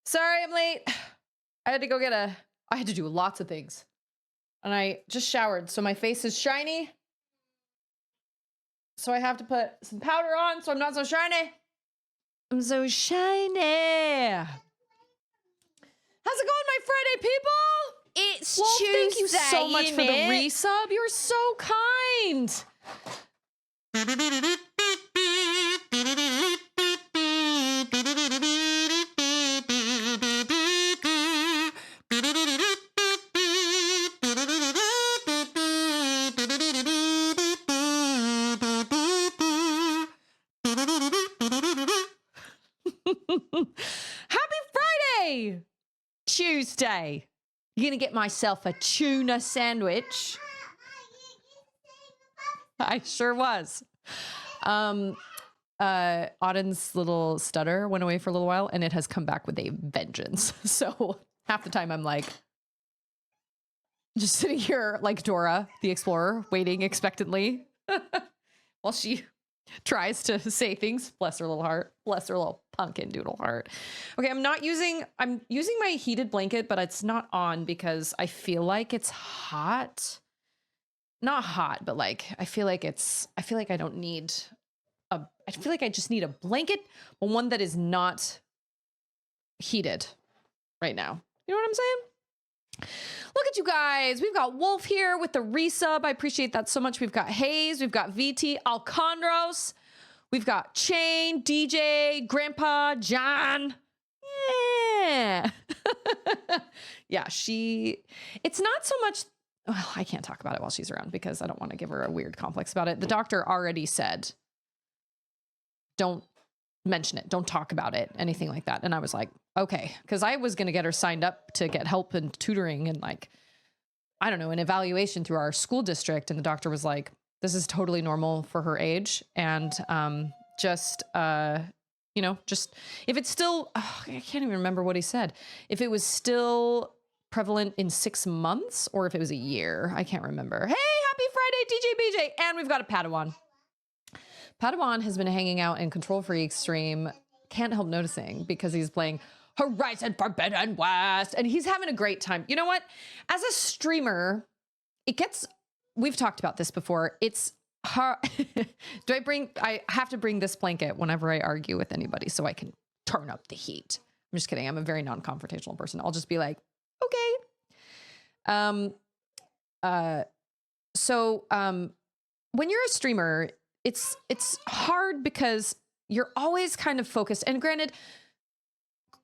Sorry, I'm late. I had to do lots of things. And I just showered, so my face is shiny. So I have to put some powder on so I'm not so shiny. I'm so shiny. How's it going, my Friday people? It's Wolf, Tuesday, thank you so much for the innit? resub. You're so kind. Happy Friday! Tuesday. You're gonna get myself a tuna sandwich. I sure was. Auden's little stutter went away for a little while and it has come back with a vengeance. So half the time I'm like just sitting here like Dora the Explorer, waiting expectantly while she tries to say things. Bless her little heart. Bless her little pumpkin doodle heart. Okay, I'm using my heated blanket, but it's not on because I feel like it's hot. Not hot, but like I feel like I don't need I feel like I just need a blanket, but one that is not heated right now. You know what I'm saying? Look at you guys. We've got Wolf here with the resub. I appreciate that so much. We've got Hayes. We've got VT, Alcondros. We've got Chain, DJ, Grandpa, John. Yeah. Yeah, it's not so much. Well, I can't talk about it while she's around because I don't want to give her a weird complex about it. The doctor already said, don't mention it. Don't talk about it. Anything like that. And I was like, okay. Because I was going to get her signed up to get help and tutoring and like, I don't know, an evaluation through our school district. And the doctor was like, this is totally normal for her age. And just if it's still, I can't even remember what he said. If it was still prevalent in 6 months or if it was a year, I can't remember. Hey, happy Friday, DJ BJ. And we've got a Padawan. Padawan has been hanging out in Control Freak stream. Can't help noticing because he's playing Horizon Forbidden West and he's having a great time. You know what? As a streamer, we've talked about this before. It's hard. I have to bring this blanket whenever I argue with anybody so I can turn up the heat. I'm just kidding. I'm a very non-confrontational person. I'll just be like, okay. When you're a streamer, it's hard because you're always kind of focused. And granted,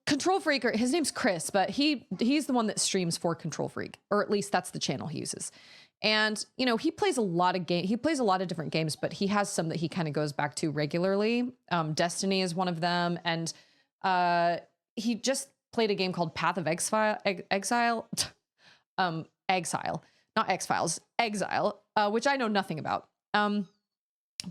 Control Freak, his name's Chris, but he's the one that streams for Control Freak, or at least that's the channel he uses. And he plays a lot of different games, but he has some that he kind of goes back to regularly. Destiny is one of them, and he just played a game called Path of Exile, not X-Files, Exile, which I know nothing about.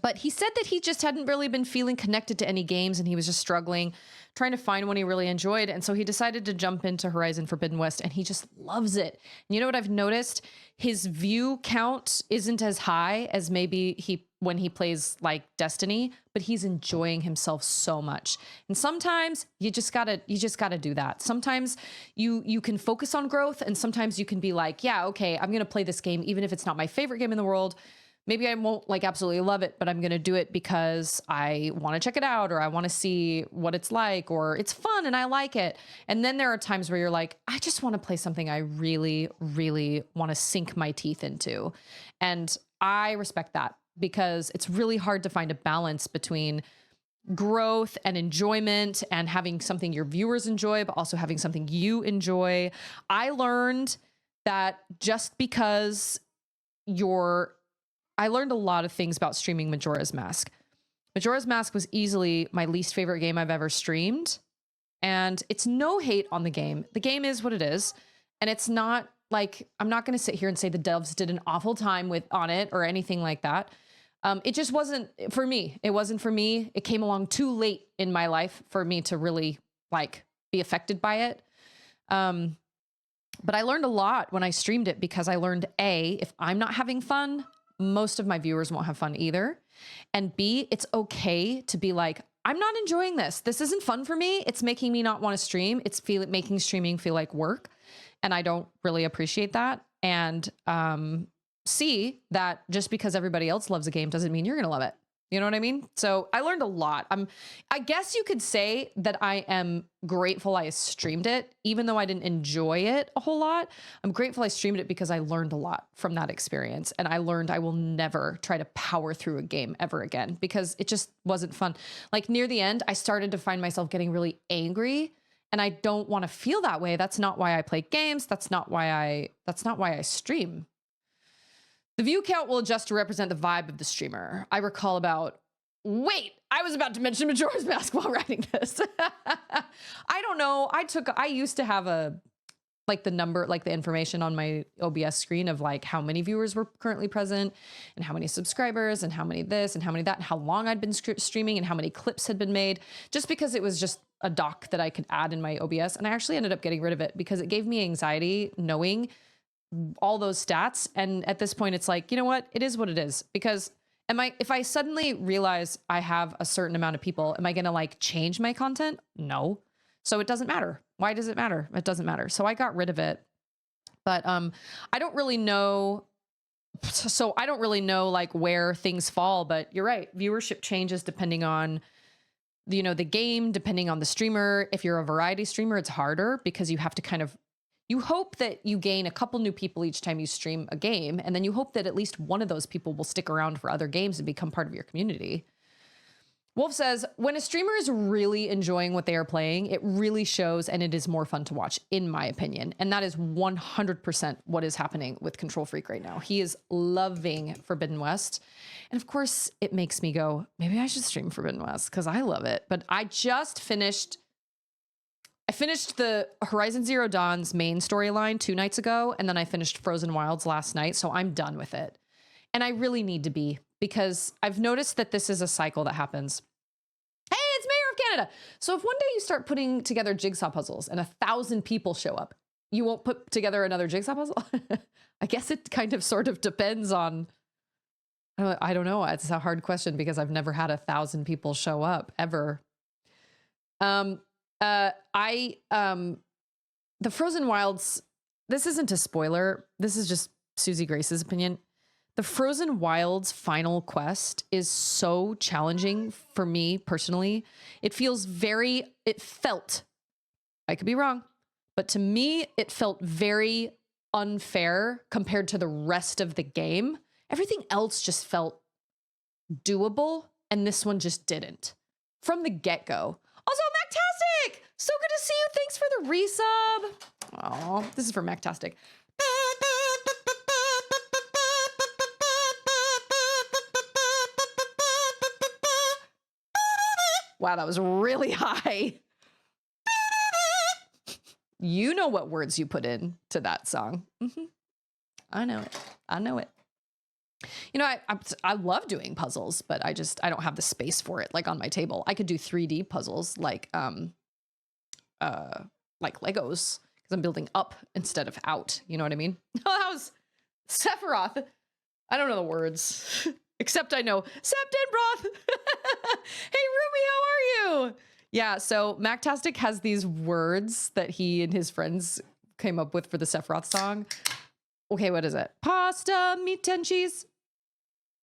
But he said that he just hadn't really been feeling connected to any games and he was just struggling, trying to find one he really enjoyed. And so he decided to jump into Horizon Forbidden West and he just loves it. And you know what I've noticed? His view count isn't as high as maybe when he plays like Destiny, but he's enjoying himself so much. And sometimes you just gotta do that. Sometimes you can focus on growth and sometimes you can be like, yeah, okay, I'm going to play this game, even if it's not my favorite game in the world. Maybe I won't like absolutely love it, but I'm going to do it because I want to check it out or I want to see what it's like or it's fun and I like it. And then there are times where you're like, I just want to play something I really, really want to sink my teeth into. And I respect that because it's really hard to find a balance between growth and enjoyment and having something your viewers enjoy, but also having something you enjoy. I learned that just because I learned a lot of things about streaming Majora's Mask. Majora's Mask was easily my least favorite game I've ever streamed. And it's no hate on the game. The game is what it is. And it's not like, I'm not going to sit here and say the devs did an awful time on it or anything like that. It just wasn't for me. It wasn't for me. It came along too late in my life for me to really like be affected by it. But I learned a lot when I streamed it because I learned if I'm not having fun, most of my viewers won't have fun either. And B, it's okay to be like, I'm not enjoying this. This isn't fun for me. It's making me not want to stream. It's making streaming feel like work. And I don't really appreciate that. And see that just because everybody else loves a game doesn't mean you're going to love it. You know what I mean? So I learned a lot. I guess you could say that I am grateful I streamed it, even though I didn't enjoy it a whole lot. I'm grateful I streamed it because I learned a lot from that experience. And I learned I will never try to power through a game ever again because it just wasn't fun. Like near the end, I started to find myself getting really angry, and I don't want to feel that way. That's not why I play games. That's not why I stream. The view count will adjust to represent the vibe of the streamer. I recall wait, I was about to mention Majora's Mask while writing this. I don't know. I used to have the number, like the information on my OBS screen of like how many viewers were currently present and how many subscribers and how many this and how many that and how long I'd been streaming and how many clips had been made, just because it was just a doc that I could add in my OBS. And I actually ended up getting rid of it because it gave me anxiety knowing all those stats. And at this point it's like, you know what? It is what it is. Because if I suddenly realize I have a certain amount of people, am I going to like change my content? No. So it doesn't matter. Why does it matter? It doesn't matter. So I got rid of it. But I don't really know. So I don't really know like where things fall, but you're right. Viewership changes depending on, you know, the game, depending on the streamer. If you're a variety streamer, it's harder because you have to you hope that you gain a couple new people each time you stream a game. And then you hope that at least one of those people will stick around for other games and become part of your community. Wolf says, when a streamer is really enjoying what they are playing, it really shows and it is more fun to watch, in my opinion. And that is 100% what is happening with Control Freak right now. He is loving Forbidden West. And of course, it makes me go, maybe I should stream Forbidden West because I love it. But I finished the Horizon Zero Dawn's main storyline 2 nights ago, and then I finished Frozen Wilds last night, so I'm done with it. And I really need to be, because I've noticed that this is a cycle that happens. Hey, it's Mayor of Canada. So if one day you start putting together jigsaw puzzles and 1,000 people show up, you won't put together another jigsaw puzzle? I guess it kind of sort of depends on, I don't know. It's a hard question because I've never had 1,000 people show up ever. The Frozen Wilds, this isn't a spoiler. This is just Susie Grace's opinion. The Frozen Wilds final quest is so challenging for me personally. It felt, I could be wrong, but to me, it felt very unfair compared to the rest of the game. Everything else just felt doable, and this one just didn't. From the get-go. Also, Mactastic! So good to see you. Thanks for the resub. Oh, this is for Mactastic. Wow, that was really high. You know what words you put in to that song. I know it. I know it. You know, I love doing puzzles, but I don't have the space for it, like on my table. I could do 3D puzzles like Legos, because I'm building up instead of out. You know what I mean? Oh, that was Sephiroth. I don't know the words, except I know Septinbroth. Hey, Ruby, how are you? Yeah, so Mactastic has these words that he and his friends came up with for the Sephiroth song. Okay, what is it? Pasta, meat and cheese.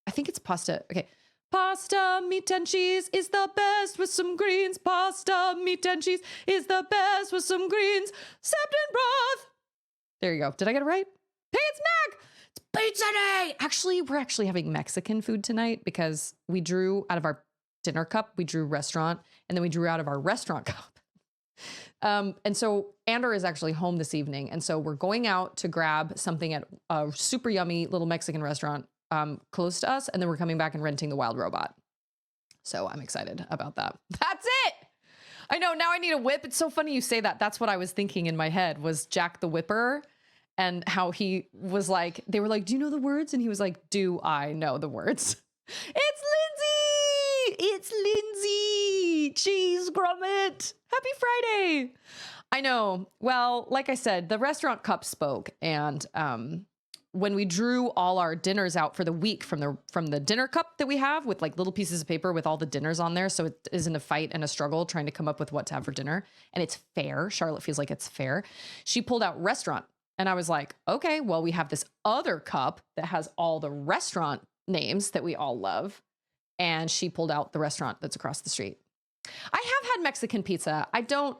I think it's pasta. Okay. Pasta, meat and cheese is the best with some greens. Pasta, meat and cheese is the best with some greens. Septinbroth. There you go. Did I get it right? Hey, it's Mac. It's pizza day. Actually, we're actually having Mexican food tonight because we drew out of our dinner cup. We drew restaurant, and then we drew out of our restaurant cup. And so Andor is actually home this evening. And so we're going out to grab something at a super yummy little Mexican restaurant close to us. And then we're coming back and renting the Wild Robot. So I'm excited about that. That's it. I know, now I need a whip. It's so funny you say that. That's what I was thinking in my head was Jack the Whipper, and how he was like, they were like, do you know the words? And he was like, do I know the words? It's Lindsay! It's Lindsay! Cheese grommet! Happy Friday! I know. Well, like I said, the restaurant cup spoke, and when we drew all our dinners out for the week from the dinner cup that we have with like little pieces of paper with all the dinners on there, so it isn't a fight and a struggle trying to come up with what to have for dinner, and it's fair. Charlotte feels like it's fair. She pulled out restaurant, and I was like, okay, well, we have this other cup that has all the restaurant names that we all love, and she pulled out the restaurant that's across the street. I have had Mexican pizza. I don't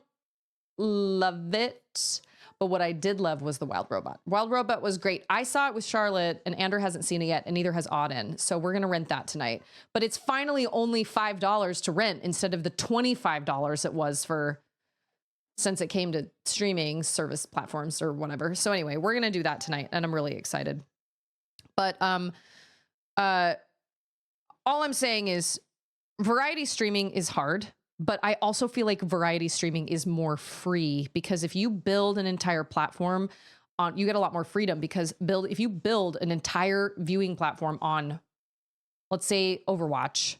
love it. But what I did love was the Wild Robot. Wild Robot was great. I saw it with Charlotte, and Andrew hasn't seen it yet, and neither has Auden. So we're going to rent that tonight. But it's finally only $5 to rent instead of the $25 it was since it came to streaming service platforms or whatever. So anyway, we're going to do that tonight, and I'm really excited. But all I'm saying is variety streaming is hard. But I also feel like variety streaming is more free, because if you build an entire platform on, you get a lot more freedom, because if you build an entire viewing platform on, let's say, Overwatch,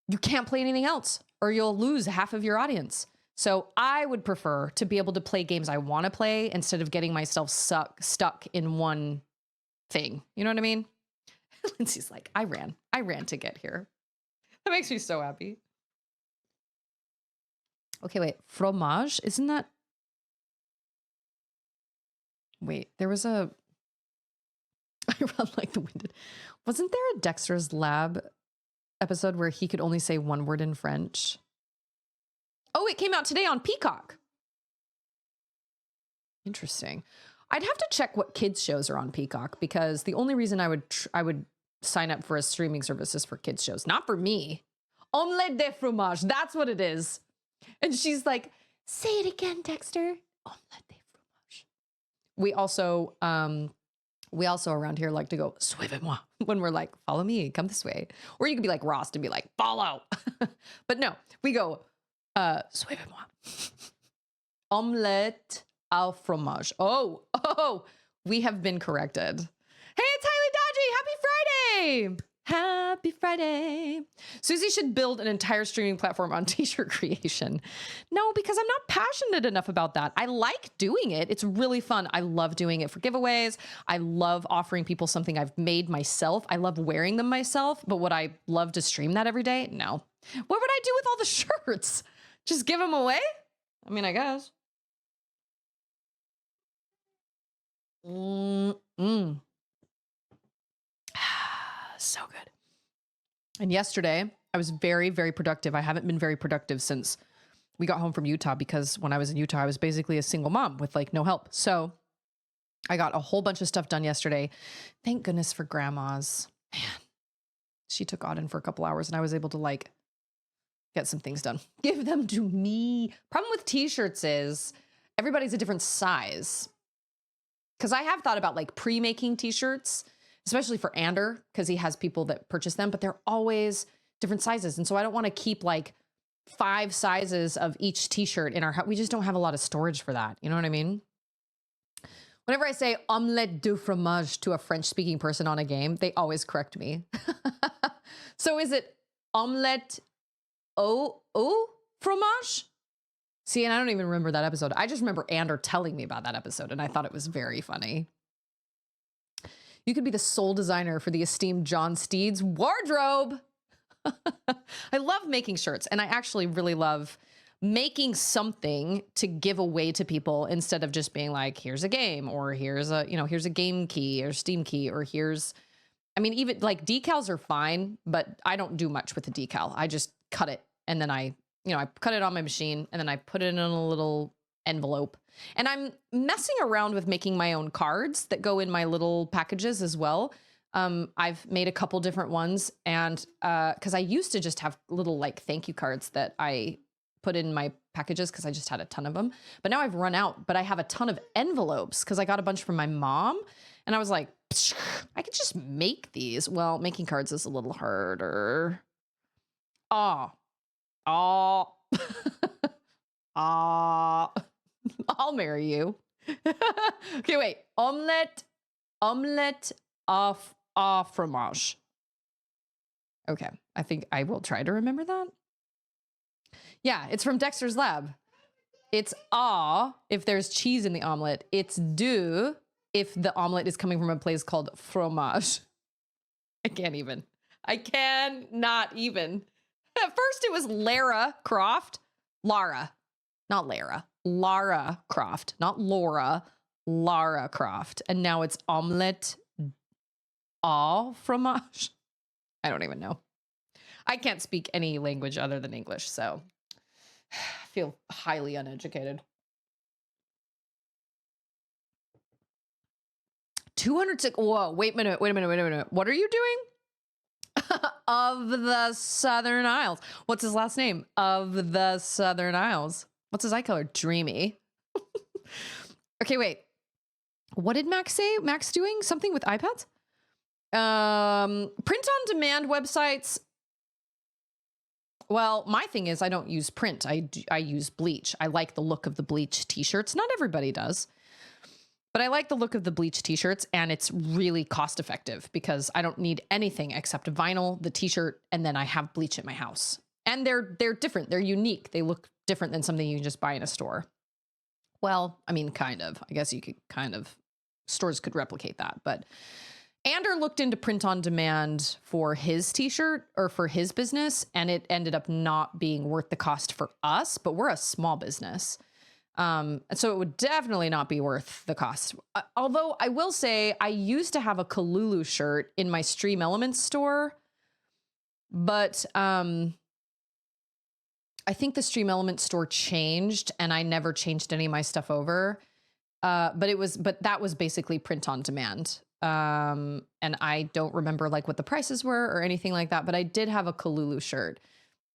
you can't play anything else or you'll lose half of your audience. So I would prefer to be able to play games I want to play instead of getting myself stuck in one thing. You know what I mean? Lindsay's like, I ran to get here. That makes me so happy. Okay, wait, fromage, isn't that? Wait, there was I run like the winded. Wasn't there a Dexter's Lab episode where he could only say one word in French? Oh, it came out today on Peacock. Interesting. I'd have to check what kids shows are on Peacock, because the only reason I would sign up for a streaming service is for kids shows, not for me. Omelette de fromage, that's what it is. And she's like, say it again, Dexter. Omelette de fromage. We also around here like to go, suivez-moi, when we're like, follow me, come this way. Or you could be like Ross and be like, follow. But no, we go, suivez-moi. Omelette au fromage. Oh, we have been corrected. Hey, it's Highly Dodgy. Happy Friday. Happy Friday. Susie should build an entire streaming platform on t-shirt creation. No, because I'm not passionate enough about that. I like doing it. It's really fun. I love doing it for giveaways. I love offering people something I've made myself. I love wearing them myself. But would I love to stream that every day? No. What would I do with all the shirts? Just give them away? I mean, I guess. So good. And yesterday, I was very, very productive. I haven't been very productive since we got home from Utah, because when I was in Utah, I was basically a single mom with like no help. So I got a whole bunch of stuff done yesterday. Thank goodness for grandma's. Man, she took Auden for a couple hours and I was able to like get some things done. Give them to me. Problem with t-shirts is everybody's a different size. Because I have thought about like pre-making t-shirts, especially for Ander, because he has people that purchase them, but they're always different sizes. And so I don't want to keep like 5 sizes of each t-shirt in our house. We just don't have a lot of storage for that. You know what I mean? Whenever I say omelette du fromage to a French-speaking person on a game, they always correct me. So is it omelette au fromage? See, and I don't even remember that episode. I just remember Ander telling me about that episode, and I thought it was very funny. You could be the sole designer for the esteemed John Steed's wardrobe. I love making shirts, and I actually really love making something to give away to people instead of just being like, here's a game, or here's a game key or Steam key, or even like decals are fine, but I don't do much with the decal. I just cut it, and then I cut it on my machine, and then I put it in a little envelope. And I'm messing around with making my own cards that go in my little packages as well. I've made a couple different ones, and because I used to just have little like thank you cards that I put in my packages because I just had a ton of them. But now I've run out, but I have a ton of envelopes because I got a bunch from my mom, and I was like, I could just make these. Well, making cards is a little harder. Oh. I'll marry you. Okay, wait. Omelette au fromage. Okay, I think I will try to remember that. Yeah, it's from Dexter's Lab. It's if there's cheese in the omelet. It's du if the omelet is coming from a place called fromage. I cannot even. At first it was Lara Croft. Lara, not Lara. Lara Croft, not Laura. Lara Croft. And now it's omelette au fromage. I don't even know. I can't speak any language other than English, so I feel highly uneducated. 206. Whoa, wait a minute. What are you doing? Of the Southern Isles. What's his last name? Of the Southern Isles. What's his eye color? Dreamy. Okay, wait. What did Max say? Max doing something with iPads? Print on demand websites. Well, my thing is I don't use print. I use bleach. I like the look of the bleach t-shirts. Not everybody does. But I like the look of the bleach t-shirts, and it's really cost effective because I don't need anything except vinyl, the t-shirt, and then I have bleach at my house. And they're different. They're unique. They look different than something you can just buy in a store. Well, I mean, kind of. I guess you could stores could replicate that. But Ander looked into print on demand for his t-shirt or for his business, and it ended up not being worth the cost for us, but we're a small business. So it would definitely not be worth the cost. Although I will say I used to have a Kalulu shirt in my Stream Elements store, but I think the Stream Elements store changed and I never changed any of my stuff over. But that was basically print on demand. And I don't remember like what the prices were or anything like that, but I did have a Kalulu shirt.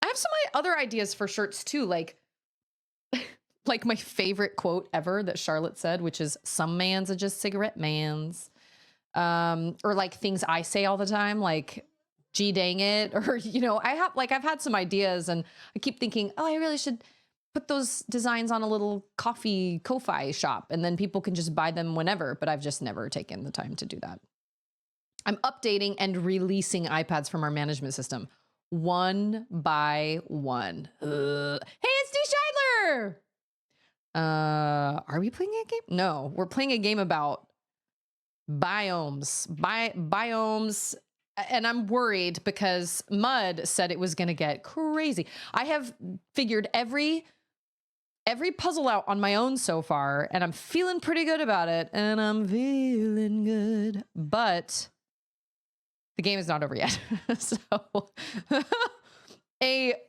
I have some other ideas for shirts too, like my favorite quote ever that Charlotte said, which is "Some mans are just cigarette mans," or like things I say all the time, like "Gee dang it," or I've had some ideas, and I keep thinking, oh, I really should put those designs on a little Ko-fi shop, and then people can just buy them whenever. But I've just never taken the time to do that. I'm updating and releasing iPads from our management system one by one. Hey, it's D. Scheidler. Are we playing a game? No, we're playing a game about biomes, biomes. And I'm worried because Mud said it was going to get crazy. I have figured every puzzle out on my own so far, and I'm feeling pretty good about it. And I'm feeling good, but the game is not over yet. So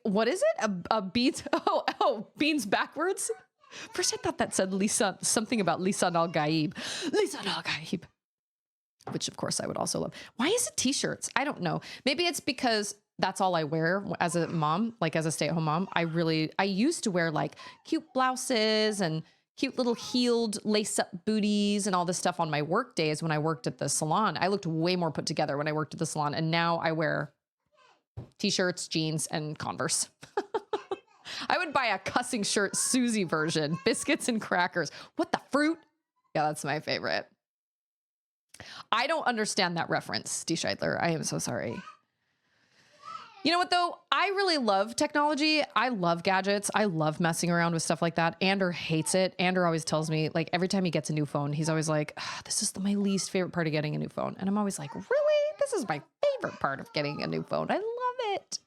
what is it? A beans? Oh, beans backwards. First, I thought that said Lisa, something about Lisa Al Gaib. Lisa Al Gaib. Which, of course, I would also love. Why is it t-shirts? I don't know. Maybe it's because that's all I wear as a mom, like as a stay-at-home mom. I used to wear like cute blouses and cute little heeled lace-up booties and all this stuff on my work days when I worked at the salon. I looked way more put together when I worked at the salon. And now I wear t-shirts, jeans, and Converse. I would buy a cussing shirt Susie version, biscuits and crackers. What the fruit? Yeah, that's my favorite. I don't understand that reference, D. Scheidler. I am so sorry. You know what, though? I really love technology. I love gadgets. I love messing around with stuff like that. Ander hates it. Ander always tells me, like, every time he gets a new phone, he's always like, this is my least favorite part of getting a new phone. And I'm always like, really? This is my favorite part of getting a new phone. I love it.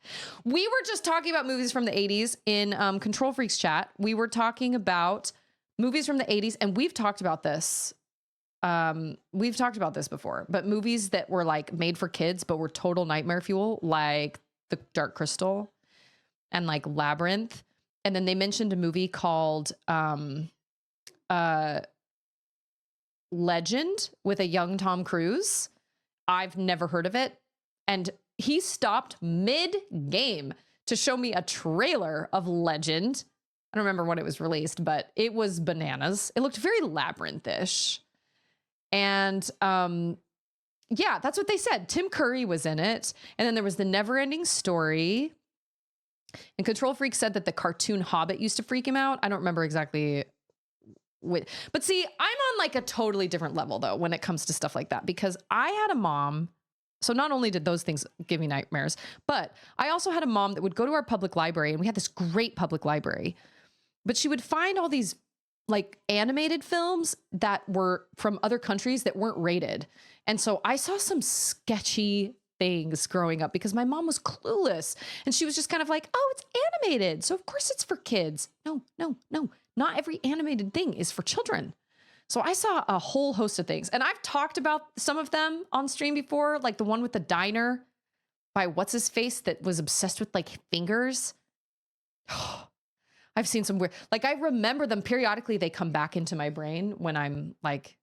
We were just talking about movies from the 80s in Control Freaks chat. We were talking about movies from the 80s, and we've talked about this. We've talked about this before, but movies that were like made for kids, but were total nightmare fuel, like The Dark Crystal and like Labyrinth. And then they mentioned a movie called Legend with a young Tom Cruise. I've never heard of it. And he stopped mid-game to show me a trailer of Legend. I don't remember when it was released, but it was bananas. It looked very Labyrinth-ish. And yeah, that's what they said. Tim Curry was in it. And then there was The Neverending Story. And Control Freak said that the cartoon Hobbit used to freak him out. I don't remember exactly what. But see, I'm on like a totally different level, though, when it comes to stuff like that. Because I had a mom. So not only did those things give me nightmares, but I also had a mom that would go to our public library. And we had this great public library. But she would find all these like animated films that were from other countries that weren't rated. And so I saw some sketchy things growing up because my mom was clueless and she was just kind of like, oh, it's animated, so of course it's for kids. No, no, no. Not every animated thing is for children. So I saw a whole host of things, and I've talked about some of them on stream before, like the one with the diner by what's his face that was obsessed with like fingers. I've seen some weird, like I remember them periodically. They come back into my brain when I'm like,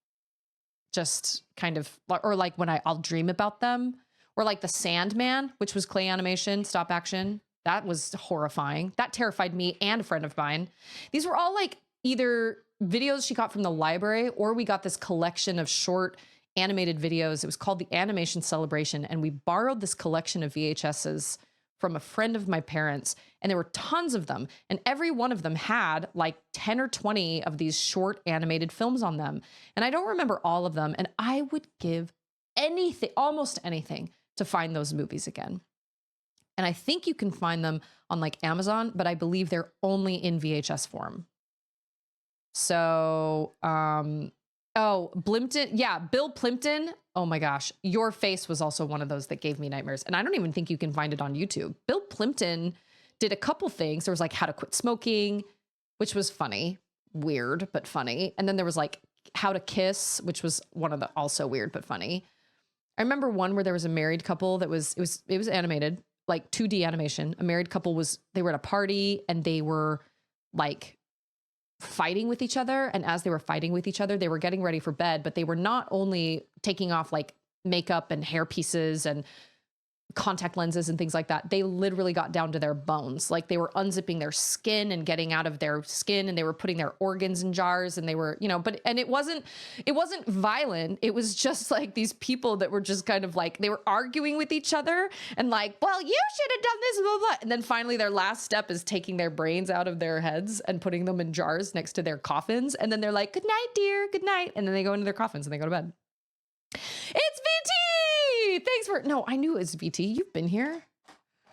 just kind of, or like when I'll dream about them, or like the Sandman, which was clay animation, stop action. That was horrifying. That terrified me and a friend of mine. These were all like either videos she got from the library, or we got this collection of short animated videos. It was called the Animation Celebration. And we borrowed this collection of VHSs from a friend of my parents. And there were tons of them. And every one of them had like 10 or 20 of these short animated films on them. And I don't remember all of them. And I would give anything, almost anything, to find those movies again. And I think you can find them on like Amazon, but I believe they're only in VHS form. So, oh, Plimpton. Yeah, Bill Plimpton. Oh my gosh. Your Face was also one of those that gave me nightmares. And I don't even think you can find it on YouTube. Bill Plimpton did a couple things. There was like How to Quit Smoking, which was funny, weird, but funny. And then there was like How to Kiss, which was one of the also weird, but funny. I remember one where there was a married couple that was animated, like 2D animation. A married couple they were at a party and they were like fighting with each other. And as they were fighting with each other, they were getting ready for bed, but they were not only taking off like makeup and hair pieces and contact lenses and things like that. They literally got down to their bones. Like they were unzipping their skin and getting out of their skin, and they were putting their organs in jars, and they were, and it wasn't violent. It was just like these people that were just kind of like, they were arguing with each other and like, well, you should have done this, blah, blah. And then finally their last step is taking their brains out of their heads and putting them in jars next to their coffins. And then they're like, good night, dear, good night. And then they go into their coffins and they go to bed. It's VT! Thanks for, no, I knew it was VT. You've been here.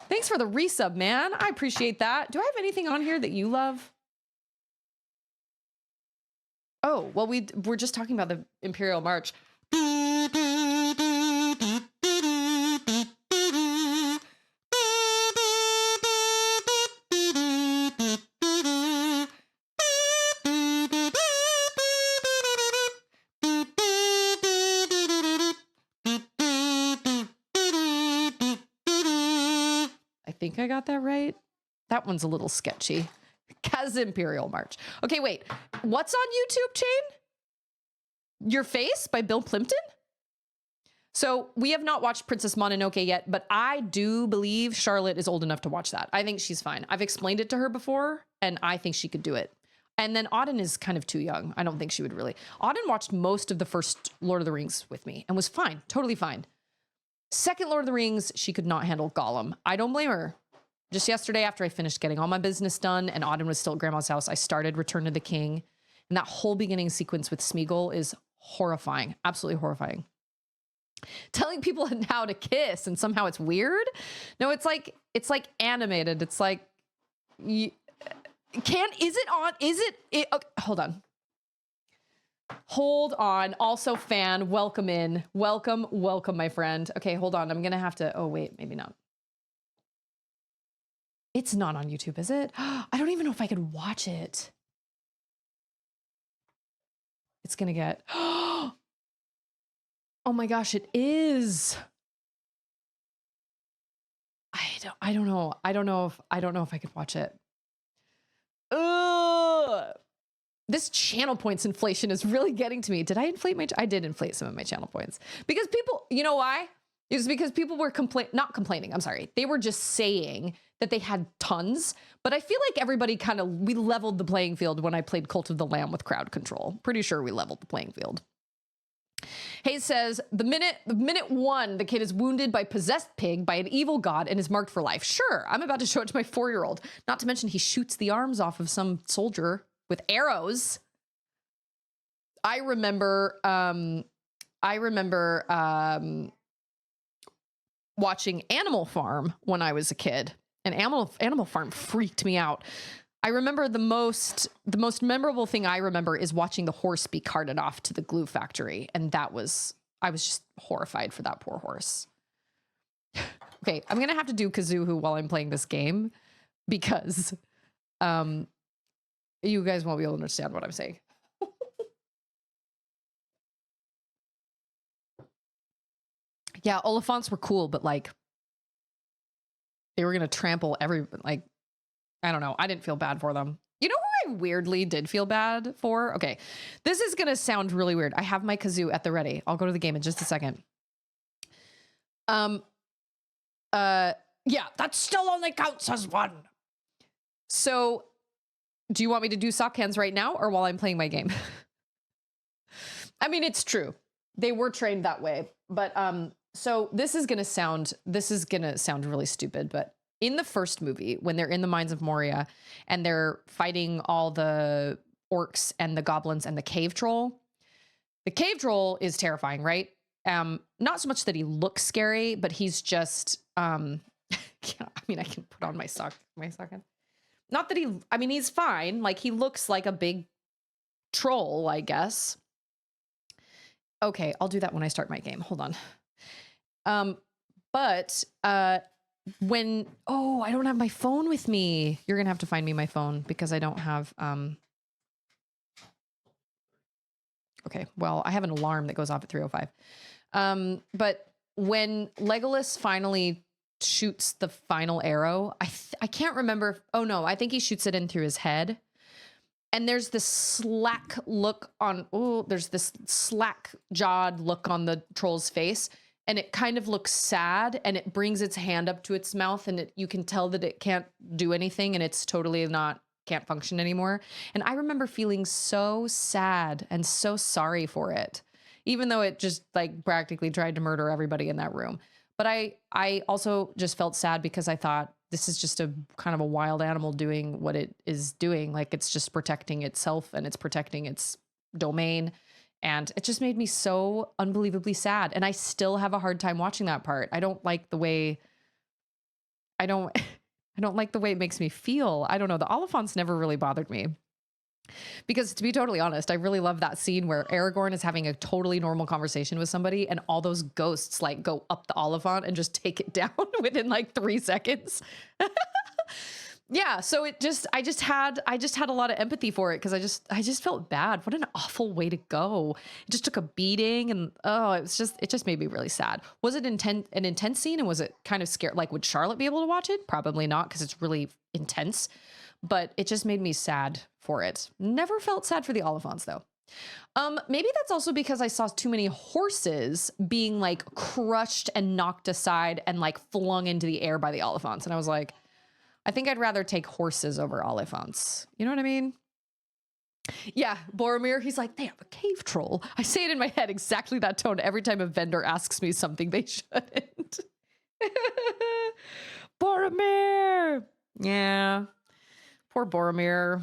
Thanks for the resub, man. I appreciate that. Do I have anything on here that you love? Oh, well, we're just talking about the Imperial March. I think I got that right. That one's a little sketchy. Kaz Imperial March. Okay, wait. What's on YouTube, Chain? Your Face by Bill Plimpton? So we have not watched Princess Mononoke yet, but I do believe Charlotte is old enough to watch that. I think she's fine. I've explained it to her before, and I think she could do it. And then Auden is kind of too young. I don't think she would really. Auden watched most of the first Lord of the Rings with me and was fine, totally fine. Second Lord of the Rings, she could not handle Gollum. I don't blame her. Just yesterday, after I finished getting all my business done and Auden was still at Grandma's house, I started Return of the King. And that whole beginning sequence with Smeagol is horrifying, absolutely horrifying. Telling people how to kiss and somehow it's weird. No, it's like animated. It's like, is it on? Okay, hold on. Also fan, welcome in. Welcome, my friend. Okay, hold on. I'm going to have to, oh wait, maybe not. It's not on YouTube, is it? I don't even know if I could watch it. It's going to get, oh my gosh, it is. I don't know. I don't know if I could watch it. Ugh. This channel points inflation is really getting to me. Did I inflate I did inflate some of my channel points because people, you know why? It was because people were not complaining. I'm sorry. They were just saying that they had tons, but I feel like everybody we leveled the playing field when I played Cult of the Lamb with crowd control. Pretty sure we leveled the playing field. Hayes says, the minute one, the kid is wounded by possessed pig by an evil god and is marked for life. Sure, I'm about to show it to my 4-year-old. Not to mention he shoots the arms off of some soldier with arrows. I remember watching Animal Farm when I was a kid. And Animal Farm freaked me out. I remember the most memorable thing I remember is watching the horse be carted off to the glue factory. And I was just horrified for that poor horse. Okay, I'm going to have to do Kazuhu while I'm playing this game because you guys won't be able to understand what I'm saying. Yeah, Oliphants were cool, but like they were going to trample like, I don't know. I didn't feel bad for them. You know who I weirdly did feel bad for? Okay, this is going to sound really weird. I have my kazoo at the ready. I'll go to the game in just a second. Yeah, that still only counts as one. So, do you want me to do sock hands right now or while I'm playing my game? I mean, it's true. They were trained that way. But so this is gonna sound really stupid, but in the first movie, when they're in the mines of Moria and they're fighting all the orcs and the goblins and the cave troll is terrifying, right? Not so much that he looks scary, but he's just I mean, I can put on my sock hand. Not that he's fine. Like, he looks like a big troll, I guess. Okay, I'll do that when I start my game. Hold on. But when, I don't have my phone with me. You're gonna have to find me my phone because I don't have, okay, well, I have an alarm that goes off at 3:05. But when Legolas finally shoots the final arrow, I can't remember. Oh no, I think he shoots it in through his head. And there's this slack look on, there's this slack-jawed look on the troll's face. And it kind of looks sad, and it brings its hand up to its mouth, and you can tell that it can't do anything, and it's totally can't function anymore. And I remember feeling so sad and so sorry for it, even though it just like practically tried to murder everybody in that room. But I also just felt sad because I thought this is just a kind of a wild animal doing what it is doing. Like, it's just protecting itself and it's protecting its domain. And it just made me so unbelievably sad. And I still have a hard time watching that part. I don't like the way I don't like the way it makes me feel. I don't know. The Oliphants never really bothered me. Because to be totally honest, I really love that scene where Aragorn is having a totally normal conversation with somebody and all those ghosts like go up the Oliphant and just take it down within like 3 seconds. Yeah, so I just had a lot of empathy for it because I just felt bad. What an awful way to go. It just took a beating and it just made me really sad. Was it an intense scene, and was it kind of scary? Like, would Charlotte be able to watch it? Probably not, because it's really intense. But it just made me sad for it. Never felt sad for the Oliphants though. Maybe that's also because I saw too many horses being like crushed and knocked aside and like flung into the air by the Oliphants, and I was like, I think I'd rather take horses over Oliphants. You know what I mean? Yeah, Boromir, he's like, they have a cave troll. I say it in my head exactly that tone every time a vendor asks me something they shouldn't. Boromir! Yeah. Poor Boromir.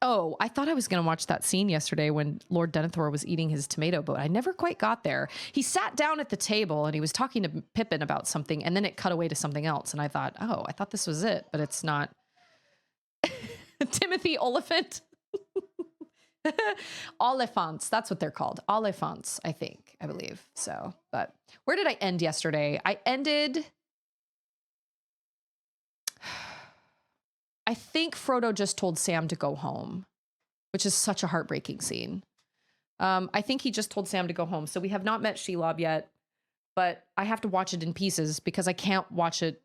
Oh, I thought I was going to watch that scene yesterday when Lord Denethor was eating his tomato, but I never quite got there. He sat down at the table and he was talking to Pippin about something, and then it cut away to something else. And I thought, I thought this was it, but it's not. Timothy Oliphant. Oliphants. That's what they're called. Oliphants, I believe. So, but where did I end yesterday? I think Frodo just told Sam to go home, which is such a heartbreaking scene. I think he just told Sam to go home. So we have not met Shelob yet, but I have to watch it in pieces because I can't watch it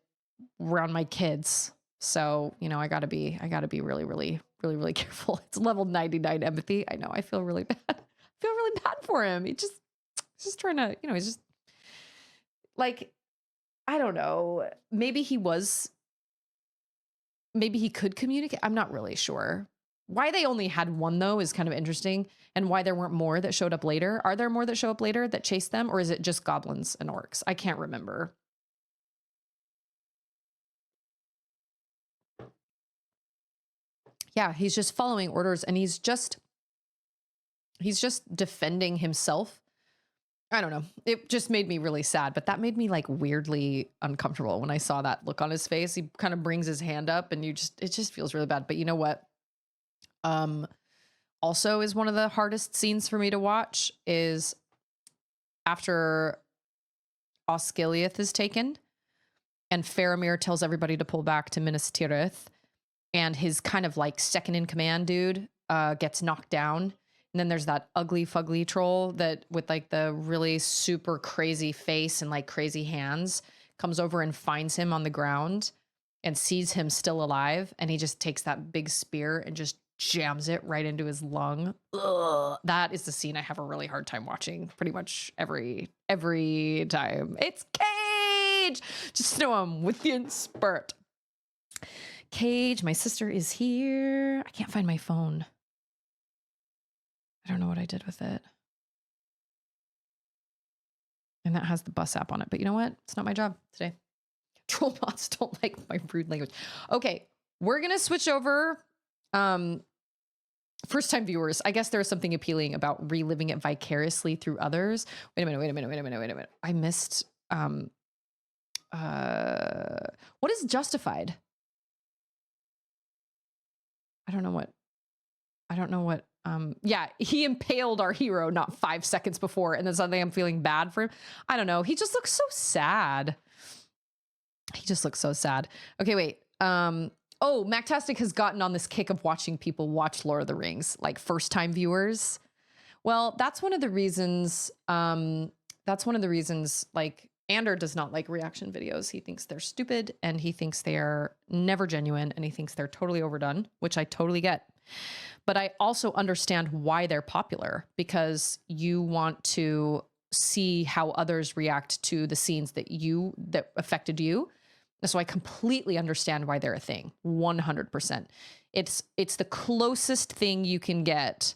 around my kids. So, I gotta be really, really, really, really careful. It's level 99 empathy. I know, I feel really bad. I feel really bad for him. He's just trying to, he's just like, I don't know. Maybe he could communicate. I'm not really sure. Why they only had one, though, is kind of interesting. And why there weren't more that showed up later. Are there more that show up later that chase them? Or is it just goblins and orcs? I can't remember. Yeah, he's just following orders and he's just defending himself. I don't know. It just made me really sad, but that made me like weirdly uncomfortable when I saw that look on his face. He kind of brings his hand up and it just feels really bad. But you know what? Also is one of the hardest scenes for me to watch is after Osgiliath is taken and Faramir tells everybody to pull back to Minas Tirith, and his kind of like second in command dude gets knocked down. And then there's that ugly fugly troll that with like the really super crazy face and like crazy hands comes over and finds him on the ground and sees him still alive. And he just takes that big spear and just jams it right into his lung. Ugh. That is the scene I have a really hard time watching pretty much every time. It's Cage! Just know I'm with you in spirit. Cage, my sister is here. I can't find my phone. I don't know what I did with it. And that has the bus app on it. But you know what? It's not my job today. Troll bots don't like my rude language. Okay, we're going to switch over. First time viewers, I guess there's something appealing about reliving it vicariously through others. Wait a minute. I missed, what is justified? I don't know what, yeah, he impaled our hero not 5 seconds before, and then suddenly I'm feeling bad for him. I don't know. He just looks so sad. Okay, wait. Oh, Mactastic has gotten on this kick of watching people watch Lord of the Rings, like first time viewers. Well, that's one of the reasons, like Ander does not like reaction videos. He thinks they're stupid and he thinks they are never genuine and he thinks they're totally overdone, which I totally get. But I also understand why they're popular, because you want to see how others react to the scenes that affected you. So I completely understand why they're a thing. 100%. It's the closest thing you can get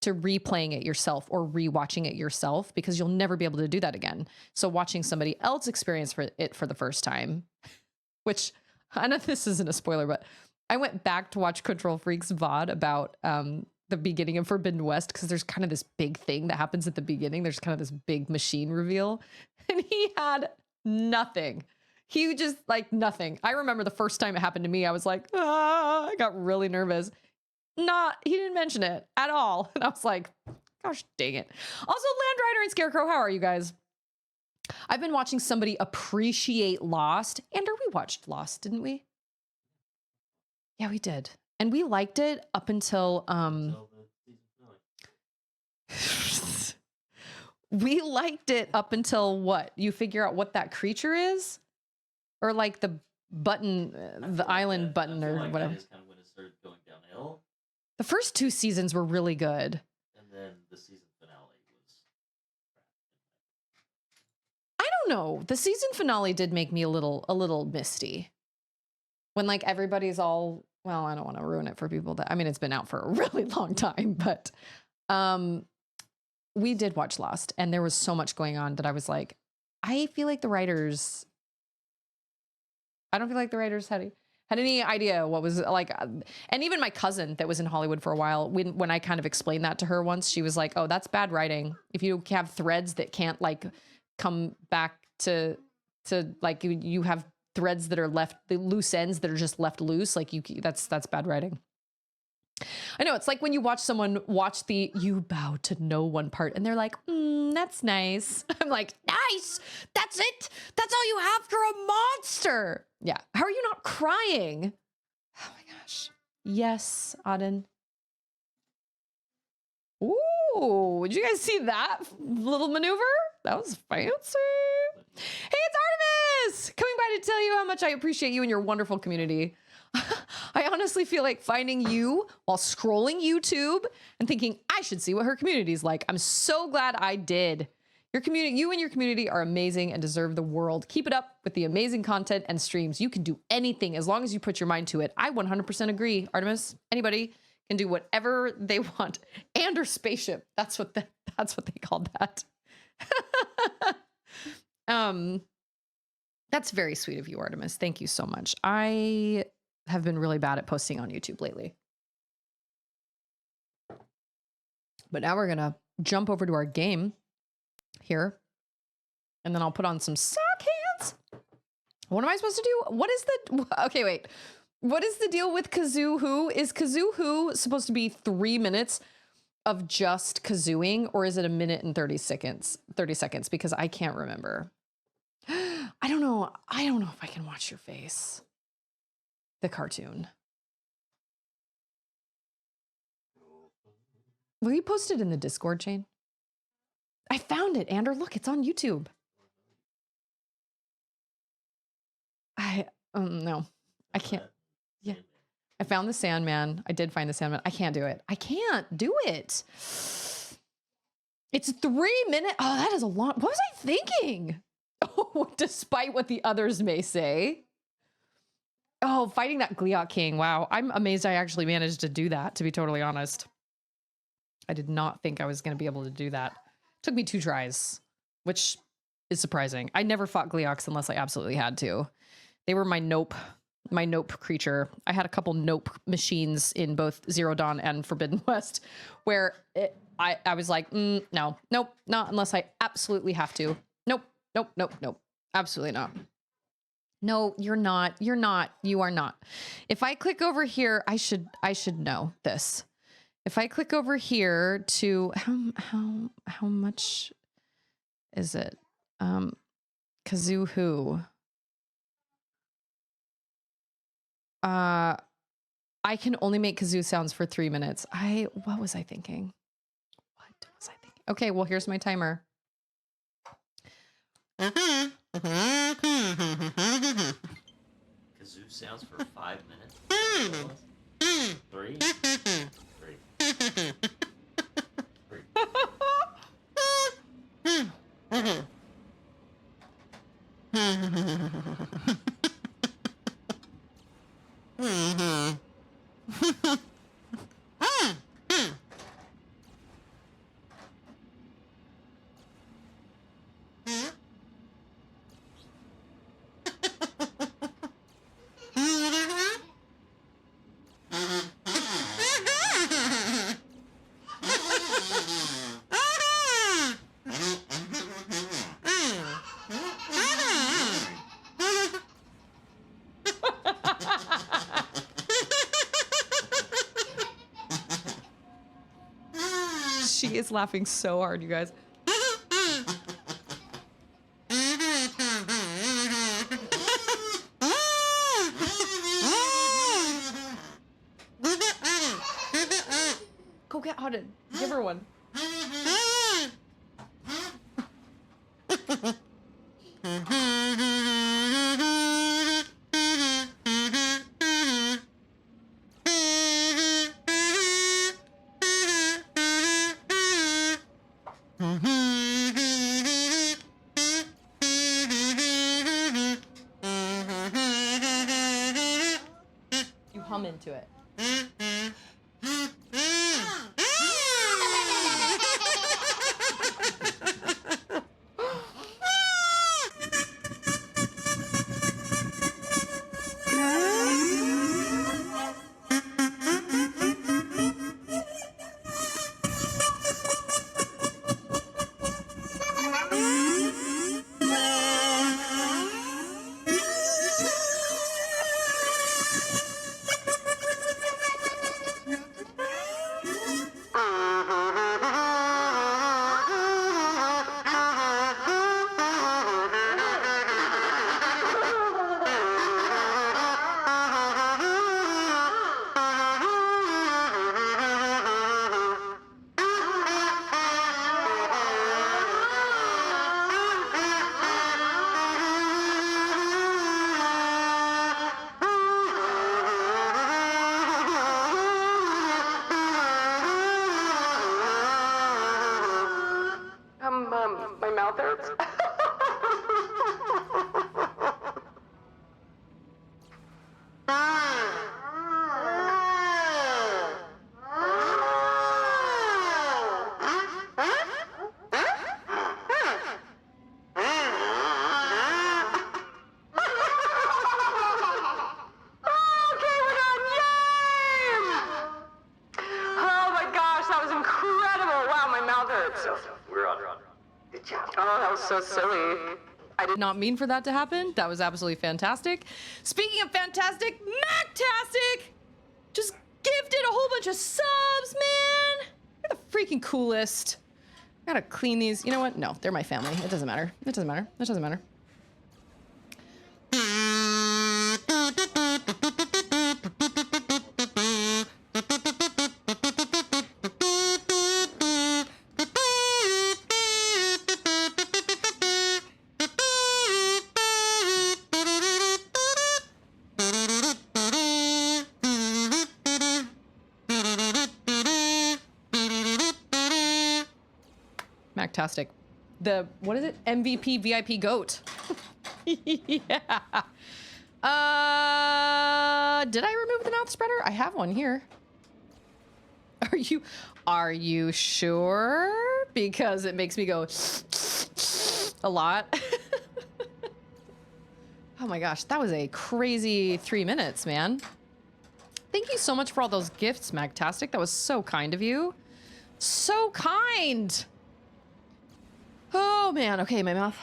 to replaying it yourself or rewatching it yourself, because you'll never be able to do that again. So watching somebody else experience it for the first time, which I know this isn't a spoiler, but I went back to watch Control Freak's VOD about the beginning of Forbidden West, because there's kind of this big thing that happens at the beginning. There's kind of this big machine reveal, and he had nothing. He just like nothing. I remember the first time it happened to me, I was like, I got really nervous. He didn't mention it at all. And I was like, gosh, dang it. Also, Land Rider and Scarecrow, how are you guys? I've been watching somebody appreciate Lost. Ander, we watched Lost, didn't we? Yeah, we did. And we liked it up until we liked it up until what? You figure out what that creature is? Or like the button, the island button or whatever. That is kind of when it started going downhill. The first 2 seasons were really good. And then the season finale was I don't know. The season finale did make me a little misty. When like everybody's all, well, I don't want to ruin it for people that, I mean, it's been out for a really long time, but we did watch Lost, and there was so much going on that I was like, I feel like the writers, I don't feel like the writers had any idea what was like. And even my cousin that was in Hollywood for a while, when I kind of explained that to her once, she was like, oh, that's bad writing. If you have threads that can't like come back to like you have threads that are left, the loose ends that are just left loose, like that's bad writing. I know, it's like when you watch someone watch the you bow to no one part and they're like, that's nice. I'm like, nice, that's it, that's all you have, you're a monster. Yeah, how are you not crying? Oh my gosh. Yes, Auden. Ooh, did you guys see that little maneuver? That was fancy. Hey, it's Artemis coming by to tell you how much I appreciate you and your wonderful community. I honestly feel like finding you while scrolling YouTube and thinking I should see what her community is like. I'm so glad I did. Your community, you and your community are amazing and deserve the world. Keep it up with the amazing content and streams. You can do anything as long as you put your mind to it. I 100% agree, Artemis. Anybody can do whatever they want. And or spaceship. That's what they called that. That's very sweet of you, Artemis. Thank you so much. I have been really bad at posting on YouTube lately. But now we're gonna jump over to our game here. And then I'll put on some sock hands. What am I supposed to do? What is the, okay, wait. What is the deal with Kazoo Who? Is Kazoo Who supposed to be 3 minutes of just kazooing, or is it 1 minute and 30 seconds? 30 seconds, because I can't remember. I don't know. I don't know if I can watch your face. The cartoon. Will you post it in the Discord chain? I found it, Ander. Look, it's on YouTube. No, I can't. Yeah. I found the Sandman. I did find the Sandman. I can't do it. I can't do it. It's 3 minutes. Oh, that is a long. What was I thinking? Oh, despite what the others may say. Oh, fighting that Gleeok King. Wow. I'm amazed I actually managed to do that, to be totally honest. I did not think I was going to be able to do that. Took me 2 tries, which is surprising. I never fought Gleeoks unless I absolutely had to. They were my nope creature. I had a couple nope machines in both Zero Dawn and Forbidden West where I was like, no, nope, not unless I absolutely have to. Nope, nope, nope, nope. Absolutely not. No, you're not. You're not. You are not. If I click over here, I should know this. If I click over here to how much is it? Kazoo Who? I can only make kazoo sounds for 3 minutes. What was I thinking? What was I thinking? Okay, well, here's my timer. Kazoo sounds for 5 minutes. 3. 3. 3. She is laughing so hard, you guys. Go get Auden. Give her one. You hum into it. My mouth hurts. We're on. Oh, that was so silly. I did not mean for that to happen. That was absolutely fantastic. Speaking of fantastic, Mactastic just gifted a whole bunch of subs, man. You're the freaking coolest. I gotta clean these. You know what? No, they're my family. It doesn't matter. It doesn't matter. It doesn't matter. Mactastic. The, what is it? MVP VIP GOAT. Yeah. Did I remove the mouth spreader? I have one here. Are you sure? Because it makes me go a lot. Oh my gosh, that was a crazy 3 minutes, man. Thank you so much for all those gifts, Mactastic. That was so kind of you. So kind. Oh man, okay, my mouth.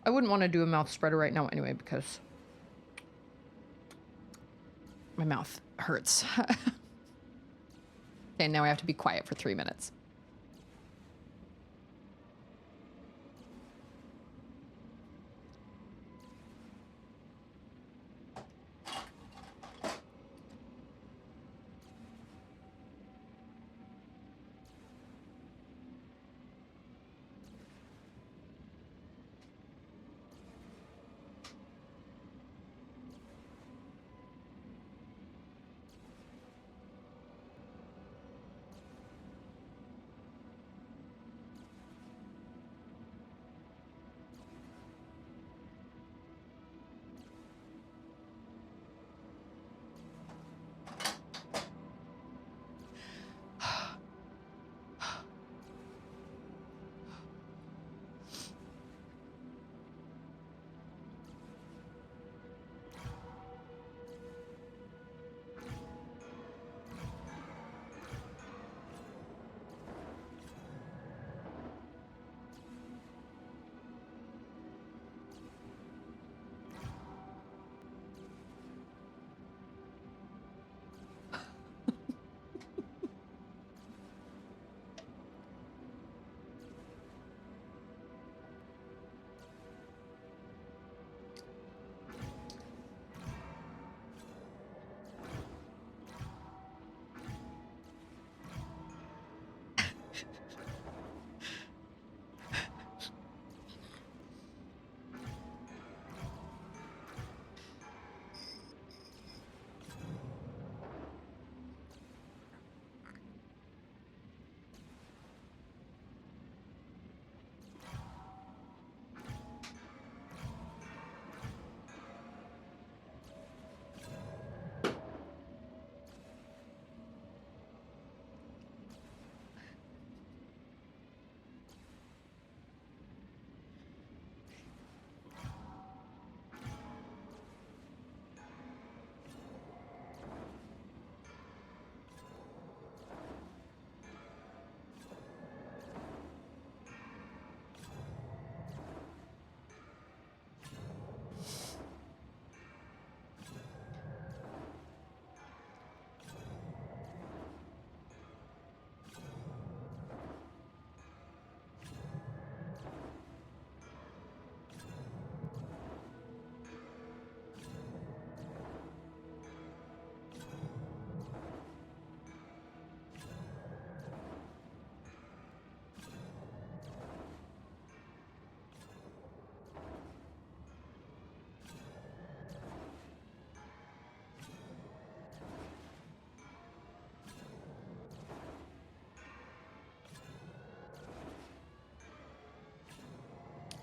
I wouldn't want to do a mouth spreader right now anyway because my mouth hurts. Okay, now I have to be quiet for 3 minutes.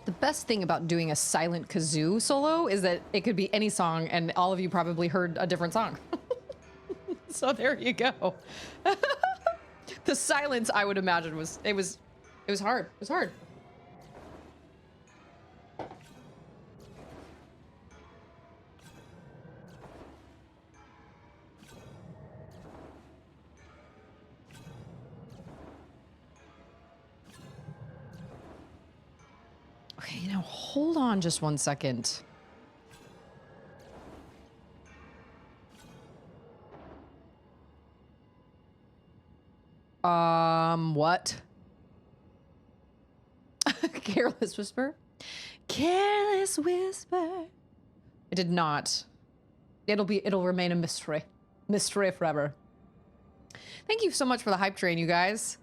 The best thing about doing a silent kazoo solo is that it could be any song and all of you probably heard a different song. So there you go. The silence, I would imagine, was hard. It was hard. Okay, now hold on just 1 second. What? Careless whisper? Careless whisper. It did not. It'll remain a mystery. Mystery forever. Thank you so much for the hype train, you guys.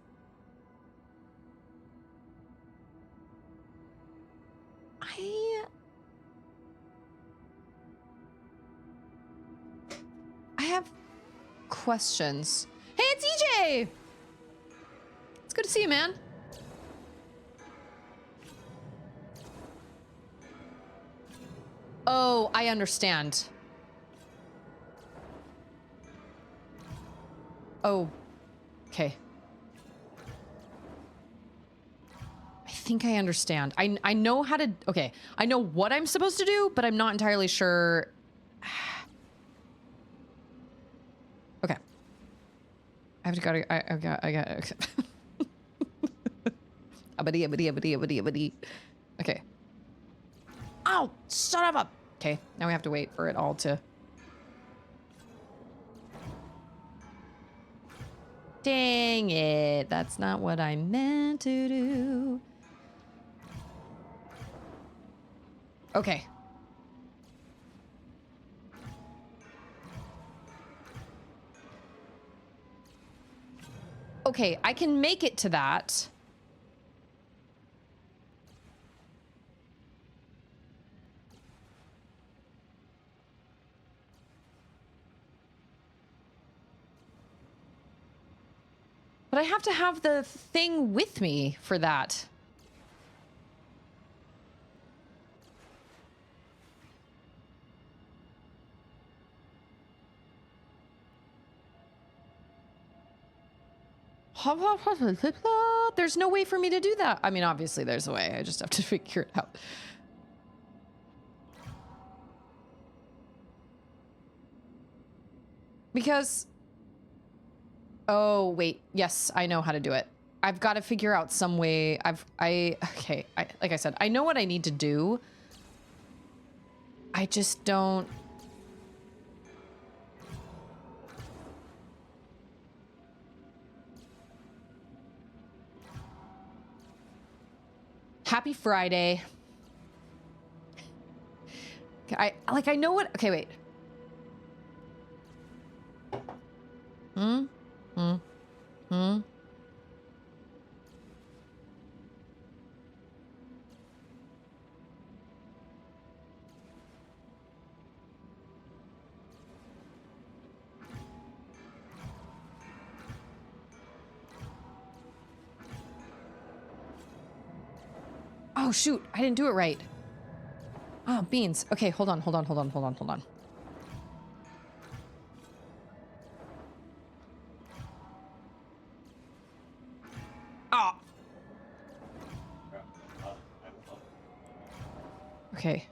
I have questions. Hey, it's EJ! It's good to see you, man. Oh, I understand. Oh, okay. I think I understand. I know how to, okay. I know what I'm supposed to do, but I'm not entirely sure. Okay. I got, okay. Abadi. Okay. Oh, son of a. Okay, now we have to wait for it all to. Dang it. That's not what I meant to do. Okay. Okay, I can make it to that. But I have to have the thing with me for that. There's no way for me to do that. I mean, obviously there's a way. I just have to figure it out. Because... Oh, wait. Yes, I know how to do it. I've got to figure out some way. Okay. Like I said, I know what I need to do. I just don't... Happy Friday. I know what... Okay, wait. Oh, shoot. I didn't do it right. Oh, beans. Okay, hold on. Oh. Okay.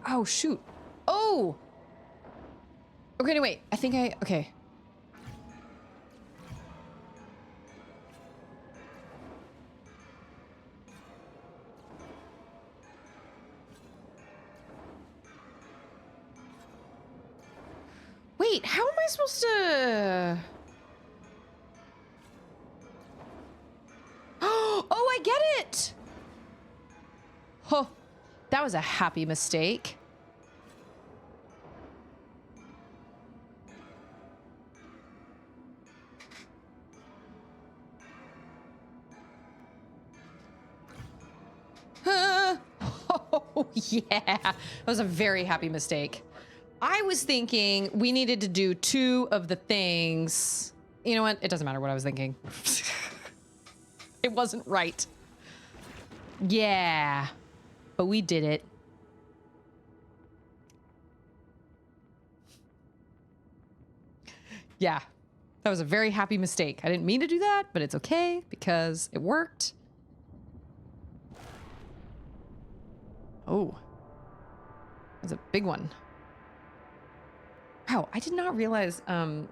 Oh, shoot. Oh! Okay, no, wait. I think okay. Wait, how am I supposed to... Oh, I get it! Huh. That was a happy mistake. Oh, yeah. That was a very happy mistake. I was thinking we needed to do 2 of the things. You know what? It doesn't matter what I was thinking. It wasn't right. Yeah. But we did it. Yeah. That was a very happy mistake. I didn't mean to do that, but it's okay because it worked. Oh. That's a big one. Wow, I did not realize, I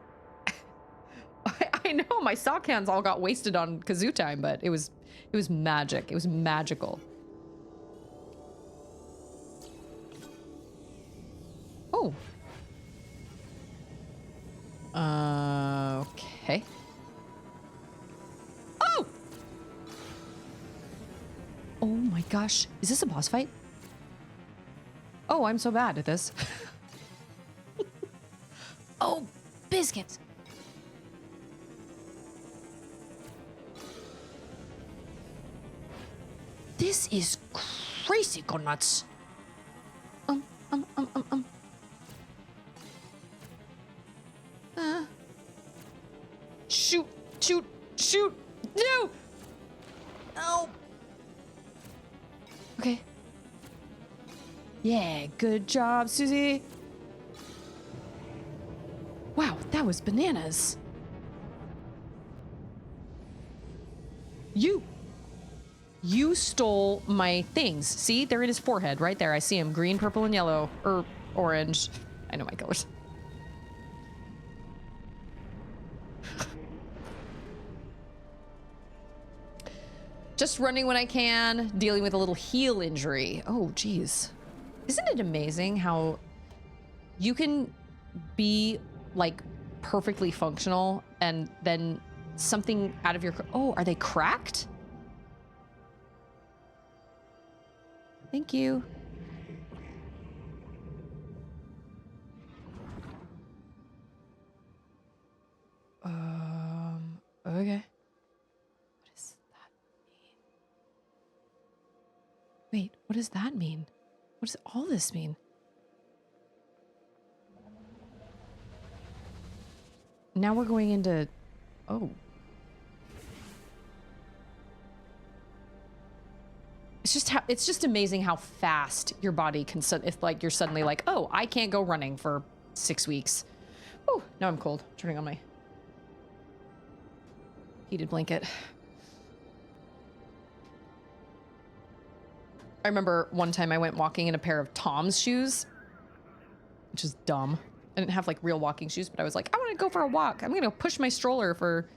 know my sock hands all got wasted on kazoo time, but it was It was magic. It was magical. Oh. Okay. Oh! Oh my gosh. Is this a boss fight? Oh, I'm so bad at this. Oh, biscuits. This is crazy go nuts. Shoot, shoot, shoot. No. Oh. Okay. Yeah, good job, Susie. Wow, that was bananas. You stole my things. See, they're in his forehead right there. I see him. Green, purple, and yellow. Or orange. I know my colors. Just running when I can. Dealing with a little heel injury. Oh, geez. Isn't it amazing how you can be like perfectly functional and then something out of your... Oh, are they cracked? Thank you. Okay. What does that mean? Wait, what does that mean? What does all this mean? Now we're going into... Oh. It's just amazing how fast your body can... If like you're suddenly like, oh, I can't go running for 6 weeks. Oh, now I'm cold. Turning on my heated blanket. I remember one time I went walking in a pair of Tom's shoes, which is dumb. I didn't have like real walking shoes, but I was like, I want to go for a walk. I'm going to push my stroller for...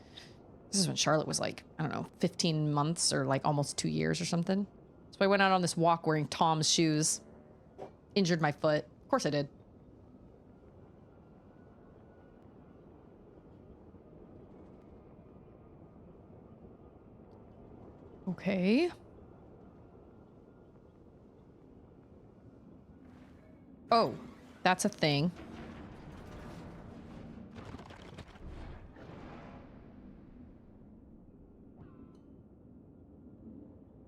This is when Charlotte was like, I don't know, 15 months or like almost 2 years or something. So I went out on this walk wearing Tom's shoes. Injured my foot. Of course I did. Okay. Oh, that's a thing.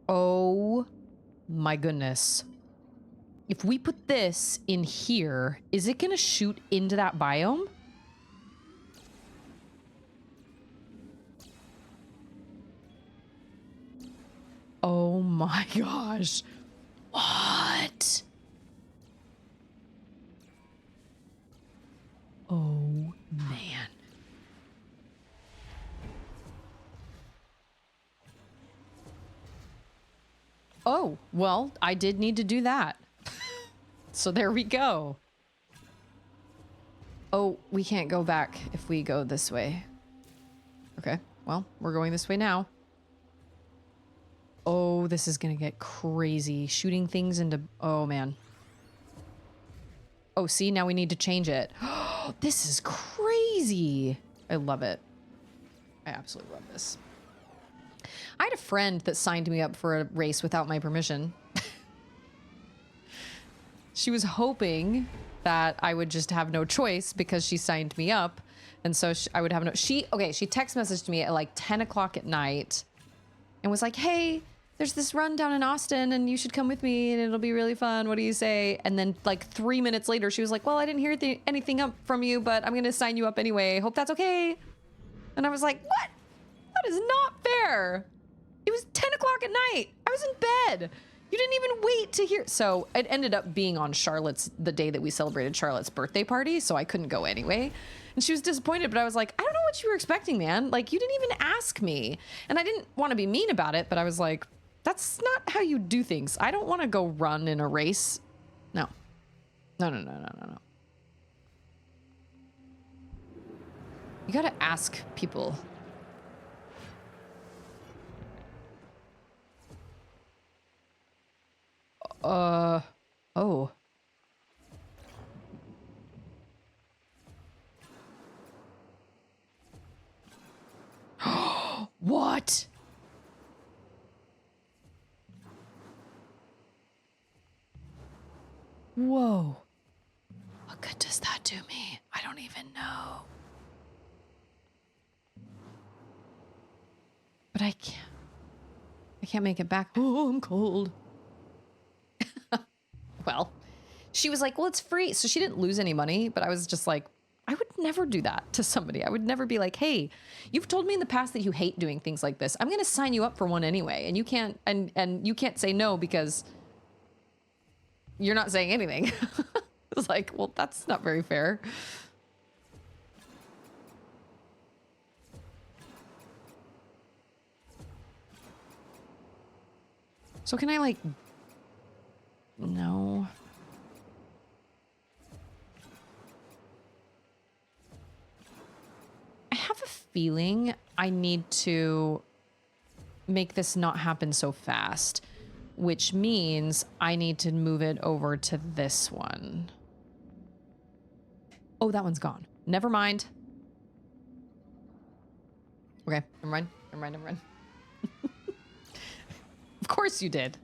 Oh my goodness. If we put this in here, is it gonna shoot into that biome? Oh my gosh. What? Oh man. Oh, well, I did need to do that. So there we go. Oh, we can't go back if we go this way. Okay, well, we're going this way now. Oh, this is gonna get crazy. Shooting things into... Oh, man. Oh, see, now we need to change it. This is crazy. I love it. I absolutely love this. I had a friend that signed me up for a race without my permission. She was hoping that I would just have no choice because she signed me up. And so I would have no... She text messaged me at like 10 o'clock at night and was like, hey, there's this run down in Austin and you should come with me and it'll be really fun. What do you say? And then like 3 minutes later, she was like, well, I didn't hear anything up from you, but I'm going to sign you up anyway. Hope that's okay. And I was like, what? That is not fair. It was 10 o'clock at night. I was in bed. You didn't even wait to hear. So it ended up being on the day that we celebrated Charlotte's birthday party. So I couldn't go anyway. And she was disappointed, but I was like, I don't know what you were expecting, man. Like, you didn't even ask me. And I didn't want to be mean about it, but I was like, that's not how you do things. I don't want to go run in a race. No. No. You got to ask people. Oh. What? Whoa. What good does that do me? I don't even know. But I can't make it back. Oh, I'm cold. Well, she was like, well, it's free. So she didn't lose any money, but I was just like, I would never do that to somebody. I would never be like, hey, you've told me in the past that you hate doing things like this. I'm going to sign you up for one anyway. And you can't, and you can't say no because you're not saying anything. It's like, well, that's not very fair. So can I like, no. I have a feeling I need to make this not happen so fast, which means I need to move it over to this one. Oh, that one's gone. Never mind. Okay, never mind. Never mind, never mind. Of course you did.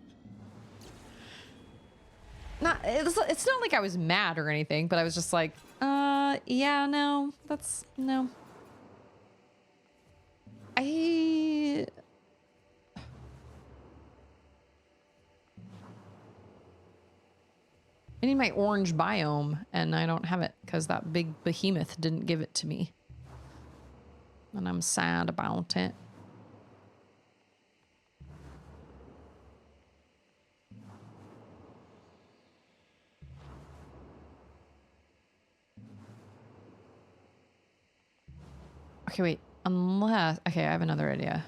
It's not like I was mad or anything, but I was just like, yeah, no, that's, no. I need my orange biome, and I don't have it because that big behemoth didn't give it to me. And I'm sad about it. Okay, wait. Unless... Okay, I have another idea.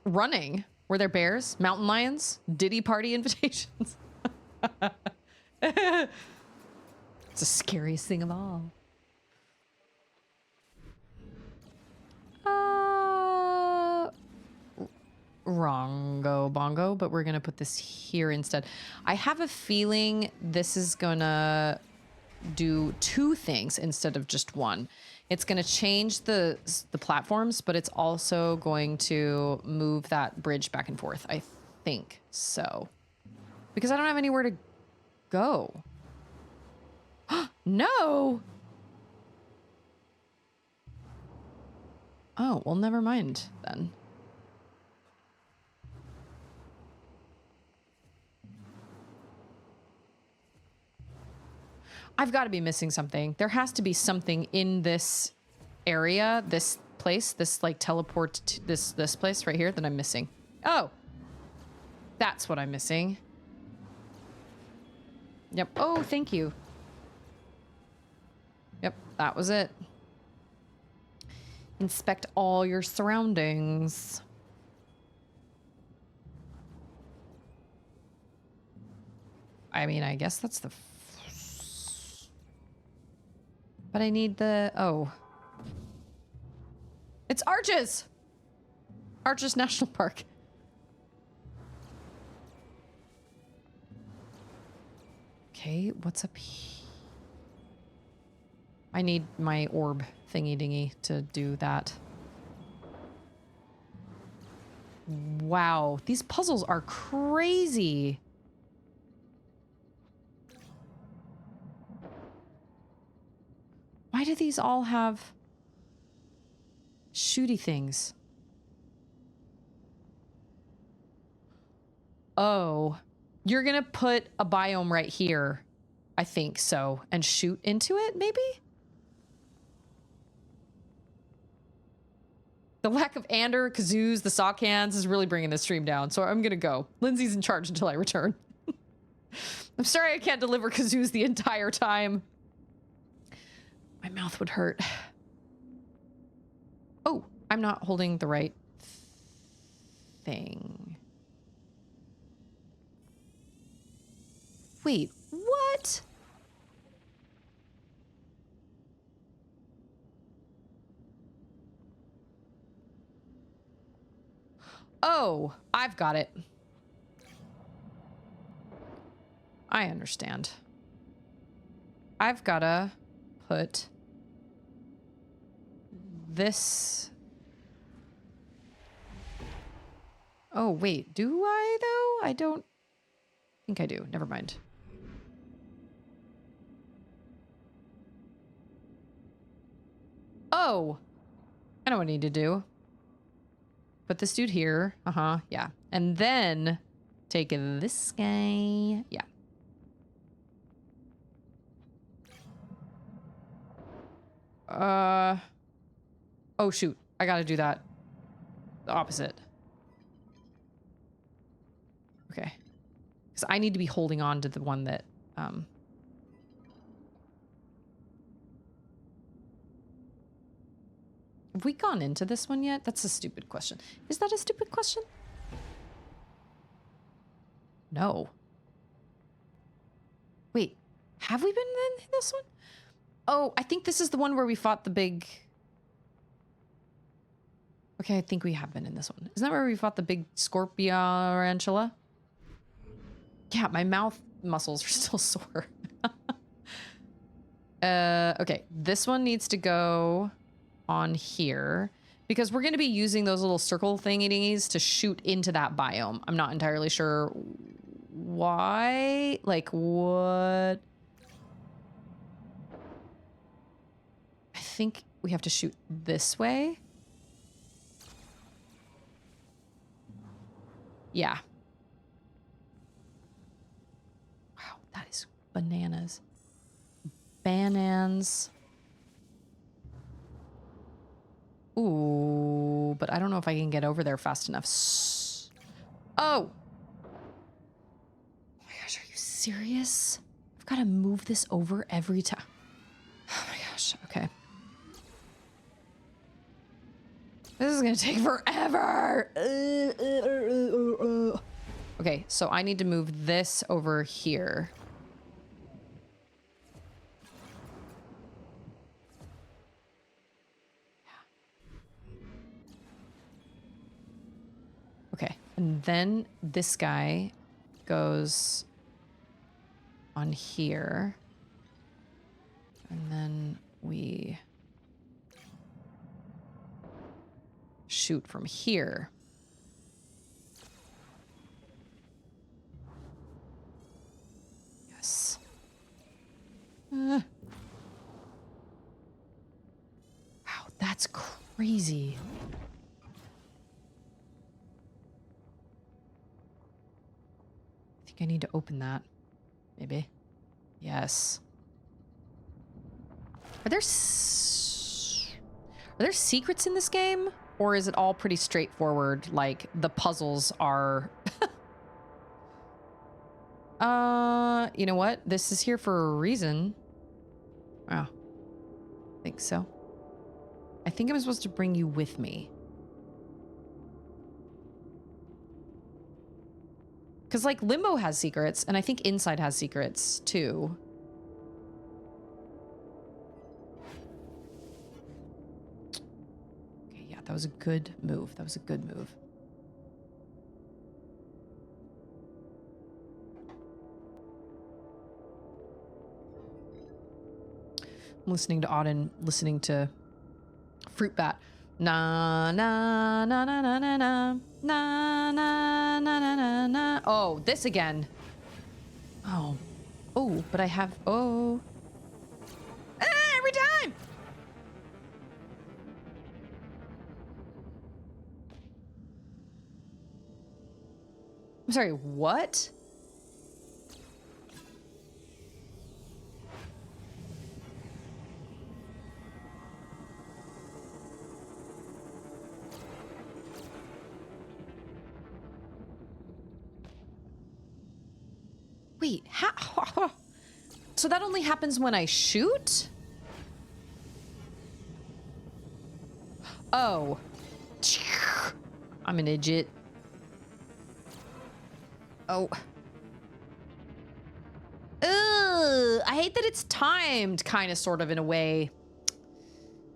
Running. Were there bears? Mountain lions? Diddy party invitations? It's the scariest thing of all. Wrongo bongo, but we're gonna put this here instead. I have a feeling this is gonna do two things instead of just one. It's going to change the platforms, but it's also going to move that bridge back and forth. I think so. Because I don't have anywhere to go. No! Oh, well, never mind then. I've got to be missing something. There has to be something in this area, this place, this like teleport to this place right here that I'm missing. Oh, that's what I'm missing. Yep. Oh, thank you. Yep, that was it. Inspect all your surroundings. I mean, I guess that's the... But I need the... Oh. It's Arches! Arches National Park. Okay, what's up here? I need my orb thingy-dingy to do that. Wow, these puzzles are crazy. Why do these all have shooty things? Oh, you're gonna put a biome right here. I think so. And shoot into it, maybe? The lack of Ander, kazoos, the sock hands is really bringing the stream down, so I'm gonna go. Lindsay's in charge until I return. I'm sorry I can't deliver kazoos the entire time. My mouth would hurt. Oh, I'm not holding the right thing. Wait, what? Oh, I've got it. I understand. I've gotta put this. Oh, wait, do I though? I don't think I do. Never mind. Oh, I know what I need to do. Put this dude here. Yeah. And then take this guy. Yeah. Oh, shoot. I gotta do that. The opposite. Okay. Because I need to be holding on to the one that, Have we gone into this one yet? That's a stupid question. Is that a stupid question? No. Wait, have we been in this one? Oh, I think this is the one where we fought the big... Okay, I think we have been in this one. Isn't that where we fought the big scorpiorantula? Yeah, my mouth muscles are still sore. Okay, this one needs to go on here because we're going to be using those little circle thingies to shoot into that biome. I'm not entirely sure why. Like, what? I think we have to shoot this way. Yeah. Wow, that is bananas. Bananas. Ooh, but I don't know if I can get over there fast enough. Oh! Oh my gosh, are you serious? I've got to move this over every time. Oh my gosh, okay. This is gonna take forever! Okay, so I need to move this over here. Okay, and then this guy goes on here. And then we shoot from here. Yes. Wow, that's crazy. I need to open that. Maybe. Yes. Are there secrets in this game? Or is it all pretty straightforward? Like, the puzzles are... you know what? This is here for a reason. Wow. I think so. I think I'm supposed to bring you with me. Because, like, Limbo has secrets, and I think Inside has secrets, too. Okay, yeah, that was a good move. That was a good move. I'm listening to Auden, listening to Fruit Bat. Na na na na na na na na na na na na. Oh, this again. Oh, oh, but I have every time. I'm sorry. What? Wait, how? So that only happens when I shoot? Oh. I'm an idiot. Oh. Ugh, I hate that it's timed, kind of, sort of, in a way.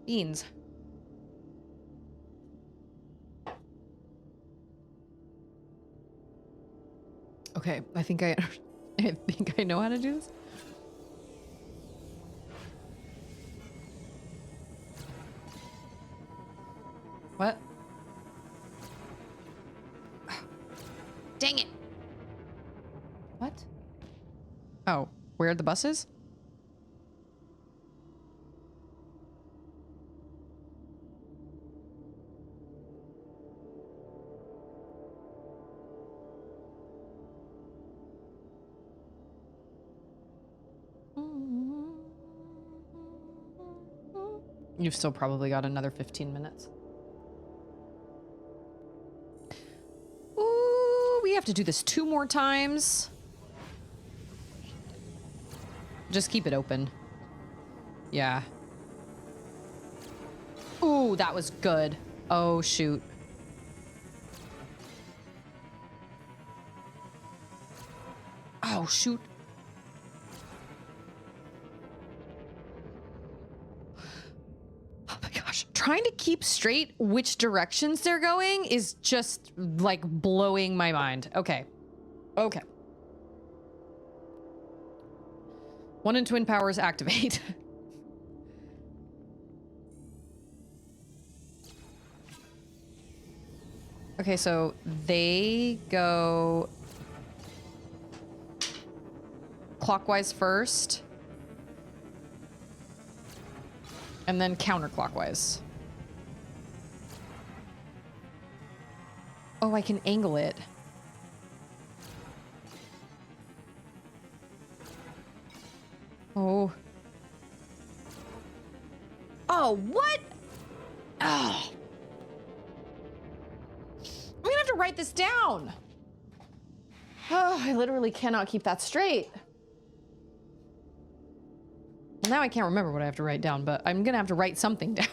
Beans. Okay, I think I I think I know how to do this. What? Dang it. What? Oh, where are the buses? You've still probably got another 15 minutes. Ooh, we have to do this 2 more times. Just keep it open. Yeah. Ooh, that was good. Oh, shoot. Oh, shoot. Oh my gosh. Trying to keep straight which directions they're going is just like blowing my mind. Okay. Okay. 1 and twin powers activate. Okay, so they go clockwise first. And then counterclockwise. Oh, I can angle it. Oh. Oh, what? Oh. I'm gonna have to write this down. Oh, I literally cannot keep that straight. Well, now I can't remember what I have to write down, but I'm gonna have to write something down.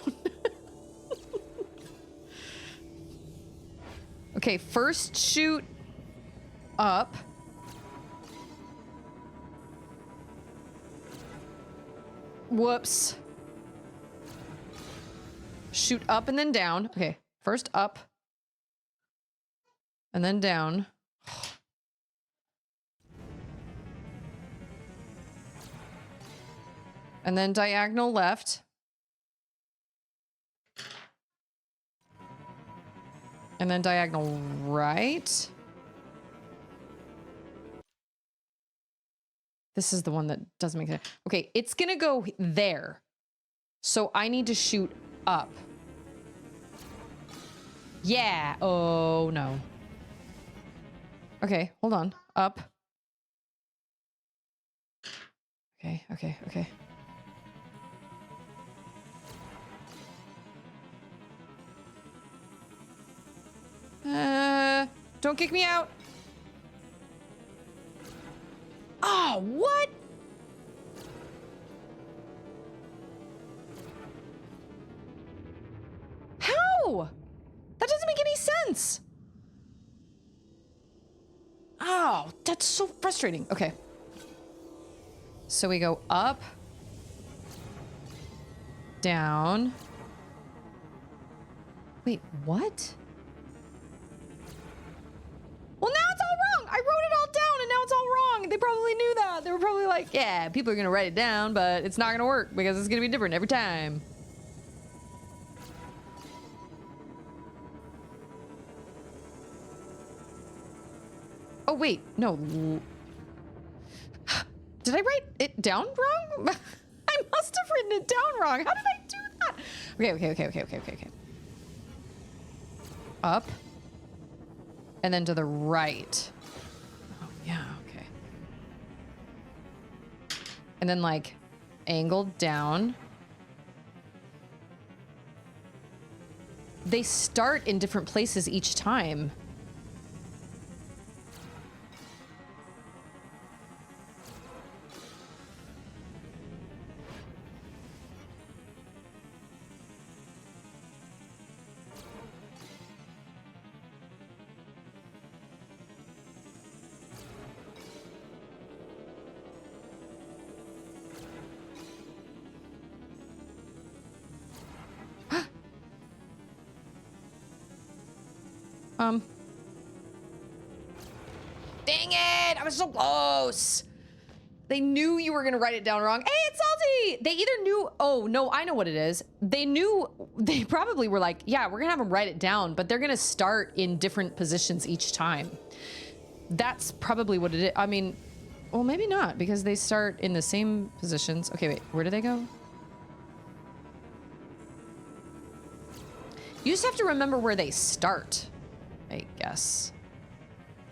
Okay, first shoot up. Whoops. Shoot up and then down. Okay, first up. And then down. And then diagonal left. And then diagonal right. This is the one that doesn't make sense. Okay, it's gonna go there. So I need to shoot up. Yeah. Oh, no. Okay, hold on. Up. Okay, okay, okay. Don't kick me out. Oh, what? How? That doesn't make any sense. Oh, that's so frustrating. Okay. So we go up, down. Wait, what? Well, now it's all wrong. I wrote it all down and now it's all wrong. They probably knew that. They were probably like, yeah, people are going to write it down, but it's not going to work because it's going to be different every time. Oh, wait. No. Did I write it down wrong? I must have written it down wrong. How did I do that? Okay. Up. And then to the right. Oh, yeah, okay. And then, like, angled down. They start in different places each time. Dang it! I was so close. They knew you were going to write it down wrong. Hey, it's salty. They either knew, oh, no, I know what it is. They knew, they probably were like, yeah, we're going to have them write it down, but they're going to start in different positions each time. That's probably what it is. I mean, well, maybe not, because they start in the same positions. Okay, wait, where do they go? You just have to remember where they start, I guess.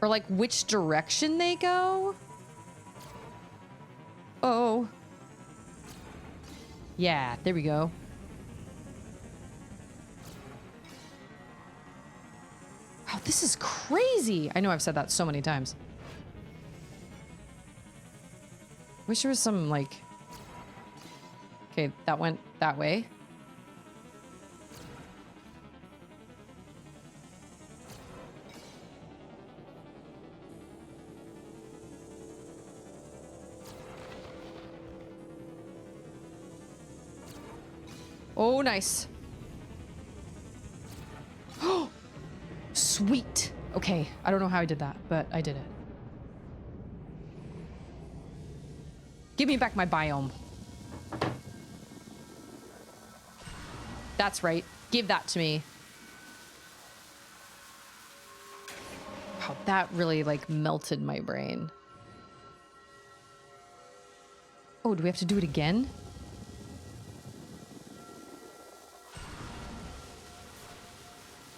Or like which direction they go. Oh. Yeah, there we go. Wow, this is crazy. I know I've said that so many times. Wish there was some like... Okay, that went that way. Oh, nice. Oh, sweet. Okay, I don't know how I did that, but I did it. Give me back my biome. That's right. Give that to me. Wow, that really like melted my brain. Oh, do we have to do it again?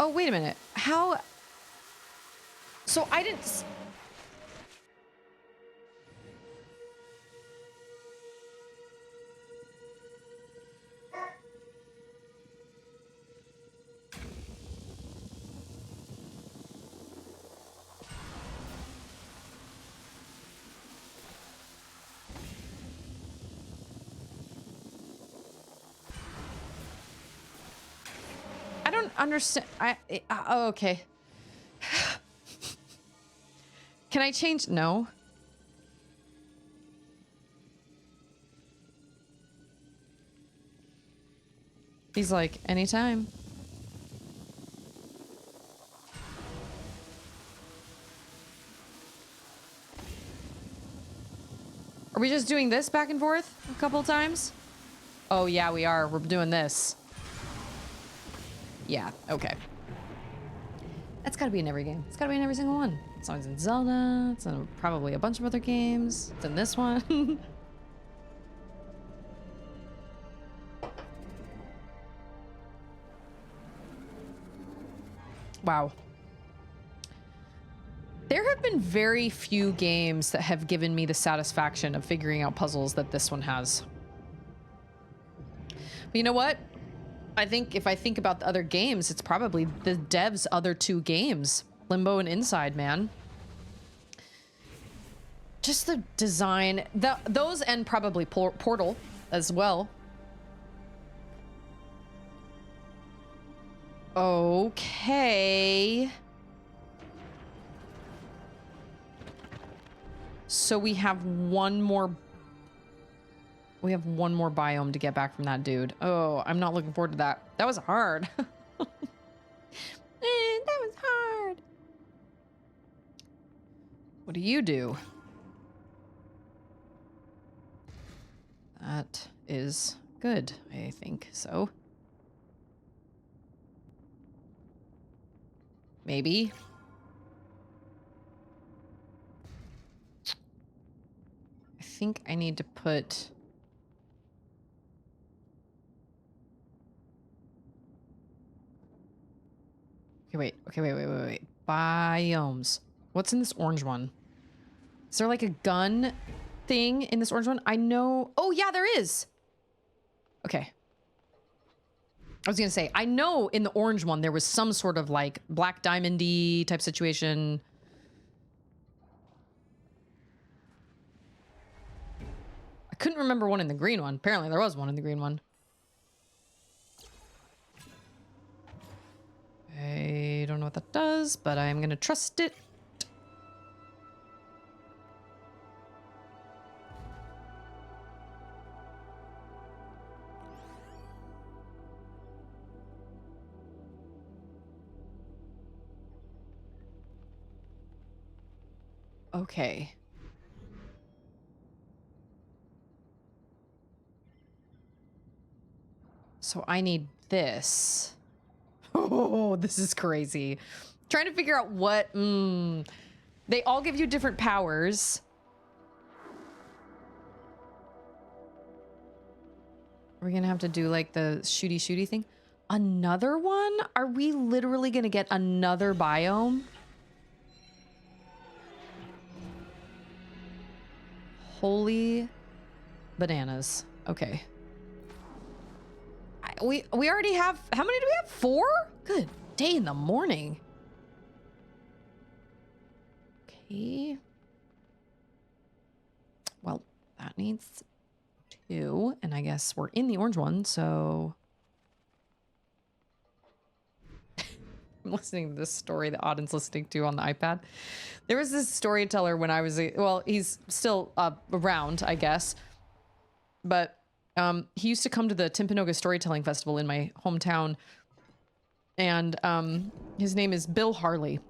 Oh, wait a minute. How? So I didn't... I don't understand. Oh, okay. Can I change? No. He's like, anytime. Are we just doing this back and forth a couple times? Oh, yeah, we are. We're doing this. Yeah, okay. That's gotta be in every game. It's gotta be in every single one. It's always in Zelda. It's in probably a bunch of other games. It's in this one. Wow. There have been very few games that have given me the satisfaction of figuring out puzzles that this one has. But you know what? I think if I think about the other games, it's probably the devs' other two games, Limbo and Inside, man. Just the design, those, and probably Portal as well. Okay. So we have one more... We have one more biome to get back from that dude. Oh, I'm not looking forward to that. That was hard. That was hard. What do you do? That is good, I think so. Maybe. I think I need to put... Okay, wait. Okay, wait. Biomes. What's in this orange one? Is there like a gun thing in this orange one? I know... Oh, yeah, there is! Okay. I was gonna say, I know in the orange one there was some sort of like black diamond-y type situation. I couldn't remember one in the green one. Apparently there was one in the green one. I don't know what that does, but I'm gonna trust it. Okay. So I need this. Oh, this is crazy. Trying to figure out what... They all give you different powers. We're gonna have to do like the shooty thing. Another one? Are we literally gonna get another biome? Holy bananas. Okay. We already have, how many do we have? 4? Good day in the morning. Okay. Well, that needs 2, and I guess we're in the orange one, so... I'm listening to this story that Auden's listening to on the iPad. There was this storyteller when I was, well, he's still around, I guess. But he used to come to the Timpanogos Storytelling Festival in my hometown. And his name is Bill Harley.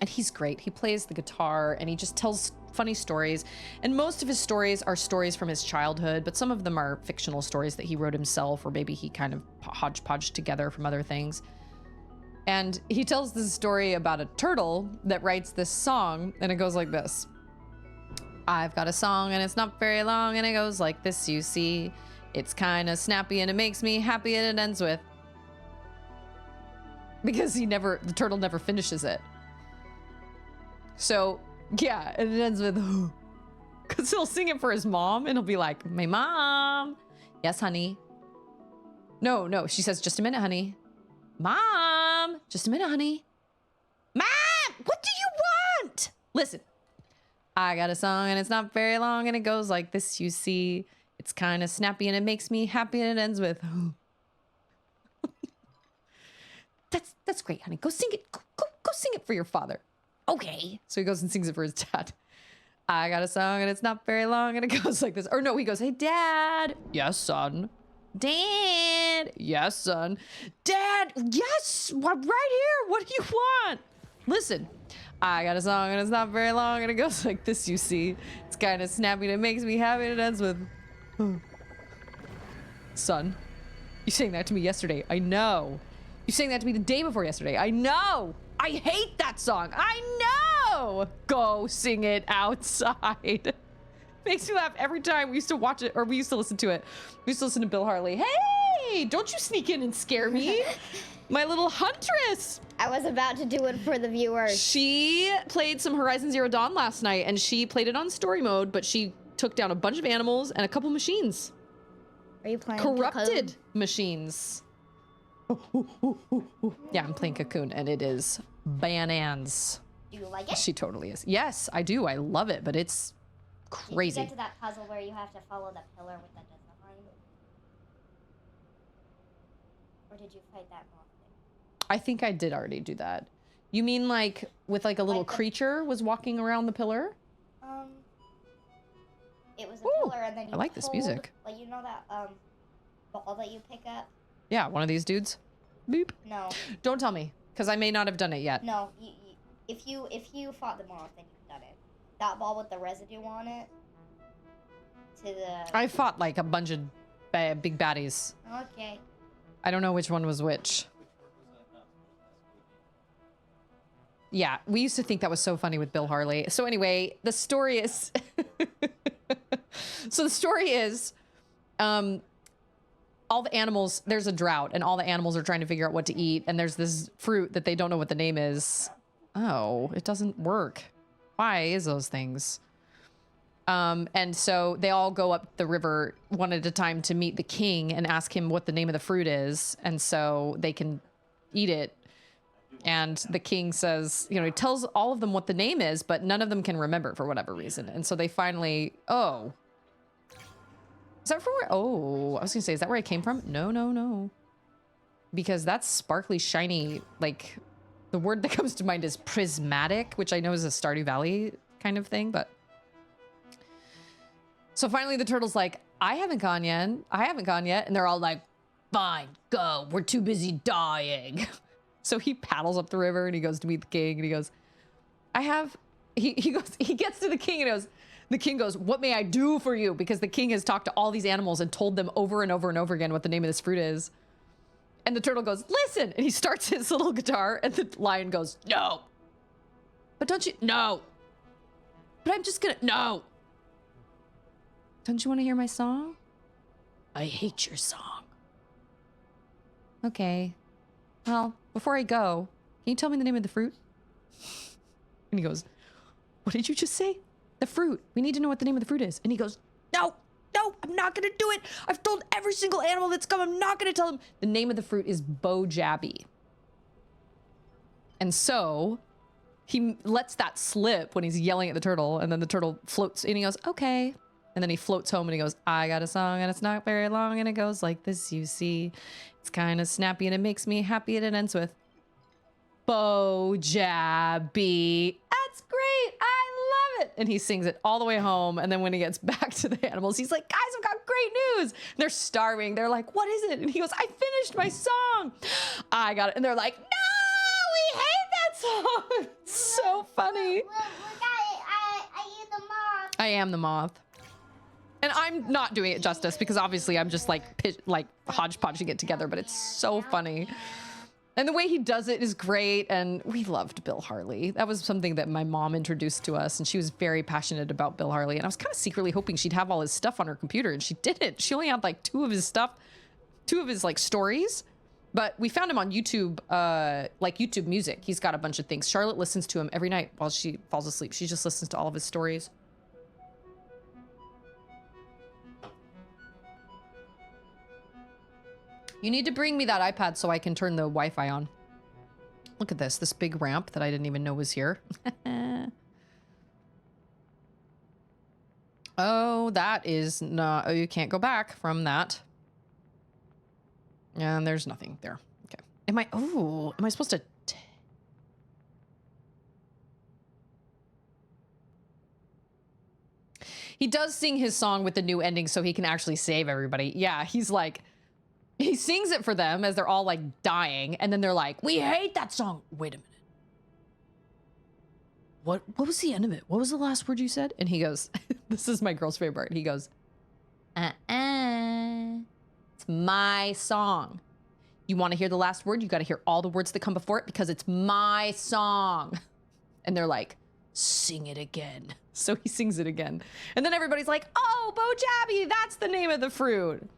And he's great. He plays the guitar and he just tells funny stories. And most of his stories are stories from his childhood, but some of them are fictional stories that he wrote himself, or maybe he kind of hodgepodged together from other things. And he tells this story about a turtle that writes this song, and it goes like this. I've got a song and it's not very long, and it goes like this, you see. It's kind of snappy and it makes me happy, and it ends with... Because the turtle never finishes it. So, yeah, and it ends with... Because he'll sing it for his mom, and he'll be like, my mom. Yes, honey. No, she says, just a minute, honey. Mom, just a minute, honey. Mom, what do you want? Listen, I got a song and it's not very long, and it goes like this, you see. It's kind of snappy and it makes me happy, and it ends with... That's great, honey. Go sing it. Go sing it for your father. Okay. So he goes and sings it for his dad. I got a song and it's not very long, and it goes like this. Or no, he goes, hey, Dad. Yes, son. Dad. Yes, son. Dad. Yes. Right here. What do you want? Listen, I got a song and it's not very long, and it goes like this, you see. It's kind of snappy and it makes me happy, and it ends with... Son, you sang that to me yesterday. I know. You sang that to me the day before yesterday. I know. I hate that song. I know. Go sing it outside. Makes me laugh every time. We used to watch it, or we used to listen to it. We used to listen to Bill Harley. Hey, don't you sneak in and scare me. My little huntress. I was about to do it for the viewers. She played some Horizon Zero Dawn last night, and she played it on story mode, but she took down a bunch of animals and a couple machines. Are you playing Corrupted Cocoon? Machines. Yeah, I'm playing Cocoon, and it is bananas. Do you like it? She totally is. Yes, I do. I love it, but it's crazy. Did you get to that puzzle where you have to follow the pillar with the design? Or did you fight that moth thing? I think I did already do that. You mean like with like a little creature was walking around the pillar? It was a Ooh, pillar, and then you I like this pulled, music. like, you know that ball that you pick up? Yeah, one of these dudes. Boop. No. Don't tell me, because I may not have done it yet. No, if you fought the moth, then you've done it. That ball with the residue on it. To the... I fought like a bunch of big baddies. Okay. I don't know which one was which. Yeah, we used to think that was so funny with Bill Harley. So anyway, the story is... So the story is... all the animals, there's a drought, and all the animals are trying to figure out what to eat, and there's this fruit that they don't know what the name is. Oh, it doesn't work. Why is those things? And so they all go up the river one at a time to meet the king and ask him what the name of the fruit is, and so they can eat it. And the king says, you know, he tells all of them what the name is, but none of them can remember for whatever reason. And so they finally, oh. Is that from where, oh, I was gonna say, is that where I came from? No. Because that's sparkly, shiny, like, the word that comes to mind is prismatic, which I know is a Stardew Valley kind of thing, but. So finally the turtle's like, I haven't gone yet. And they're all like, fine, go. We're too busy dying. So he paddles up the river and he goes to meet the king, and he goes, he gets to the king and he goes, The king goes, what may I do for you? Because the king has talked to all these animals and told them over and over and over again what the name of this fruit is. And the turtle goes, listen. And he starts his little guitar and the lion goes, no. But don't you, no. But I'm just gonna, no. Don't you want to hear my song? I hate your song. Okay. Well, before I go, can you tell me the name of the fruit? And he goes, what did you just say? The fruit. We need to know what the name of the fruit is. And he goes, no, I'm not going to do it. I've told every single animal that's come. I'm not going to tell them. The name of the fruit is Bojabby. And so he lets that slip when he's yelling at the turtle. And then the turtle floats and he goes, okay. And then he floats home and he goes, I got a song and it's not very long. And it goes like this, you see. It's kind of snappy and it makes me happy. And it ends with Bojabby. That's great. I love it. And he sings it all the way home. And then when he gets back to the animals, he's like, guys, I've got great news. And they're starving. They're like, what is it? And he goes, I finished my song. I got it. And they're like, no, we hate that song. It's so funny. I am the moth. I am the moth. And I'm not doing it justice because obviously I'm just like hodgepodging it together, but it's so funny. And the way he does it is great. And we loved Bill Harley. That was something that my mom introduced to us. And she was very passionate about Bill Harley. And I was kind of secretly hoping she'd have all his stuff on her computer. And she didn't. She only had like two of his like stories. But we found him on YouTube, like YouTube Music. He's got a bunch of things. Charlotte listens to him every night while she falls asleep. She just listens to all of his stories. You need to bring me that iPad so I can turn the Wi-Fi on. Look at this big ramp that I didn't even know was here. Oh, that is not, oh, you can't go back from that. And there's nothing there. Okay. Am I supposed to? He does sing his song with the new ending so he can actually save everybody. Yeah, he's like, he sings it for them as they're all like dying, and then they're like, we hate that song. Wait a minute. What was the end of it? What was the last word you said? And he goes, this is my girl's favorite. He goes, it's my song. You want to hear the last word? You got to hear all the words that come before it because it's my song. And they're like, sing it again. So he sings it again. And then everybody's like, oh, Bojabby, that's the name of the fruit.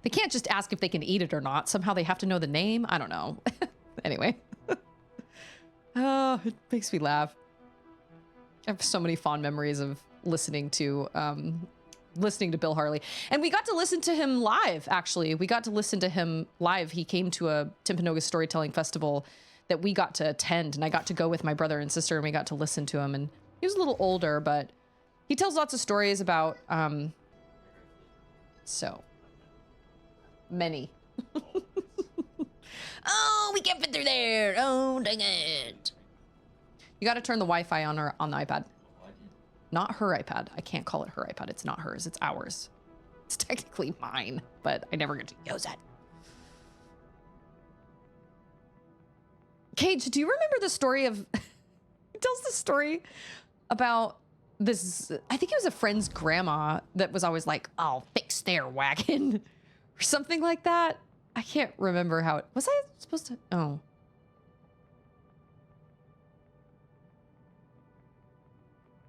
They can't just ask if they can eat it or not. Somehow they have to know the name. I don't know. Anyway. Oh, it makes me laugh. I have so many fond memories of listening to Bill Harley. And we got to listen to him live, actually. We got to listen to him live. He came to a Timpanogos storytelling festival that we got to attend. And I got to go with my brother and sister and we got to listen to him. And he was a little older, but he tells lots of stories about, so many. Oh, we can't fit through there. Oh, dang it. You got to turn the Wi-Fi on the iPad. Not her iPad. I can't call it her iPad. It's not hers. It's ours. It's technically mine, but I never get to use it. Cage, do you remember the story of... He tells the story about this... I think it was a friend's grandma that was always like, I'll fix their wagon. Or something like that. I can't remember how it... Was I supposed to... Oh.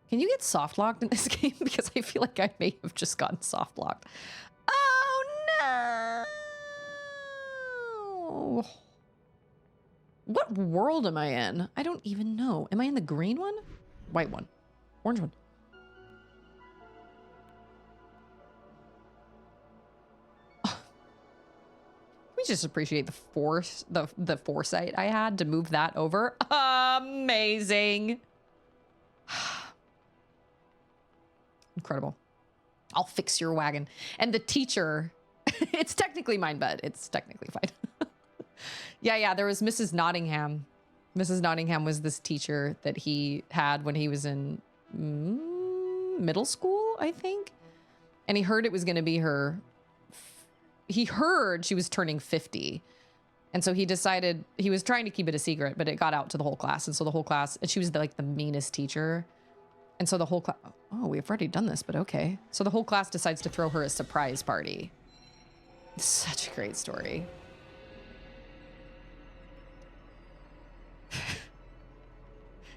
Can you get soft locked in this game? Because I feel like I may have just gotten soft locked. Oh no! What world am I in? I don't even know. Am I in the green one? White one? Orange one? We just appreciate the foresight I had to move that over. Amazing. Incredible. I'll fix your wagon. And the teacher, it's technically mine, but it's technically fine. Yeah, there was Mrs. Nottingham. Mrs. Nottingham was this teacher that he had when he was in middle school, I think. And he heard it was going to be her. He heard she was turning 50. And so he decided, he was trying to keep it a secret, but it got out to the whole class. And so the whole class, and she was like the meanest teacher. And so the whole class, oh, we've already done this, but okay. So the whole class decides to throw her a surprise party. Such a great story.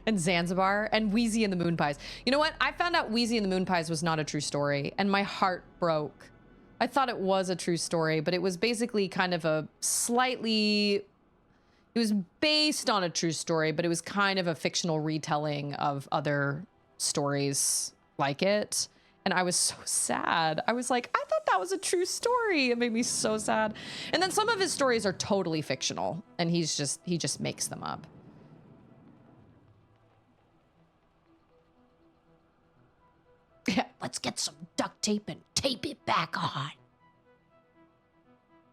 And Zanzibar and Wheezy and the Moon Pies. You know what? I found out Wheezy and the Moon Pies was not a true story, and my heart broke. I thought it was a true story, but it was basically kind of a slightly... It was based on a true story, but it was kind of a fictional retelling of other stories like it. And I was so sad. I was like, I thought that was a true story. It made me so sad. And then some of his stories are totally fictional, and he just makes them up. Yeah, let's get some duct tape and tape it back on.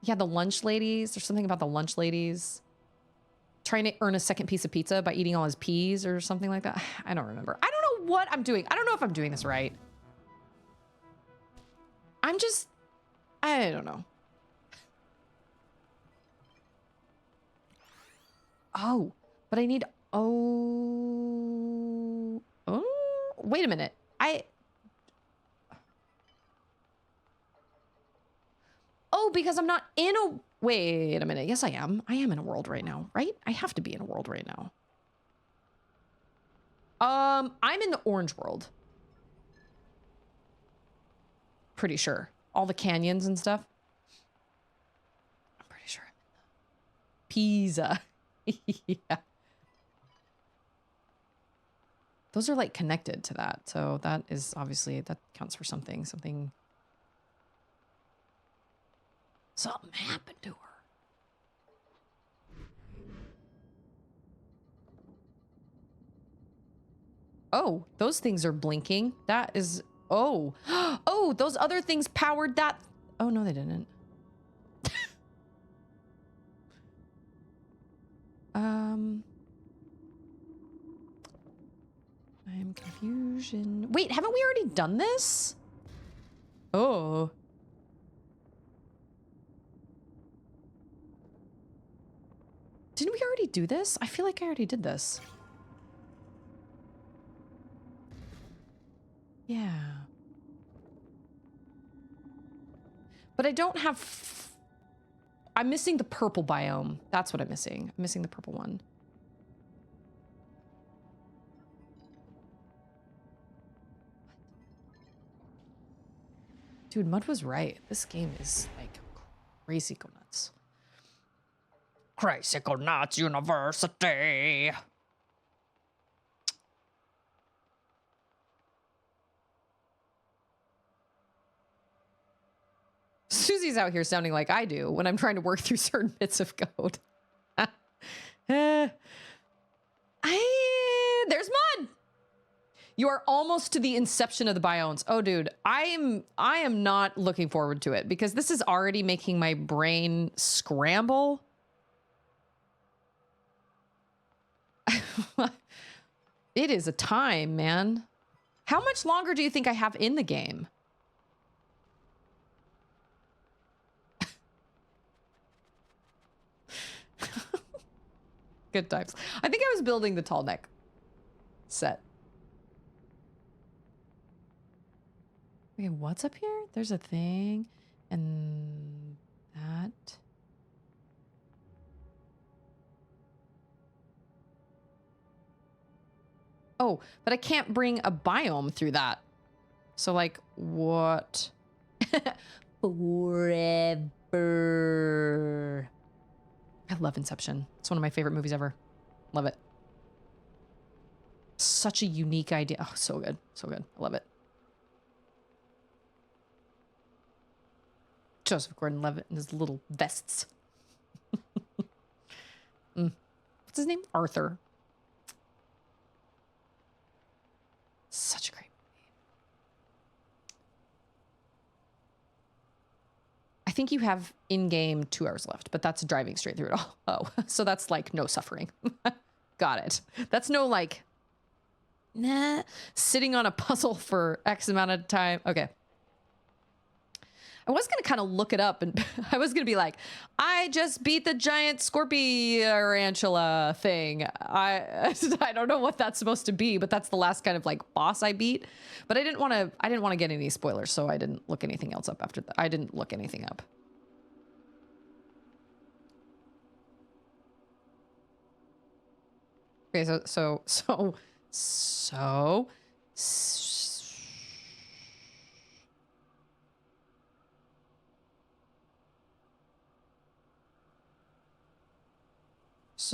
Yeah, the lunch ladies. There's something about the lunch ladies. Trying to earn a second piece of pizza by eating all his peas or something like that. I don't remember. I don't know what I'm doing. I don't know if I'm doing this right. I don't know. Oh, but I need, oh, wait a minute. Because I'm not in a, wait a minute. Yes, I am. I am in a world right now, right? I have to be in a world right now. I'm in the orange world. Pretty sure. All the canyons and stuff. I'm pretty sure I'm in the Pisa. Yeah. Those are like connected to that. So that is obviously, that counts for something. Something happened to her. Oh, those things are blinking. That is, oh. Oh, those other things powered that. Oh, no, they didn't. I'm confusion. Wait, haven't we already done this? Oh. Didn't we already do this? I feel like I already did this. Yeah. But I don't have... I'm missing the purple biome. That's what I'm missing. I'm missing the purple one. Dude, Mud was right. This game is like crazy go nuts. Crazy go nuts University. Susie's out here sounding like I do when I'm trying to work through certain bits of code. There's Mud. You are almost to the inception of the biomes. Oh, dude, I am not looking forward to it because this is already making my brain scramble. It is a time, man. How much longer do you think I have in the game? Good times. I think I was building the tall neck set. Okay, what's up here? There's a thing and that. Oh, but I can't bring a biome through that. So like what? Forever. I love Inception. It's one of my favorite movies ever. Love it. Such a unique idea. Oh, so good. So good. I love it. Joseph Gordon-Levitt and his little vests. What's his name? Arthur. Such a great movie. I think you have in-game 2 hours left, but that's driving straight through it all. Oh, so that's like no suffering. Got it. That's no like, nah, sitting on a puzzle for X amount of time. Okay. I was going to kind of look it up and I was going to be like, I just beat the giant Scorpiorantula thing. I don't know what that's supposed to be, but that's the last kind of like boss I beat. But I didn't want to get any spoilers, so I didn't look anything else up after that. I didn't look anything up. Okay, so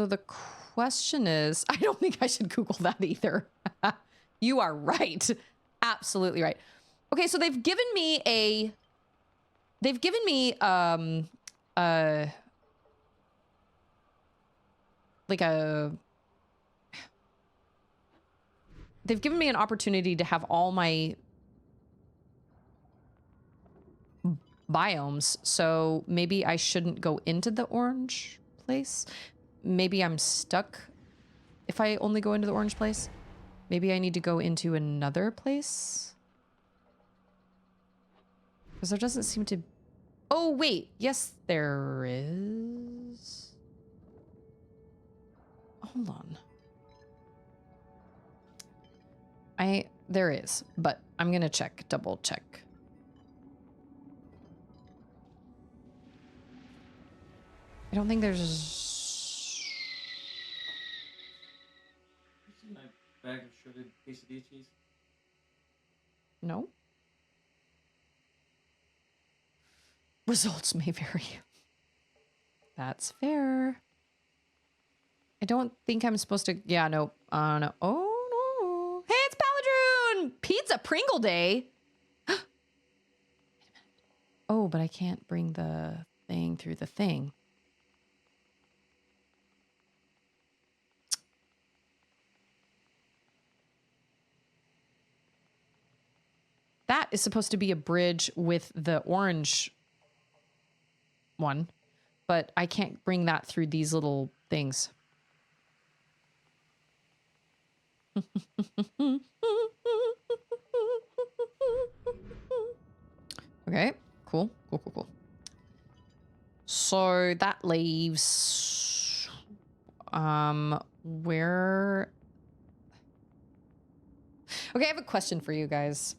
the question is, I don't think I should Google that either. You are right. Absolutely right. Okay, so they've given me they've given me an opportunity to have all my biomes, so maybe I shouldn't go into the orange place. Maybe I'm stuck if I only go into the orange place. Maybe I need to go into another place. Because there doesn't seem to... Oh, wait. Yes, there is. Hold on. There is, but I'm gonna double check. I don't think there's... My bag of shredded quesadilla cheese. No. Results may vary. That's fair. I don't think I'm supposed to... Yeah, no. No. Oh, no. Hey, it's Paladroon! Pizza Pringle Day! Wait a minute. Oh, but I can't bring the thing through the thing. That is supposed to be a bridge with the orange one, but I can't bring that through these little things. Okay, cool. So that leaves where... Okay, I have a question for you guys.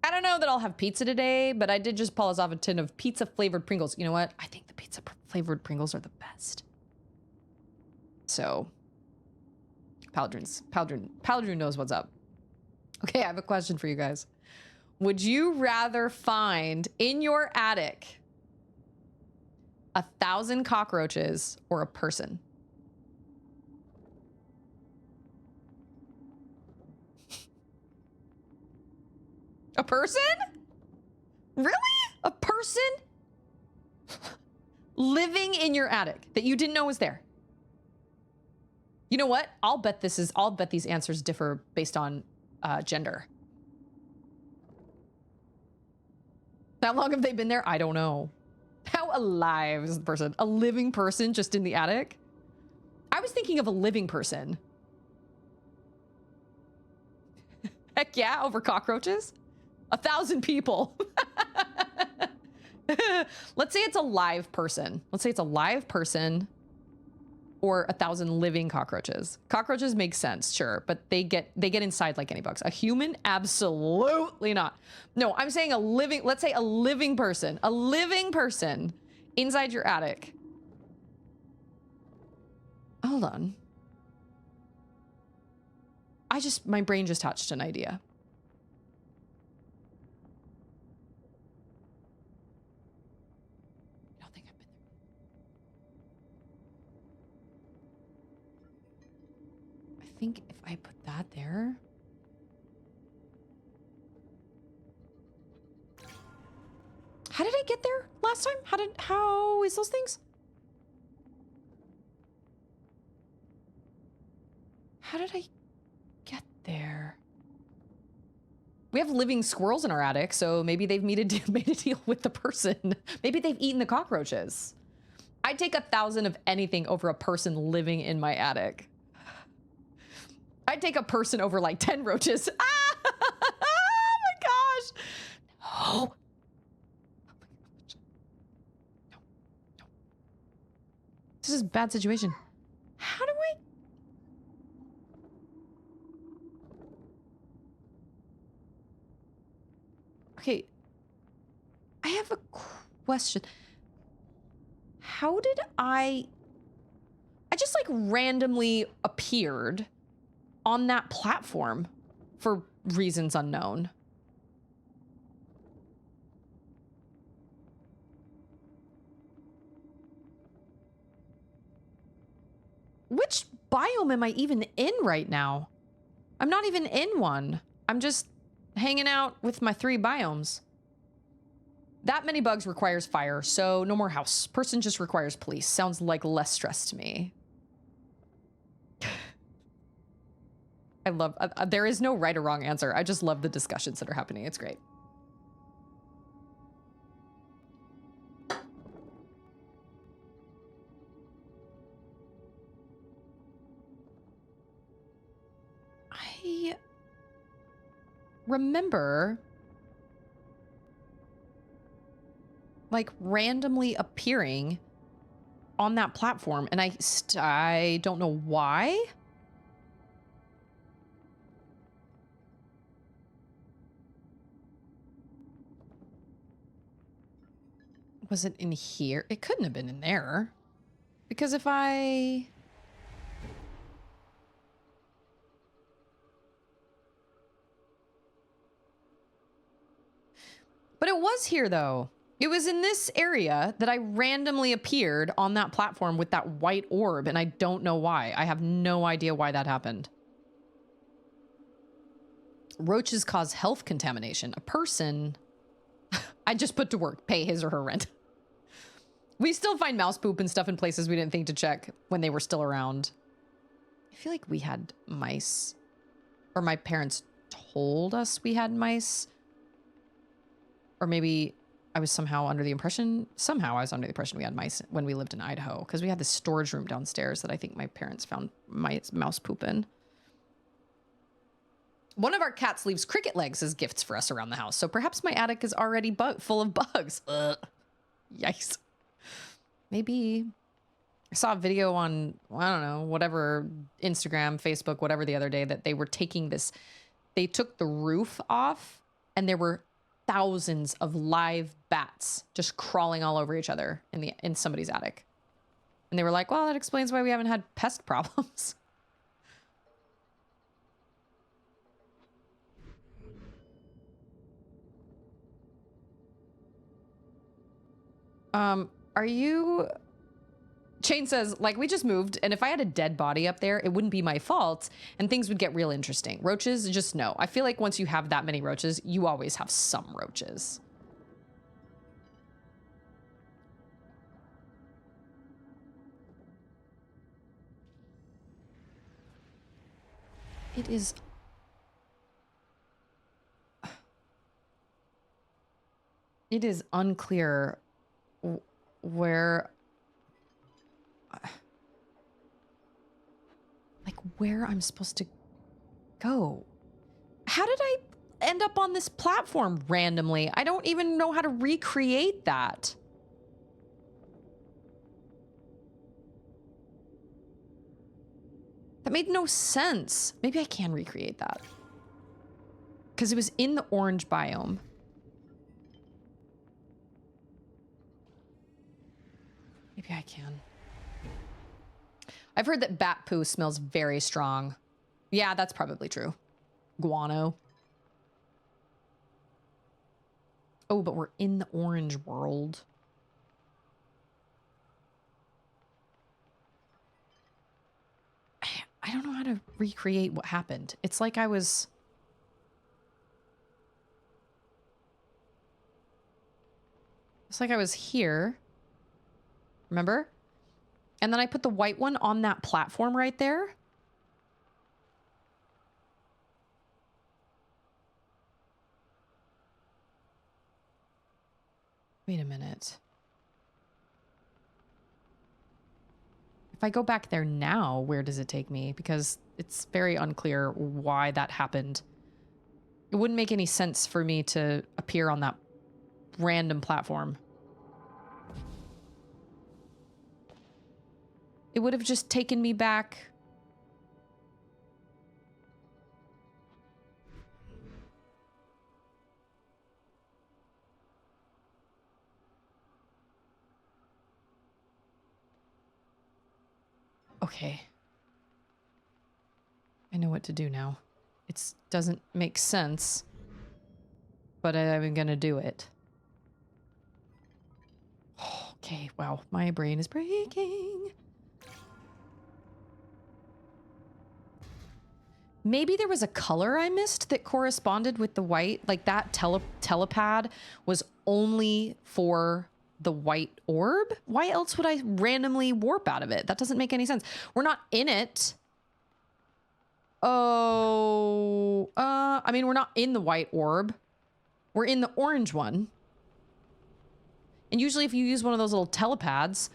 I don't know that I'll have pizza today, but I did just pull us off a tin of pizza-flavored Pringles. You know what? I think the pizza-flavored Pringles are the best. So, Paladroon knows what's up. Okay, I have a question for you guys. Would you rather find in your attic 1,000 cockroaches or a person? A person? Really? A person living in your attic that you didn't know was there? You know what? I'll bet these answers differ based on gender. How long have they been there? I don't know. How alive is the person? A living person just in the attic? I was thinking of a living person. Heck yeah, over cockroaches? 1,000 people. Let's say it's a live person. Let's say it's a live person or 1,000 living cockroaches. Cockroaches make sense, sure, but they get inside like any bugs. A human? Absolutely not. No, I'm saying let's say a living person inside your attic. Hold on. My brain just hatched an idea. I think if I put that there. How did I get there last time? How is those things? How did I get there? We have living squirrels in our attic, so maybe they've made a deal with the person. Maybe they've eaten the cockroaches. I'd take 1,000 of anything over a person living in my attic. I'd take a person over like 10 roaches. Ah! Oh my gosh. Oh. This is a bad situation. How do I... Okay. I have a question. How did I just like randomly appeared on that platform for reasons unknown. Which biome am I even in right now? I'm not even in one. I'm just hanging out with my 3 biomes. That many bugs requires fire, so no more house. Person just requires police. Sounds like less stress to me. I love, there is no right or wrong answer. I just love the discussions that are happening. It's great. I remember like randomly appearing on that platform, and I don't know why. Was it in here? It couldn't have been in there. Because if I... But it was here, though. It was in this area that I randomly appeared on that platform with that white orb, and I don't know why. I have no idea why that happened. Roaches cause health contamination. A person... I just put to work, pay his or her rent. We still find mouse poop and stuff in places we didn't think to check when they were still around. I feel like we had mice. Or my parents told us we had mice. Or maybe I was somehow under the impression we had mice when we lived in Idaho. Because we had this storage room downstairs that I think my parents found mouse poop in. One of our cats leaves cricket legs as gifts for us around the house. So perhaps my attic is already full of bugs. Ugh. Yikes. Maybe. I saw a video on, I don't know, whatever, Instagram, Facebook, whatever, the other day that they were taking this. They took the roof off and there were thousands of live bats just crawling all over each other in somebody's attic. And they were like, well, that explains why we haven't had pest problems. Are you... Chain says, like, we just moved, and if I had a dead body up there, it wouldn't be my fault, and things would get real interesting. Roaches, just no. I feel like once you have that many roaches, you always have some roaches. It is... It is unclear where... Like, where I'm supposed to go. How did I end up on this platform randomly? I don't even know how to recreate that. That made no sense. Maybe I can recreate that. Because it was in the orange biome. Maybe I can. I've heard that bat poo smells very strong. Yeah, that's probably true. Guano. Oh, but we're in the orange world. I don't know how to recreate what happened. It's like I was... It's like I was here. Remember? And then I put the white one on that platform right there. Wait a minute. If I go back there now, where does it take me? Because it's very unclear why that happened. It wouldn't make any sense for me to appear on that random platform. It would have just taken me back. Okay. I know what to do now. It doesn't make sense, but I'm gonna do it. Okay, wow, my brain is breaking. Maybe there was a color I missed that corresponded with the white. Like that telepad was only for the white orb. Why else would I randomly warp out of it? That doesn't make any sense. We're not in it. Oh, I mean, we're not in the white orb. We're in the orange one. And usually if you use one of those little telepads,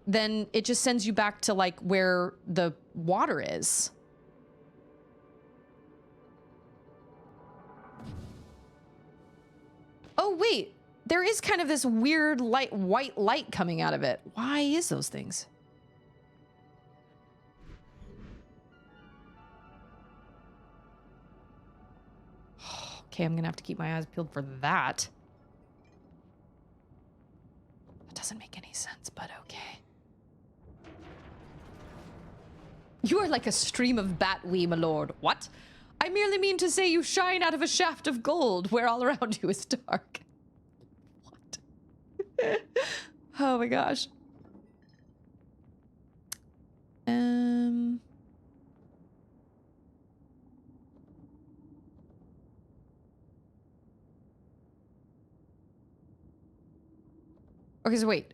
then it just sends you back to like where the water is. Oh, wait, there is kind of this weird white light coming out of it. Why is those things? Okay, I'm gonna have to keep my eyes peeled for that. That doesn't make any sense, but okay. You are like a stream of batwee, my lord. What? I merely mean to say you shine out of a shaft of gold where all around you is dark. What? Oh my gosh. Okay, so wait.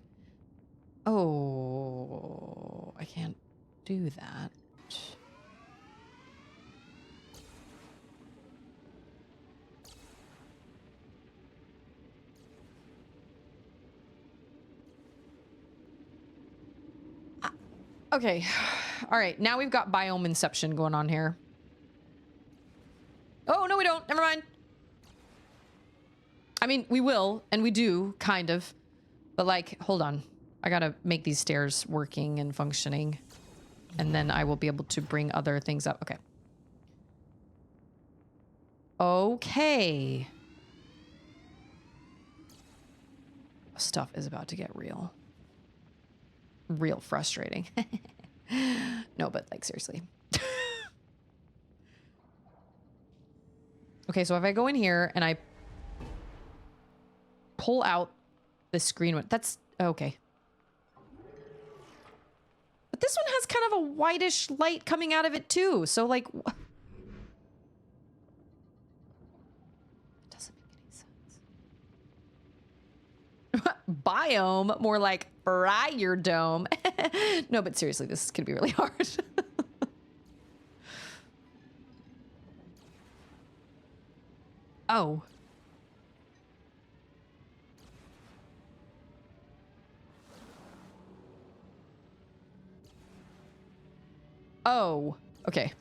Oh, I can't do that. Okay. All right. Now we've got biome inception going on here. Oh, no, we don't. Never mind. I mean, we will, and we do, kind of. But, like, hold on. I gotta make these stairs working and functioning. And then I will be able to bring other things up. Okay. Okay. Stuff is about to get real. Real frustrating. No, but, like, seriously. Okay, so if I go in here and I pull out the screen one, that's okay. But this one has kind of a whitish light coming out of it too. So like, it doesn't make any sense. Biome, more like fire dome. No, but seriously, this is gonna be really hard. Oh. Oh, okay.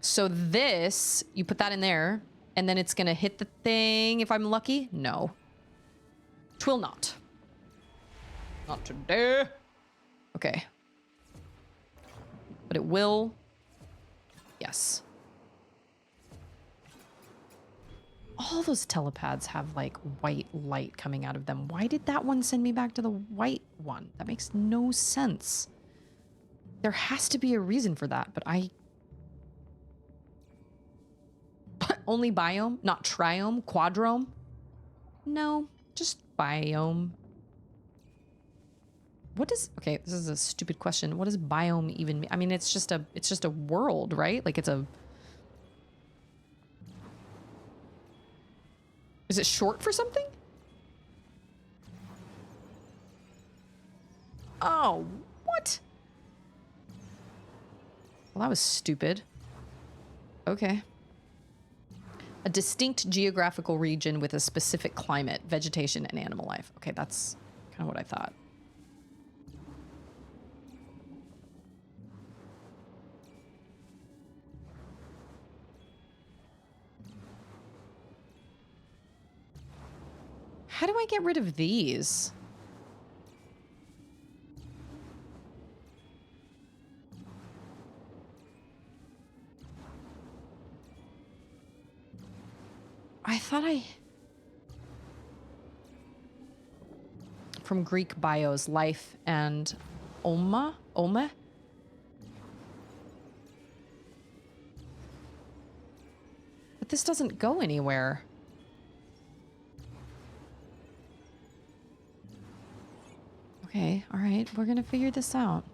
So this, you put that in there, and then it's gonna hit the thing if I'm lucky? No. Twill not. Not today. Okay. But it will. Yes. All those telepads have like white light coming out of them. Why did that one send me back to the white one? That makes no sense. There has to be a reason for that, but only biome, not triome, quadrome? No, just biome. What does, okay, this is a stupid question. What does biome even mean? I mean, it's just a world, right? Like it's a, is it short for something? Oh, what? Well, that was stupid. Okay. A distinct geographical region with a specific climate, vegetation, and animal life. Okay, that's kind of what I thought. How do I get rid of these? I thought I... From Greek bios, life and Oma? Ome? But this doesn't go anywhere. Okay, all right. We're gonna figure this out.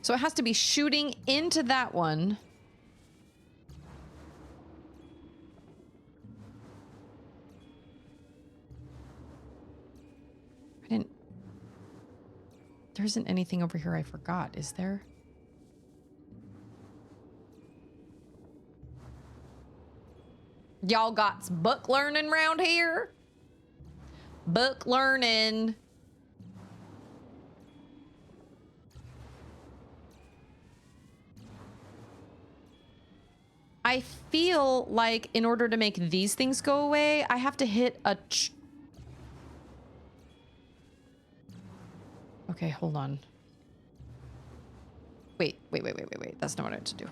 So it has to be shooting into that one. I didn't... There isn't anything over here I forgot, is there? Y'all got book learning around here? Book learning. I feel like in order to make these things go away, I have to hit a... Okay, hold on. Wait. That's not what I had to do.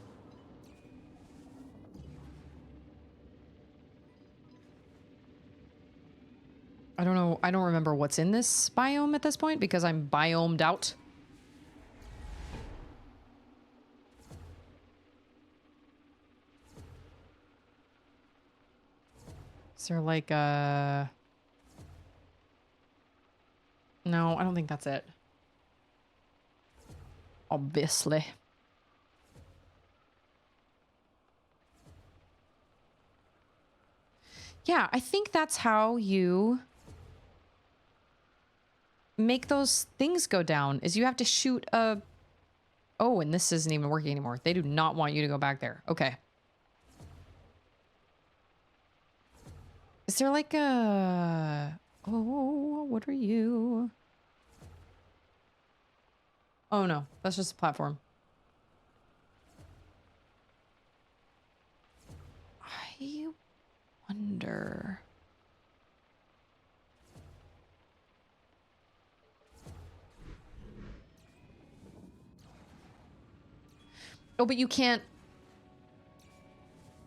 I don't know. I don't remember what's in this biome at this point because I'm biomed out. Is there like a... No, I don't think that's it. Obviously. Yeah, I think that's how you make those things go down, is you have to shoot a... Oh, and this isn't even working anymore. They do not want you to go back there. Okay. Is there like a... Oh, what are you? Oh no, that's just a platform. I wonder... Oh, but you can't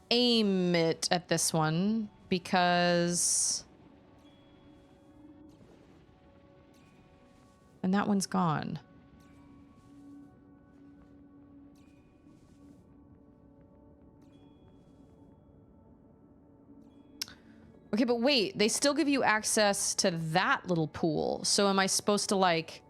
aim it at this one because... And that one's gone. Okay, but wait, they still give you access to that little pool. So am I supposed to, like,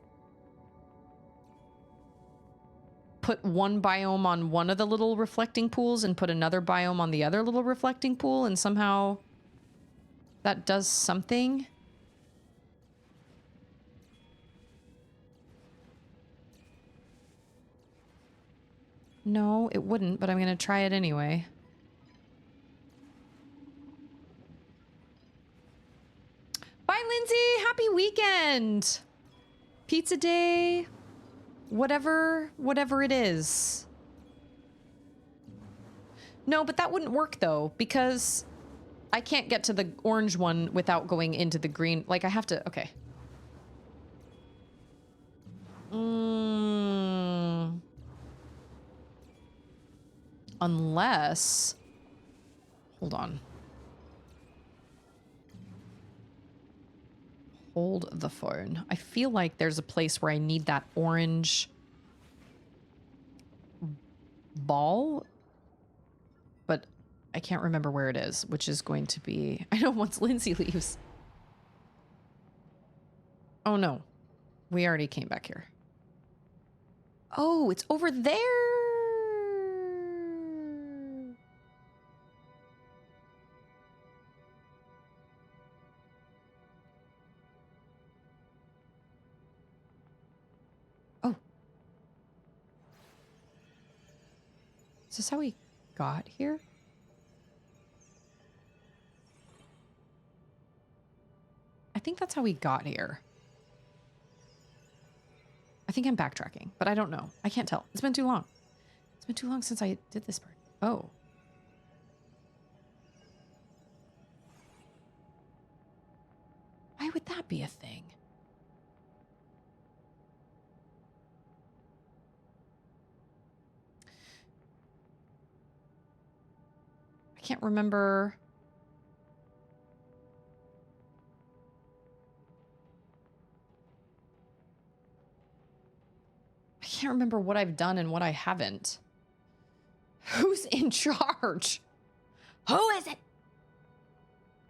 put one biome on one of the little reflecting pools and put another biome on the other little reflecting pool and somehow that does something? No, it wouldn't, but I'm gonna try it anyway. Bye, Lindsay! Happy weekend! Pizza day, whatever it is. No, but that wouldn't work though, because I can't get to the orange one without going into the green. Like, I have to, okay. Unless, hold on. Hold the phone. I feel like there's a place where I need that orange ball, but I can't remember where it is, which is going to be... I know once Lindsay leaves. Oh no. We already came back here. Oh, it's over there. Oh. Is this how we got here? I think that's how we got here. I think I'm backtracking, but I don't know. I can't tell. It's been too long. It's been too long since I did this part. Oh. not be a thing. I can't remember. I can't remember what I've done and what I haven't. Who's in charge? Who is it?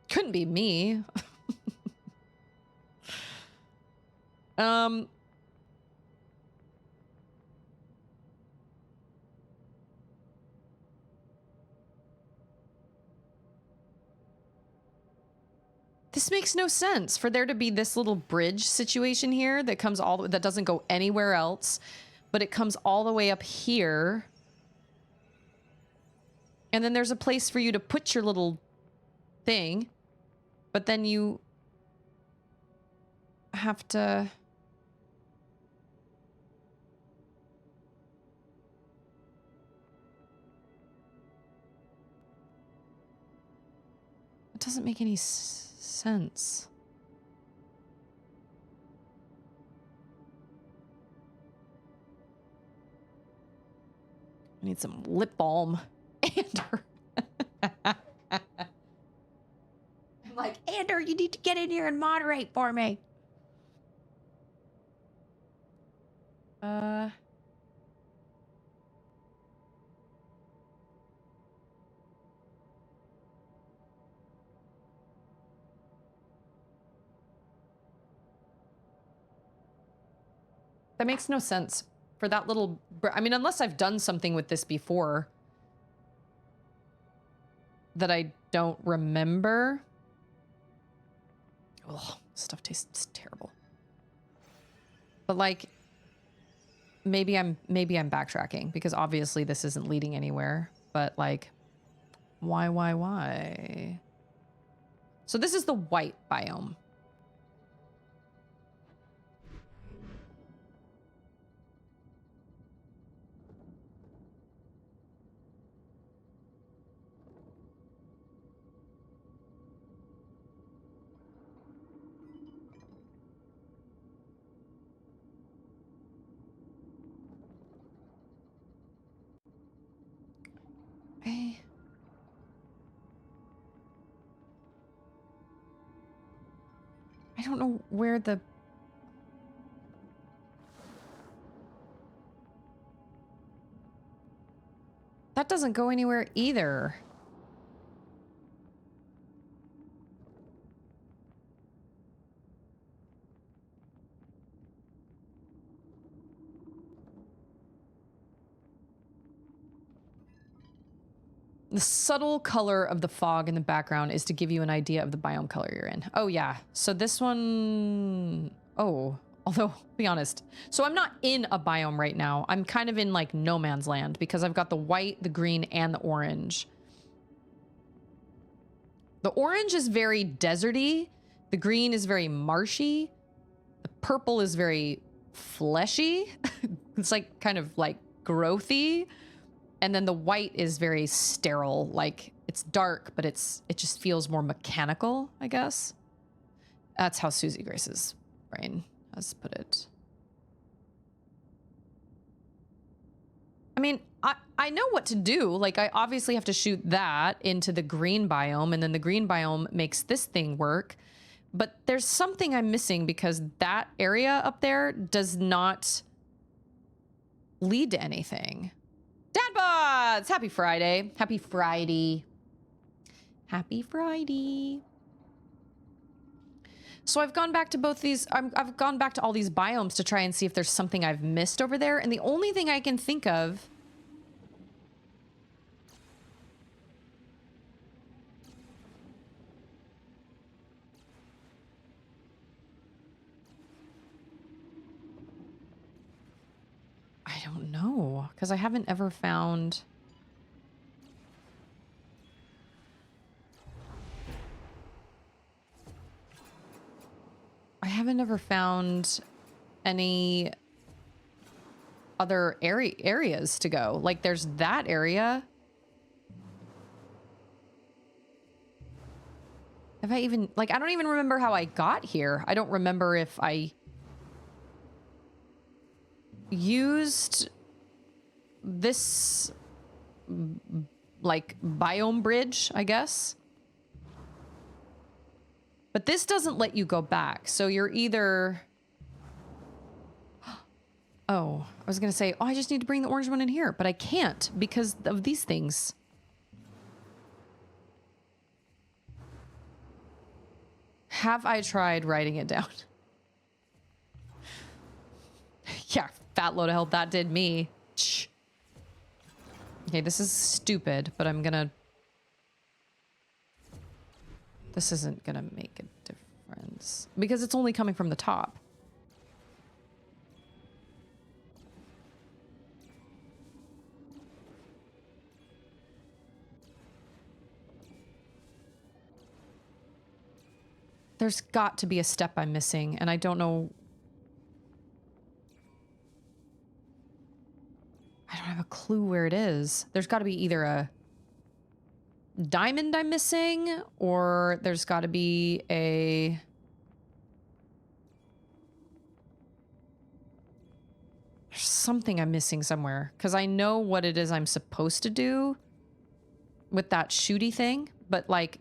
Couldn't be me. This makes no sense for there to be this little bridge situation here that comes all that doesn't go anywhere else, but it comes all the way up here. And then there's a place for you to put your little thing, but then you have to... It doesn't make any sense. I need some lip balm. Ander. I'm like, Ander, you need to get in here and moderate for me. That makes no sense for that little... I mean, unless I've done something with this before that I don't remember. Ugh, stuff tastes terrible. But like, maybe I'm backtracking because obviously this isn't leading anywhere. But like, why? So this is the white biome. I don't know where the... That doesn't go anywhere either. The subtle color of the fog in the background is to give you an idea of the biome color you're in. Oh, yeah. So this one... Oh, although, be honest. So I'm not in a biome right now. I'm kind of in, like, no man's land because I've got the white, the green, and the orange. The orange is very deserty. The green is very marshy. The purple is very fleshy. It's, like, kind of, like, growthy. And then the white is very sterile, like it's dark, but it just feels more mechanical, I guess. That's how Susie Grace's brain has put it. I mean, I know what to do. Like, I obviously have to shoot that into the green biome, and then the green biome makes this thing work. But there's something I'm missing because that area up there does not lead to anything. Dadbots! Happy Friday. Happy Friday. Happy Friday. So I've gone back to both these... I've gone back to all these biomes to try and see if there's something I've missed over there. And the only thing I can think of... I don't know, because I haven't ever found... I haven't ever found any other areas to go. Like, there's that area. Have I even, like, I don't even remember how I got here. I don't remember if I used this, like, biome bridge, I guess. But this doesn't let you go back. So you're either... Oh, I was going to say, oh, I just need to bring the orange one in here. But I can't because of these things. Have I tried writing it down? Yeah, fat load of help that did me. Shh. Okay, this is stupid, but I'm gonna... This isn't gonna make a difference. Because it's only coming from the top. There's got to be a step I'm missing, and I don't know... I don't have a clue where it is. There's got to be either a diamond I'm missing, or there's got to be a... There's something I'm missing somewhere, because I know what it is I'm supposed to do with that shooty thing, but like...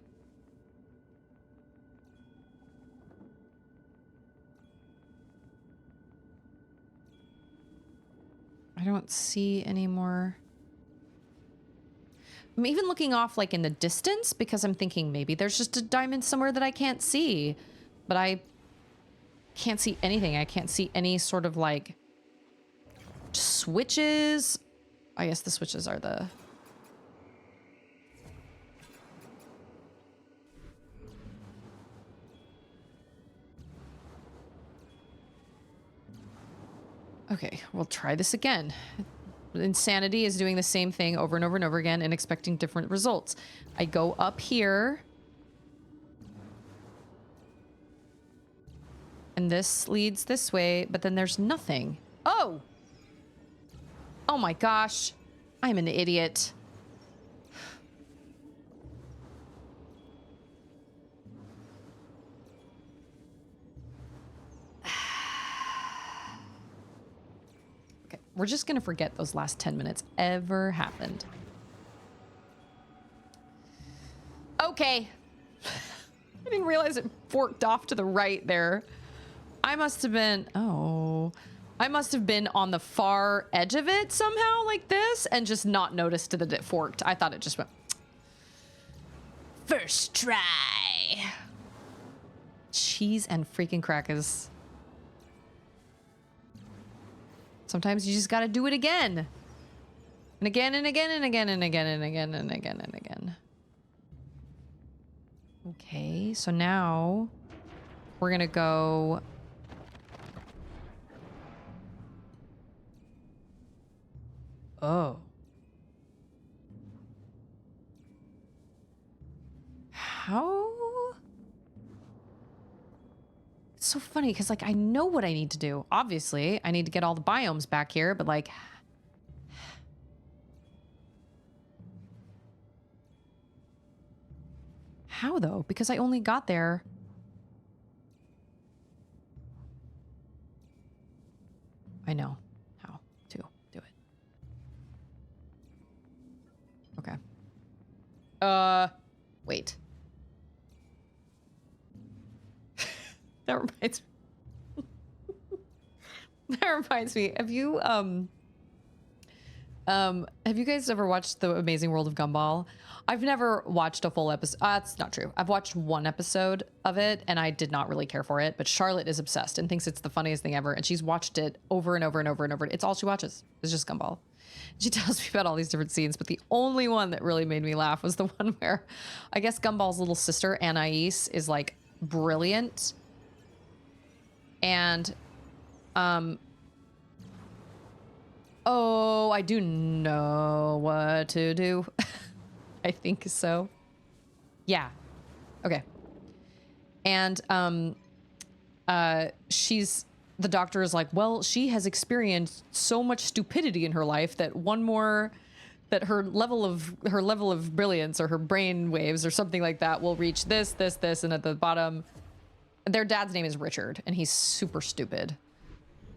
I don't see any more. I'm even looking off like in the distance because I'm thinking maybe there's just a diamond somewhere that I can't see, but I can't see anything. I can't see any sort of like switches. I guess the switches are the... Okay, we'll try this again. Insanity is doing the same thing over and over and over again and expecting different results. I go up here. And this leads this way, but then there's nothing. Oh! Oh my gosh. I'm an idiot. We're just gonna forget those last 10 minutes ever happened. Okay. I didn't realize it forked off to the right there. I must have been... Oh. I must have been on the far edge of it somehow like this and just not noticed that it forked. I thought it just went... First try. Cheese and freaking crackers. Sometimes you just gotta do it again. And again and again and again and again and again and again and again. Okay, so now we're gonna go... Oh. How? It's so funny because like I know what I need to do. Obviously, I need to get all the biomes back here, but like how though? Because I only got there. I know how to do it. Okay. Wait. That reminds me. That reminds me. Have you guys ever watched The Amazing World of Gumball? I've never watched a full episode. That's not true. I've watched one episode of it and I did not really care for it, but Charlotte is obsessed and thinks it's the funniest thing ever. And she's watched it over and over and over and over. It's all she watches. It's just Gumball. She tells me about all these different scenes, but the only one that really made me laugh was the one where I guess Gumball's little sister, Anais, is like brilliant. And, oh, I do know what to do. I think so. Yeah. Okay. And, the doctor is like, well, she has experienced so much stupidity in her life that one more that her level of brilliance or her brain waves or something like that will reach this, and at the bottom, their dad's name is Richard, and he's super stupid.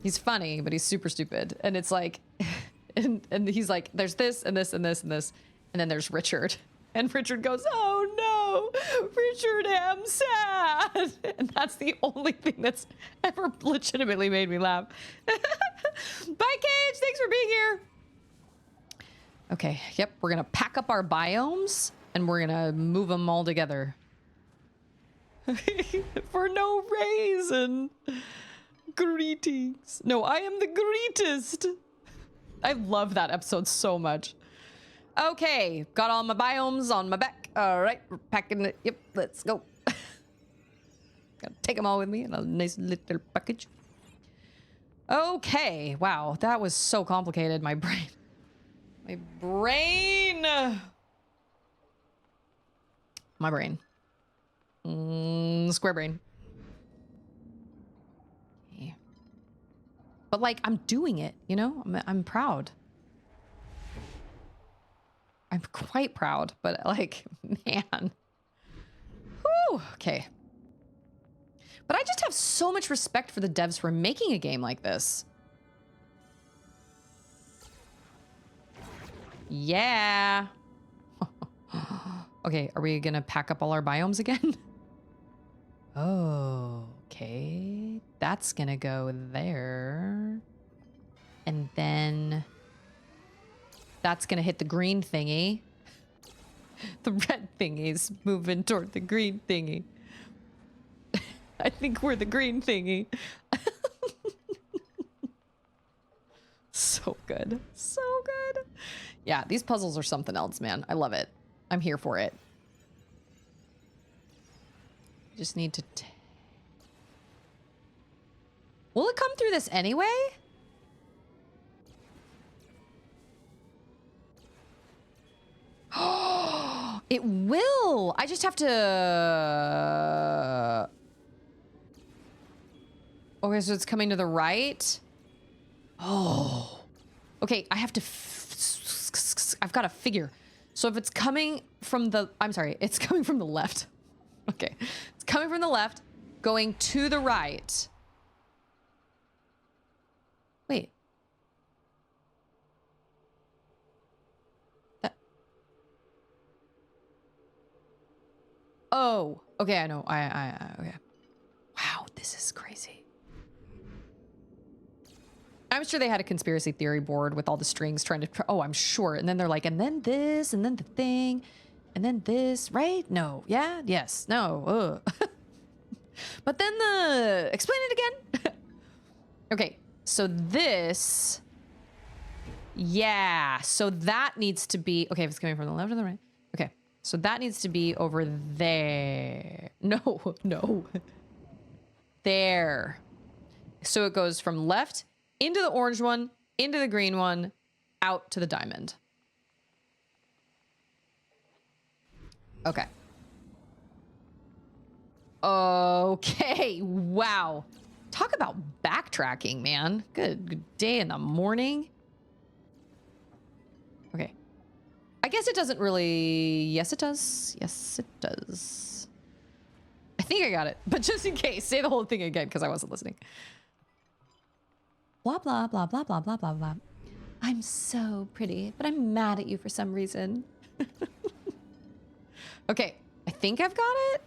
He's funny, but he's super stupid. And it's like, and he's like, there's this and this and this and this, and then there's Richard. And Richard goes, oh no, Richard, I'm sad. And that's the only thing that's ever legitimately made me laugh. Bye, Cage, thanks for being here. Okay, yep, we're gonna pack up our biomes and we're gonna move them all together. For no reason. Greetings. No, I am the greatest. I love that episode so much. Okay, got all my biomes on my back. All right, we're packing it. Yep, let's go. Gotta take them all with me in a nice little package. Okay, wow, that was so complicated. My brain. My brain. My brain. Square brain. Okay. But like, I'm doing it, you know? I'm proud. I'm quite proud, but like, man. Whew, okay. But I just have so much respect for the devs for making a game like this. Yeah. Okay, are we gonna pack up all our biomes again? Oh, okay. That's gonna go there. And then that's gonna hit the green thingy. The red thingy's moving toward the green thingy. I think we're the green thingy. So good. So good. Yeah, these puzzles are something else, man. I love it. I'm here for it. Just need to... Will it come through this anyway? Oh, it will. I just have to... Okay, so it's coming to the right. Oh. Okay, I have to... I've got to figure. So if it's coming from the... I'm sorry, it's coming from the left. Okay. It's coming from the left, going to the right. Wait. That... Oh. Okay, I know. Okay. Wow, this is crazy. I'm sure they had a conspiracy theory board with all the strings trying to... Oh, I'm sure. And then they're like, and then this, and then the thing, and then this, right? No. Yeah? Yes. No. But then the... Explain it again. Okay. So this... Yeah. So that needs to be... Okay, if it's coming from the left or the right. Okay. So that needs to be over there. No. No. There. So it goes from left... into the orange one, into the green one, out to the diamond. Okay. Okay, wow. Talk about backtracking, man. Good day in the morning. Okay. I guess it doesn't really... Yes, it does. Yes, it does. I think I got it. But just in case, say the whole thing again because I wasn't listening. Blah, blah, blah, blah, blah, blah, blah, blah. I'm so pretty, but I'm mad at you for some reason. Okay, I think I've got it.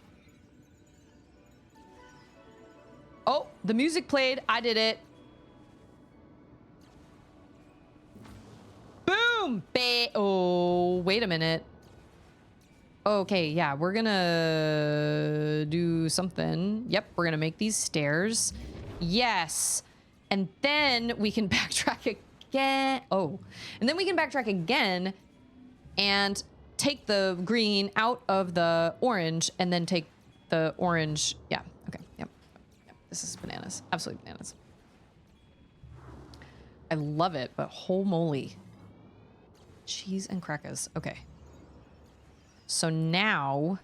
Oh, the music played. I did it. Boom! Oh, wait a minute. Okay, yeah, we're gonna do something. Yep, we're gonna make these stairs. Yes. And then we can backtrack again. Oh, and then we can backtrack again and take the green out of the orange and then take the orange. Yeah. Okay. Yep. This is bananas. Absolutely bananas. I love it, but holy moly. Cheese and crackers. Okay. So now...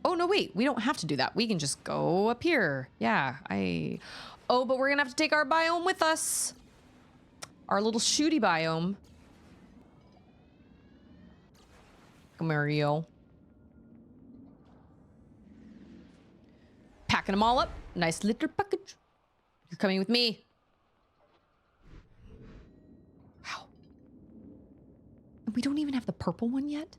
Oh, no, wait. We don't have to do that. We can just go up here. Yeah, Oh, but we're gonna have to take our biome with us. Our little shooty biome. Whack-a-Mario. Packing them all up. Nice little package. You're coming with me. Wow. And we don't even have the purple one yet?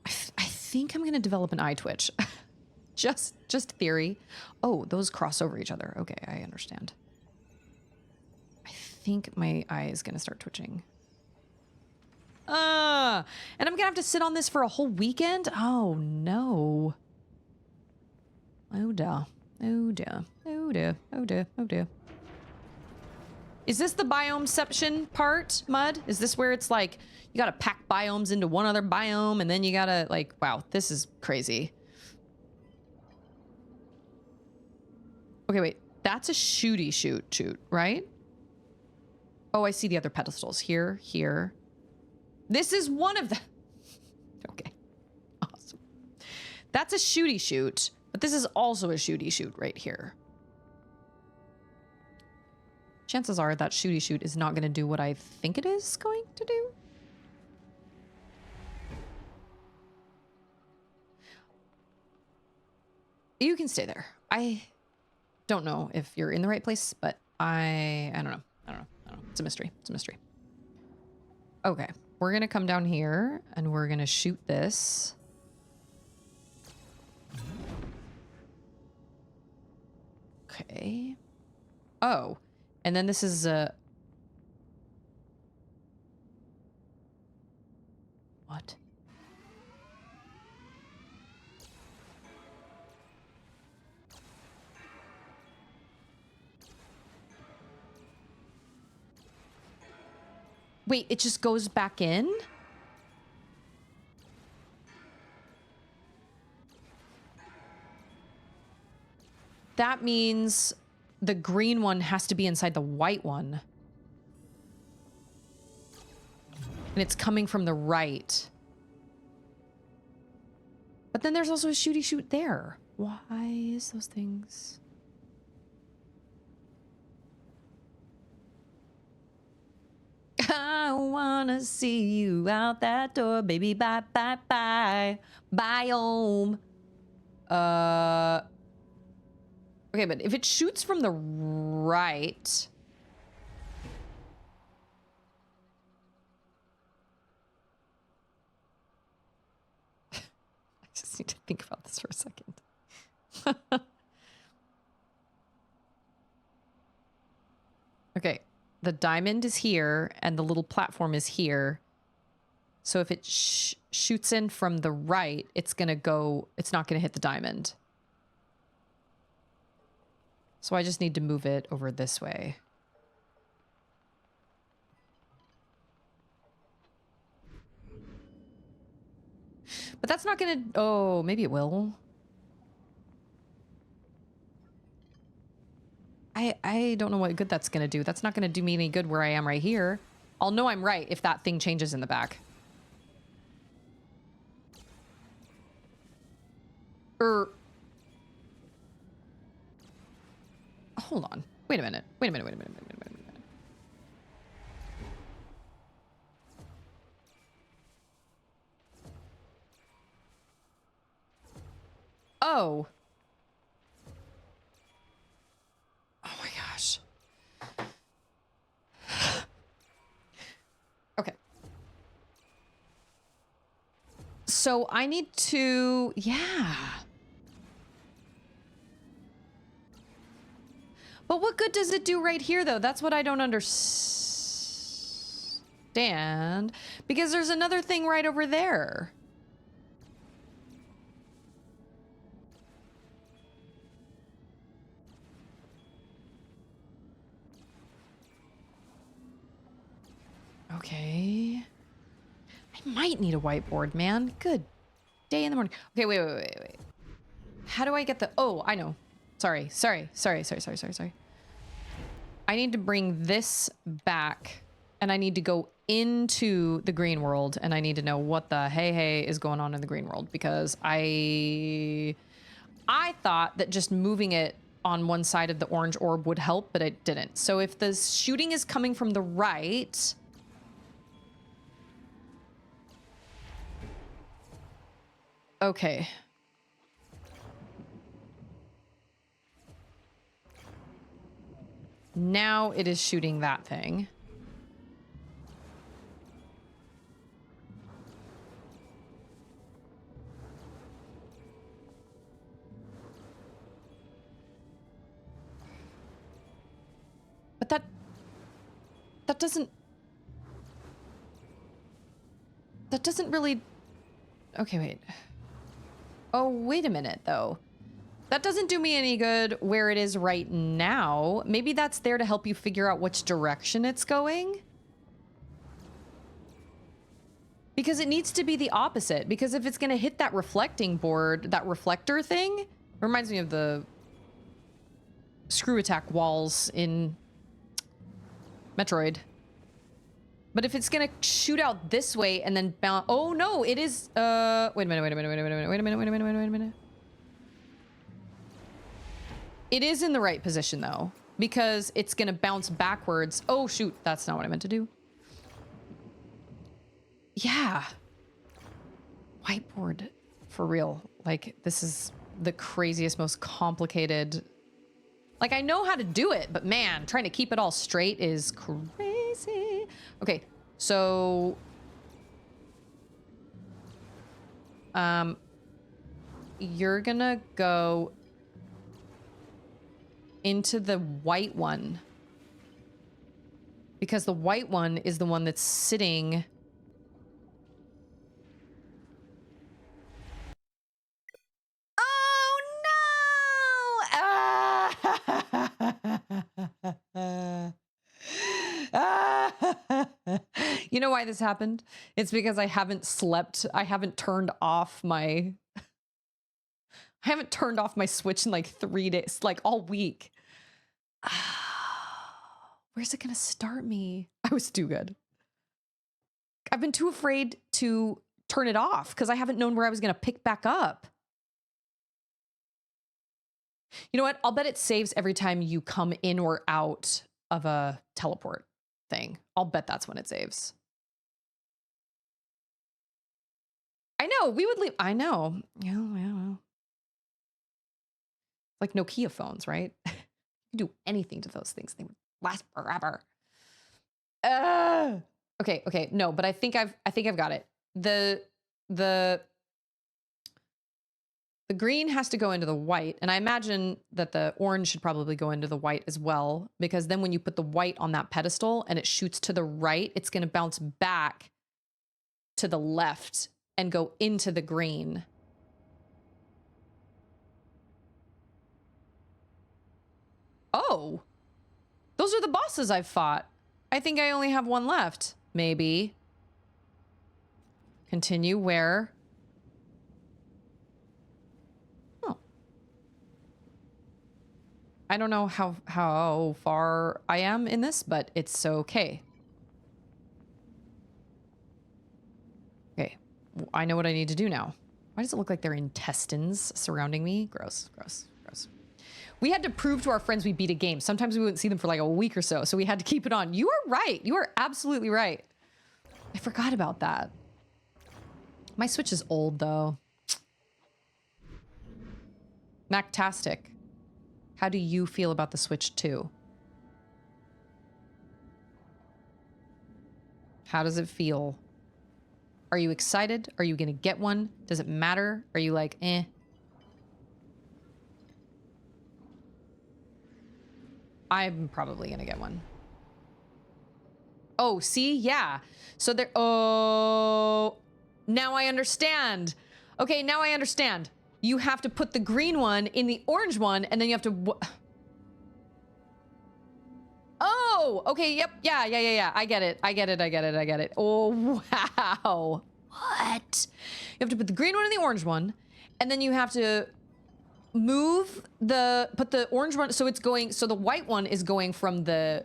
I think I'm going to develop an eye twitch. just theory. Oh, those cross over each other. Okay, I understand. I think my eye is going to start twitching. And I'm going to have to sit on this for a whole weekend? Oh, no. Oh, dear. Oh, dear. Oh, dear. Oh, dear. Oh, dear. Is this the biomeception part, Mud? Is this where it's like, you gotta pack biomes into one other biome, and then you gotta, like, wow, this is crazy. Okay, wait. That's a shooty shoot, right? Oh, I see the other pedestals. Here, here. This is one of them. Okay. Awesome. That's a shooty shoot, but this is also a shooty shoot right here. Chances are that shooty shoot is not going to do what I think it is going to do. You can stay there. I don't know if you're in the right place, but I don't know. I don't know. It's a mystery. It's a mystery. Okay. We're going to come down here and we're going to shoot this. Okay. Oh. And then this is a... What? Wait, it just goes back in? That means the green one has to be inside the white one. And it's coming from the right. But then there's also a shooty shoot there. Why is those things? I wanna see you out that door, baby. Bye, bye, bye. Biome. Okay, but if it shoots from the right... I just need to think about this for a second. Okay, the diamond is here, and the little platform is here. So if it shoots in from the right, it's gonna go... It's not gonna hit the diamond. So I just need to move it over this way. But that's not gonna... Oh, maybe it will. I don't know what good that's gonna do. That's not gonna do me any good where I am right here. I'll know I'm right if that thing changes in the back. Hold on. Wait a minute. Wait a minute. Oh. Oh my gosh. Okay. So I need to... Yeah. But what good does it do right here, though? That's what I don't understand. Because there's another thing right over there. Okay. I might need a whiteboard, man. Good day in the morning. Okay, wait. How do I get the... Oh, I know. Sorry. I need to bring this back, and I need to go into the green world, and I need to know what the hey is going on in the green world, because I thought that just moving it on one side of the orange orb would help, but it didn't. So if the shooting is coming from the right... Okay. Now it is shooting that thing. But that doesn't really... Okay, wait. Oh, wait a minute, though. That doesn't do me any good where it is right now. Maybe that's there to help you figure out which direction it's going. Because it needs to be the opposite. Because if it's going to hit that reflecting board, that reflector thing, reminds me of the screw attack walls in Metroid. But if it's going to shoot out this way and then bounce... Oh, no, it is... Wait a minute. It is in the right position, though, because it's going to bounce backwards. Oh, shoot. That's not what I meant to do. Yeah. Whiteboard. For real. Like, this is the craziest, most complicated... Like, I know how to do it, but man, trying to keep it all straight is crazy. Okay, so... You're gonna go... into the white one. Because the white one is the one that's sitting... Oh no! You know why this happened? It's because I haven't slept. I haven't turned off my... I haven't turned off my Switch in like 3 days, like all week. Where's it gonna start me? I was too good. I've been too afraid to turn it off because I haven't known where I was gonna pick back up. You know what? I'll bet it saves every time you come in or out of a teleport thing. I'll bet that's when it saves. I know, we would leave. I know. Yeah. Like Nokia phones, right? You can do anything to those things. They would last forever. Okay. No, but I think I've got it. The green has to go into the white, and I imagine that the orange should probably go into the white as well, because then when you put the white on that pedestal and it shoots to the right, it's going to bounce back to the left and go into the green. Oh, those are the bosses I've fought. I think I only have one left. Maybe. Continue where? Oh. I don't know how far I am in this, but it's okay. Okay. I know what I need to do now. Why does it look like there are intestines surrounding me? Gross. We had to prove to our friends we beat a game. Sometimes we wouldn't see them for like a week or so, so we had to keep it on. You are right. You are absolutely right. I forgot about that. My Switch is old, though. Mactastic. How do you feel about the Switch 2? How does it feel? Are you excited? Are you gonna get one? Does it matter? Are you like, eh? I'm probably gonna get one. Oh, see? Yeah. So there... Oh... Now I understand. Okay, now I understand. You have to put the green one in the orange one, and then you have to... Oh! Okay, yep. Yeah. I get it. Oh, wow. What? You have to put the green one in the orange one, and then you have to... move the, put the orange one, so it's going, so the white one is going from the,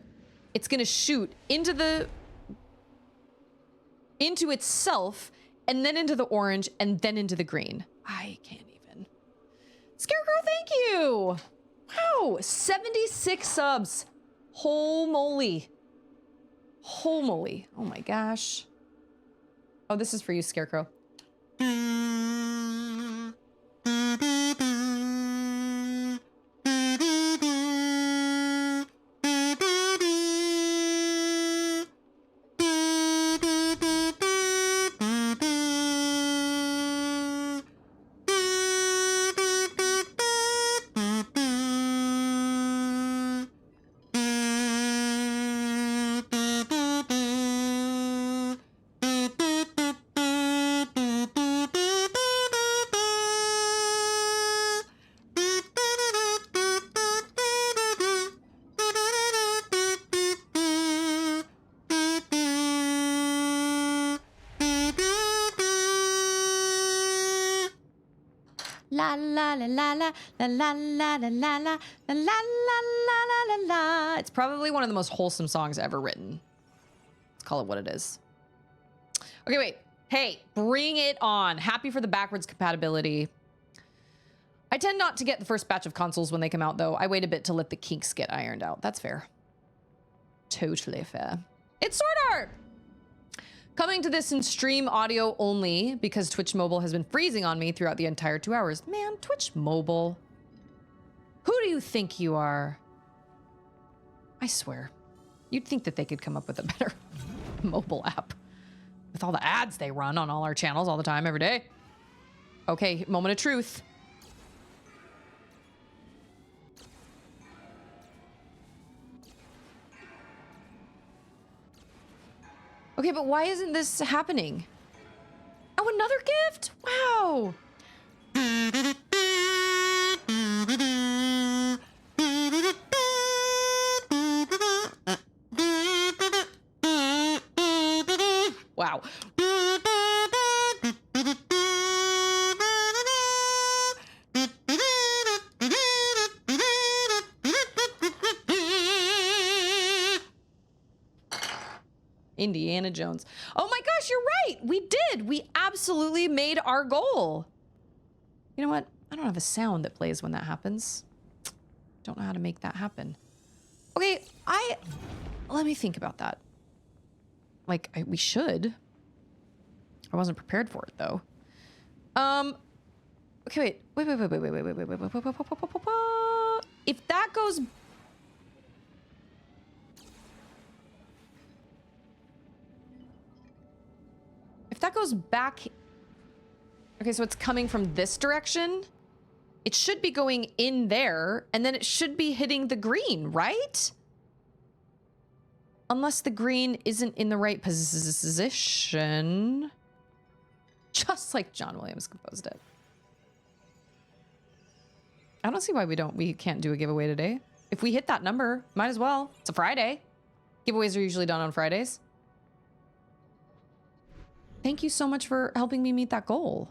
it's gonna shoot into the, into itself, and then into the orange, and then into the green. I can't even. Scarecrow, thank you! Wow, 76 subs. Whole moly. Whole moly. Oh my gosh. Oh, this is for you, Scarecrow. La la la la la la la la la la la la la la la la. It's probably one of the most wholesome songs ever written. Let's call it what it is. Okay, wait. Hey, bring it on. Happy for the backwards compatibility. I tend not to get the first batch of consoles when they come out, though. I wait a bit to let the kinks get ironed out. That's fair. Totally fair. It's Sword Art! Coming to this in stream audio only because Twitch Mobile has been freezing on me throughout the entire 2 hours. Man, Twitch Mobile. Who do you think you are? I swear. You'd think that they could come up with a better mobile app with all the ads they run on all our channels all the time, every day. Okay, moment of truth. Okay, but why isn't this happening? Oh, another gift? Wow. Wow. Indiana Jones. Oh my gosh, you're right. We did. We absolutely made our goal. You know what? I don't have a sound that plays when that happens. Don't know how to make that happen. Okay, let me think about that. Like, we should. I wasn't prepared for it though. Okay, wait. If that goes back, okay, so it's coming from this direction. It should be going in there, and then it should be hitting the green, right? Unless the green isn't in the right position. Just like John Williams composed it. I don't see why we can't do a giveaway today. If we hit that number, might as well. It's a Friday. Giveaways are usually done on Fridays. Thank you so much for helping me meet that goal.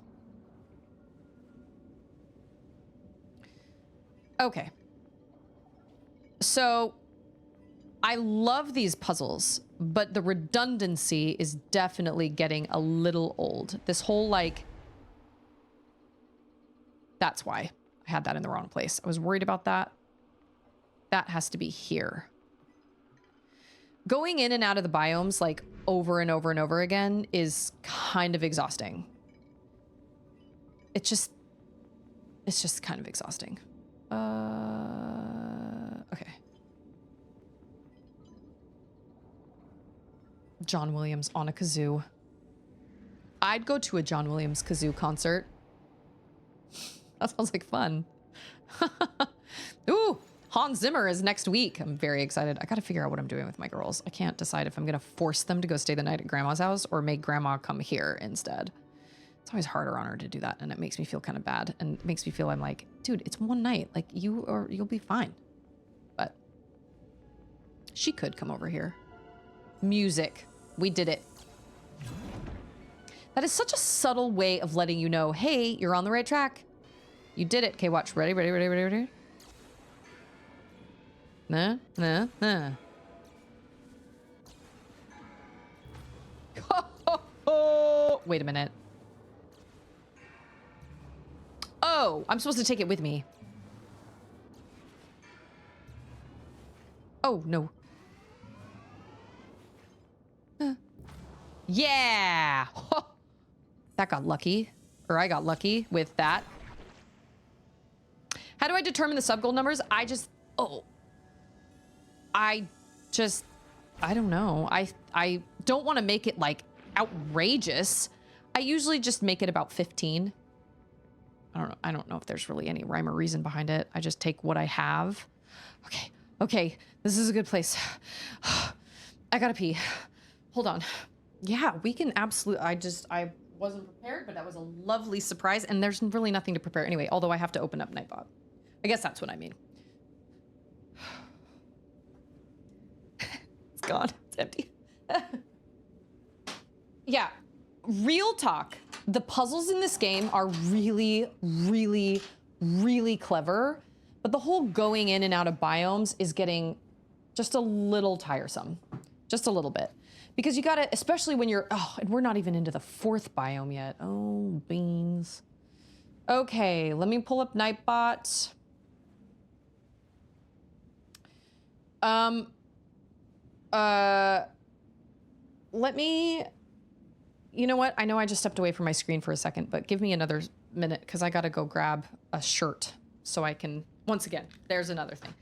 Okay. So I love these puzzles, but the redundancy is definitely getting a little old. This whole, like, that's why I had that in the wrong place. I was worried about that. That has to be here. Going in and out of the biomes, like, over and over and over again is kind of exhausting. It's just kind of exhausting. Okay. John Williams on a kazoo. I'd go to a John Williams kazoo concert. That sounds like fun. Ooh, Hans Zimmer is next week. I'm very excited. I gotta figure out what I'm doing with my girls. I can't decide if I'm gonna force them to go stay the night at grandma's house or make grandma come here instead. It's always harder on her to do that, and it makes me feel kind of bad, and it makes me feel I'm like, dude, it's one night. Like, you'll be fine. But she could come over here. Music. We did it. That is such a subtle way of letting you know, hey, you're on the right track. You did it. Okay, watch. Ready? Nah. Wait a minute. Oh, I'm supposed to take it with me. Oh, no. Yeah! That got lucky. Or I got lucky with that. How do I determine the sub-goal numbers? I don't know. I don't want to make it, like, outrageous. I usually just make it about 15. I don't know if there's really any rhyme or reason behind it. I just take what I have. Okay. This is a good place. I gotta pee. Hold on. Yeah, we can absolutely... I wasn't prepared, but that was a lovely surprise, and there's really nothing to prepare anyway, although I have to open up Nightbot. I guess that's what I mean. It's gone. It's empty. Yeah. Real talk. the puzzles in this game are really, really, really clever, but the whole going in and out of biomes is getting just a little tiresome, just a little bit. Because you gotta, especially when you're, oh, and we're not even into the 4th biome yet. Oh, beans. Okay, let me pull up Nightbot. Let me, you know what? I know I just stepped away from my screen for a second, but give me another minute because I gotta go grab a shirt so I can, once again, there's another thing.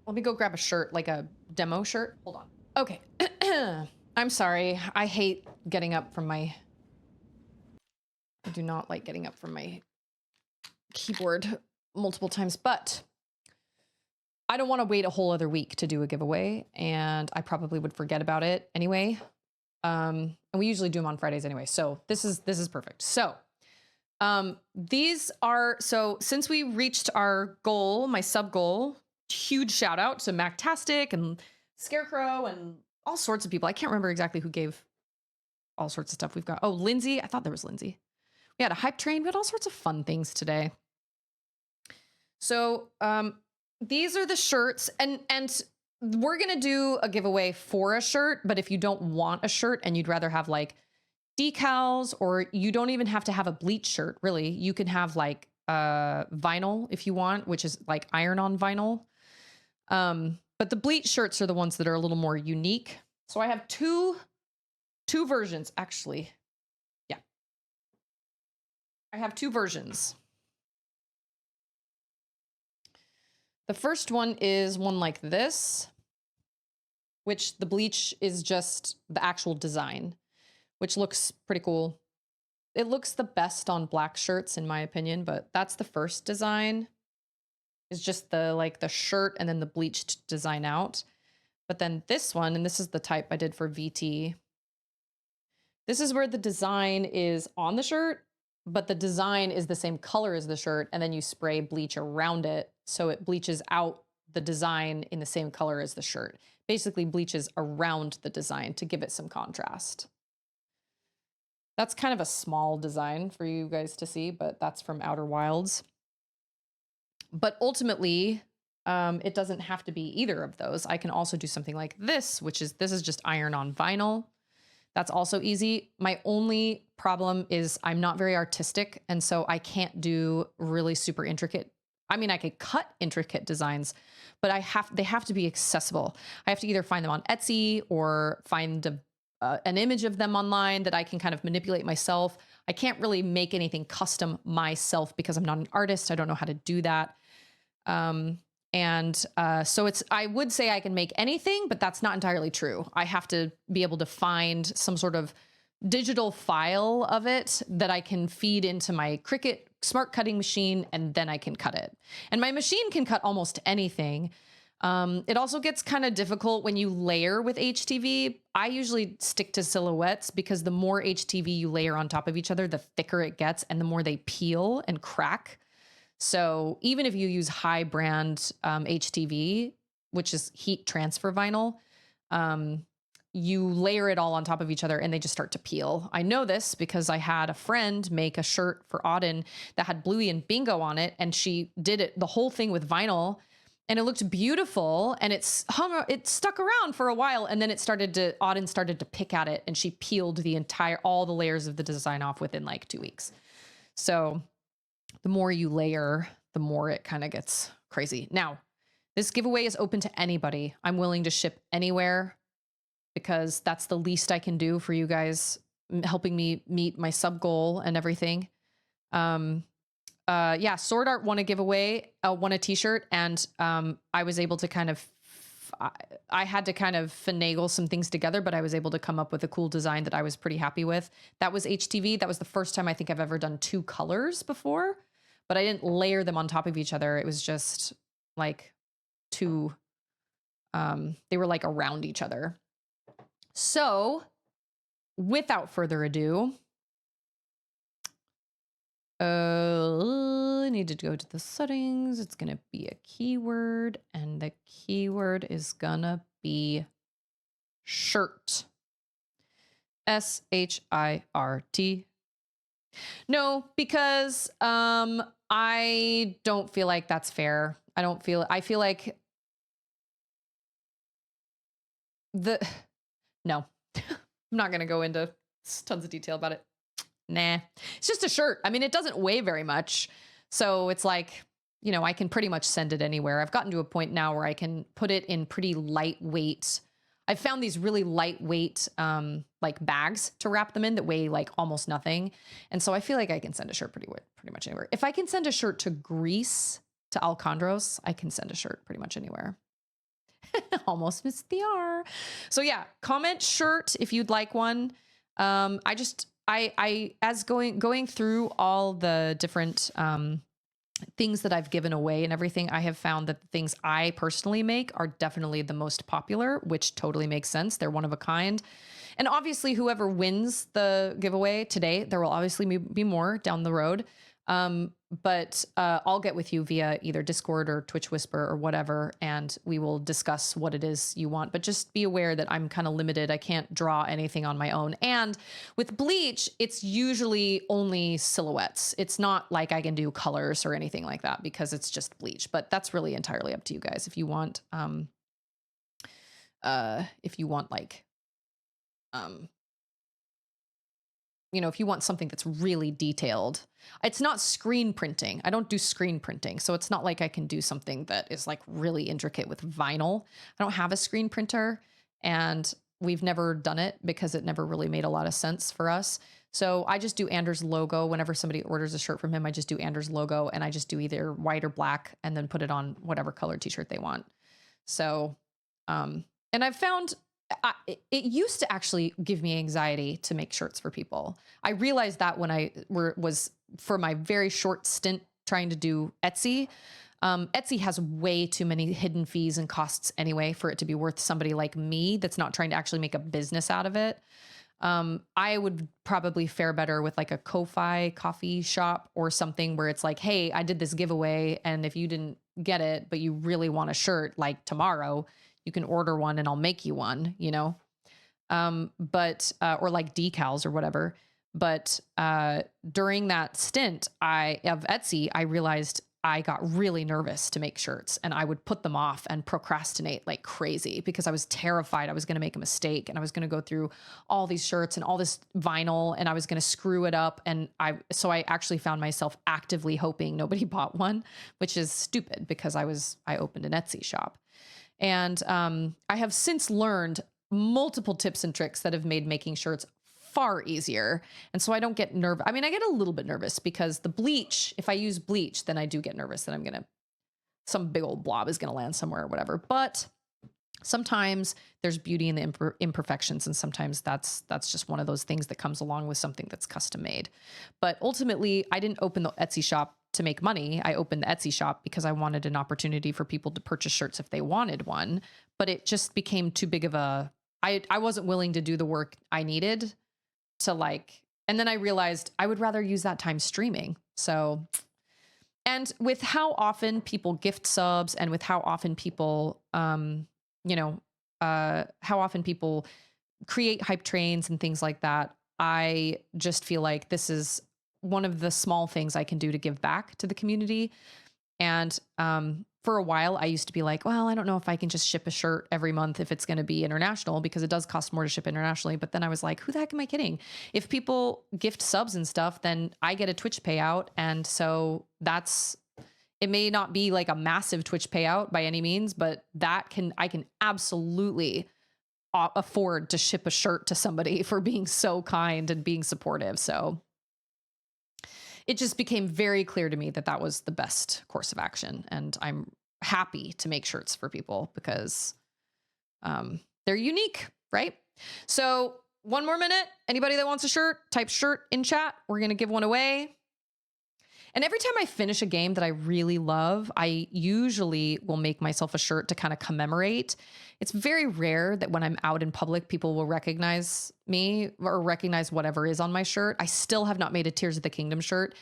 Let me go grab a shirt, like a demo shirt. Hold on. Okay. I'm sorry. I hate getting up from my, I do not like getting up from my keyboard multiple times, but I don't want to wait a whole other week to do a giveaway, and I probably would forget about it anyway. And we usually do them on Fridays anyway, so this is perfect. So these are, so since we reached our goal, my sub goal, huge shout out to Mactastic and Scarecrow and all sorts of people. I can't remember exactly who gave all sorts of stuff. We've got, oh, Lindsay. I thought there was Lindsay. We had a hype train. We had all sorts of fun things today. So these are the shirts, and we're gonna do a giveaway for a shirt, but if you don't want a shirt and you'd rather have like decals, or you don't even have to have a bleach shirt, really, you can have like vinyl if you want, which is like iron-on vinyl. But the bleach shirts are the ones that are a little more unique. So I have two versions, actually. Yeah. I have 2 versions. The first one is one like this, which the bleach is just the actual design, which looks pretty cool. It looks the best on black shirts, in my opinion, but that's the first design. Is just the, like, the shirt and then the bleached design out. But then this one, and this is the type I did for VT. This is where the design is on the shirt, but the design is the same color as the shirt, and then you spray bleach around it so it bleaches out the design in the same color as the shirt. Basically bleaches around the design to give it some contrast. That's kind of a small design for you guys to see, but that's from Outer Wilds. But ultimately, it doesn't have to be either of those. I can also do something like this, this is just iron-on vinyl. That's also easy. My only problem is I'm not very artistic, and so I can't do really super intricate. I mean, I could cut intricate designs, but they have to be accessible. I have to either find them on Etsy or find an image of them online that I can kind of manipulate myself. I can't really make anything custom myself because I'm not an artist. I don't know how to do that. So I would say I can make anything, but that's not entirely true. I have to be able to find some sort of digital file of it that I can feed into my Cricut smart cutting machine, and then I can cut it. And my machine can cut almost anything. It also gets kind of difficult when you layer with HTV. I usually stick to silhouettes because the more HTV you layer on top of each other, the thicker it gets and the more they peel and crack. So even if you use high brand HTV, which is heat transfer vinyl, you layer it all on top of each other and they just start to peel. I know this because I had a friend make a shirt for Auden that had Bluey and Bingo on it, and she did the whole thing with vinyl, and it looked beautiful, and it stuck around for a while, and then Auden started to pick at it, and she peeled all the layers of the design off within like 2 weeks. So the more you layer, the more it kind of gets crazy. Now, this giveaway is open to anybody. I'm willing to ship anywhere because that's the least I can do for you guys, helping me meet my sub goal and everything. Yeah, Sword Art won a giveaway, won a t-shirt, and I was able to kind of, I had to kind of finagle some things together, but I was able to come up with a cool design that I was pretty happy with. That was HTV. That was the first time I think I've ever done 2 colors before, but I didn't layer them on top of each other. It was just like 2, they were like around each other. So without further ado, I need to go to the settings. It's going to be a keyword, and the keyword is going to be shirt. SHIRT. No, because I don't feel like that's fair. I feel like no. I'm not going to go into tons of detail about it. Nah. It's just a shirt. I mean, it doesn't weigh very much. So it's like, I can pretty much send it anywhere. I've gotten to a point now where I can put it in pretty lightweight. I've found these really lightweight like bags to wrap them in that weigh like almost nothing. And so I feel like I can send a shirt pretty much anywhere. If I can send a shirt to Greece, to Alcandros, I can send a shirt pretty much anywhere. Almost missed the R. So yeah, comment shirt if you'd like one. I as going through all the different things that I've given away and everything, I have found that the things I personally make are definitely the most popular, which totally makes sense. They're one of a kind. And obviously whoever wins the giveaway today, there will obviously be more down the road. But I'll get with you via either Discord or Twitch Whisper or whatever, and we will discuss what it is you want. But just be aware that I'm kind of limited. I can't draw anything on my own. And with bleach, it's usually only silhouettes. It's not like I can do colors or anything like that because it's just bleach. But that's really entirely up to you guys. If you want like, if you want something that's really detailed, it's not screen printing. I don't do screen printing. So it's not like I can do something that is like really intricate with vinyl. I don't have a screen printer and we've never done it because it never really made a lot of sense for us. So I just do Anders' logo. Whenever somebody orders a shirt from him, I just do Anders' logo and I just do either white or black and then put it on whatever color t-shirt they want. So, and I've found it used to actually give me anxiety to make shirts for people. I realized that when I was for my very short stint trying to do Etsy. Etsy has way too many hidden fees and costs anyway for it to be worth somebody like me that's not trying to actually make a business out of it. I would probably fare better with like a Ko-Fi coffee shop or something where it's like, hey, I did this giveaway and if you didn't get it, but you really want a shirt like tomorrow, you can order one and I'll make you one, or like decals or whatever. But during that stint of Etsy, I realized I got really nervous to make shirts and I would put them off and procrastinate like crazy because I was terrified I was going to make a mistake and I was going to go through all these shirts and all this vinyl and I was going to screw it up. And so I actually found myself actively hoping nobody bought one, which is stupid because I opened an Etsy shop. And I have since learned multiple tips and tricks that have made making shirts far easier. And so I don't get nervous. I mean, I get a little bit nervous because the bleach, if I use bleach, then I do get nervous that some big old blob is going to land somewhere or whatever. But sometimes there's beauty in the imperfections. And sometimes that's just one of those things that comes along with something that's custom made. But ultimately, I didn't open the Etsy shop to make money. I opened the Etsy shop because I wanted an opportunity for people to purchase shirts if they wanted one, but it just became too big of I wasn't willing to do the work I needed to and then I realized I would rather use that time streaming. So, and with how often people gift subs and with how often people, how often people create hype trains and things like that, I just feel like this is one of the small things I can do to give back to the community. And for a while, I used to be like, well, I don't know if I can just ship a shirt every month if it's going to be international because it does cost more to ship internationally. But then I was like, who the heck am I kidding? If people gift subs and stuff, then I get a Twitch payout. And so it may not be like a massive Twitch payout by any means, but I can absolutely afford to ship a shirt to somebody for being so kind and being supportive. So it just became very clear to me that was the best course of action. And I'm happy to make shirts for people because they're unique, right? So one more minute. Anybody that wants a shirt, type shirt in chat. We're going to give one away. And every time I finish a game that I really love, I usually will make myself a shirt to kind of commemorate. It's very rare that when I'm out in public, people will recognize me or recognize whatever is on my shirt. I still have not made a Tears of the Kingdom shirt.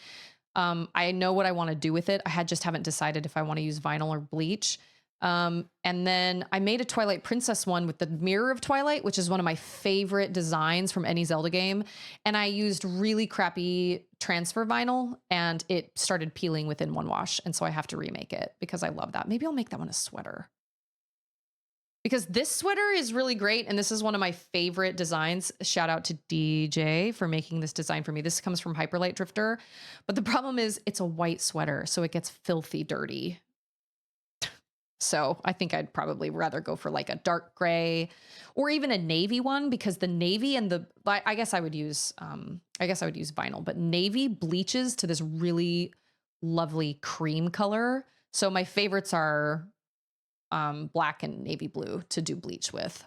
I know what I want to do with it. I just haven't decided if I want to use vinyl or bleach. And then I made a Twilight Princess one with the Mirror of Twilight, which is one of my favorite designs from any Zelda game. And I used really crappy transfer vinyl and it started peeling within one wash. And so I have to remake it because I love that. Maybe I'll make that one a sweater. Because this sweater is really great. And this is one of my favorite designs. Shout out to DJ for making this design for me. This comes from Hyperlight Drifter. But the problem is it's a white sweater, so it gets filthy dirty. So I think I'd probably rather go for like a dark gray or even a navy one, because the navy and I guess I would use vinyl, but navy bleaches to this really lovely cream color. So my favorites are black and navy blue to do bleach with.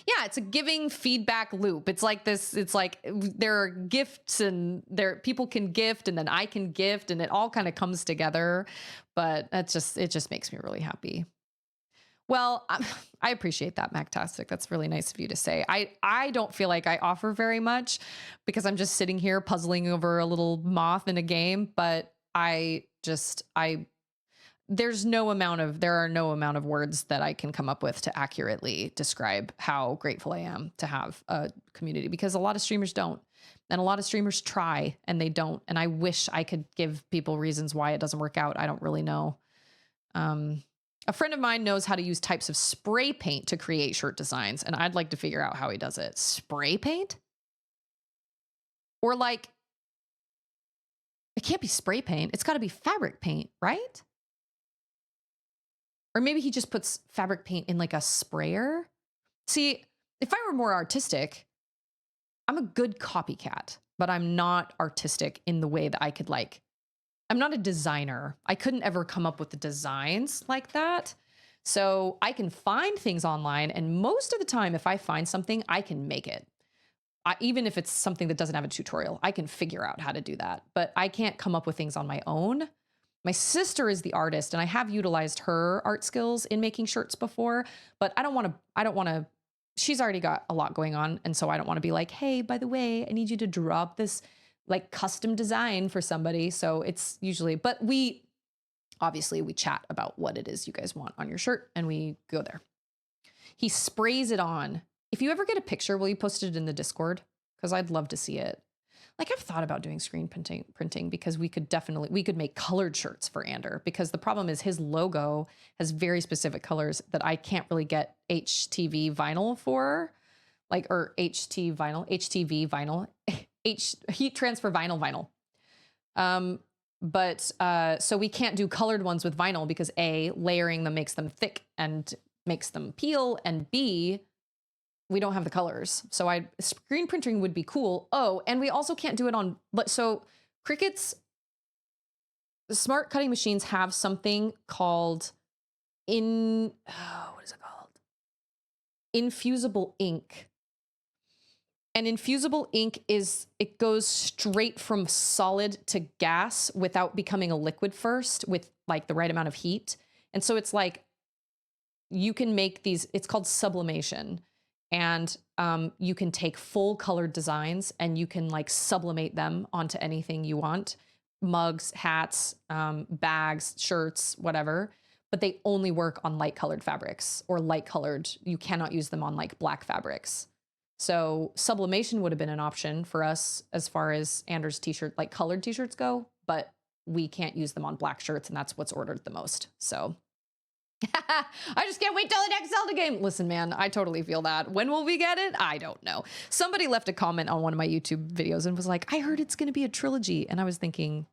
Yeah, it's a giving feedback loop. It's like this, it's like there are gifts and people can gift and then I can gift and it all kind of comes together. But it just makes me really happy. Well, I appreciate that, Mactastic. That's really nice of you to say. I don't feel like I offer very much because I'm just sitting here puzzling over a little moth in a game, but there are no amount of words that I can come up with to accurately describe how grateful I am to have a community, because a lot of streamers don't, and a lot of streamers try and they don't. And I wish I could give people reasons why it doesn't work out. I don't really know. A friend of mine knows how to use types of spray paint to create shirt designs, and I'd like to figure out how he does it. Spray paint? Or like, it can't be spray paint. It's got to be fabric paint, right? Or maybe he just puts fabric paint in like a sprayer. See, if I were more artistic, I'm a good copycat, but I'm not artistic in the way that I could I'm not a designer. I couldn't ever come up with the designs like that. So I can find things online, and most of the time, if I find something, I can make it. Even if it's something that doesn't have a tutorial, I can figure out how to do that. But I can't come up with things on my own. My sister is the artist, and I have utilized her art skills in making shirts before, but I don't want to, she's already got a lot going on. And so I don't want to be like, hey, by the way, I need you to drop this like custom design for somebody. So it's usually, but obviously we chat about what it is you guys want on your shirt and we go there. He sprays it on. If you ever get a picture, will you post it in the Discord? Because I'd love to see it. Like, I've thought about doing screen printing because we could make colored shirts for Ander, because the problem is his logo has very specific colors that I can't really get HTV vinyl for, or HTV vinyl, heat transfer vinyl. So we can't do colored ones with vinyl because A, layering them makes them thick and makes them peel, and B, we don't have the colors. So screen printing would be cool. Oh, and we also can't do it on, so Cricut's smart cutting machines have something called what is it called? Infusible ink. And infusible ink it goes straight from solid to gas without becoming a liquid first with like the right amount of heat. And so it's like, you can make these, it's called sublimation. And you can take full colored designs and you can like sublimate them onto anything you want. Mugs, hats, bags, shirts, whatever. But they only work on light colored fabrics or light colored. You cannot use them on like black fabrics. So sublimation would have been an option for us as far as Anders t-shirt, like colored t-shirts go, but we can't use them on black shirts, and that's what's ordered the most. So I just can't wait till the next Zelda game. Listen, man, I totally feel that. When will we get it? I don't know. Somebody left a comment on one of my YouTube videos and was like, I heard it's going to be a trilogy. And I was thinking,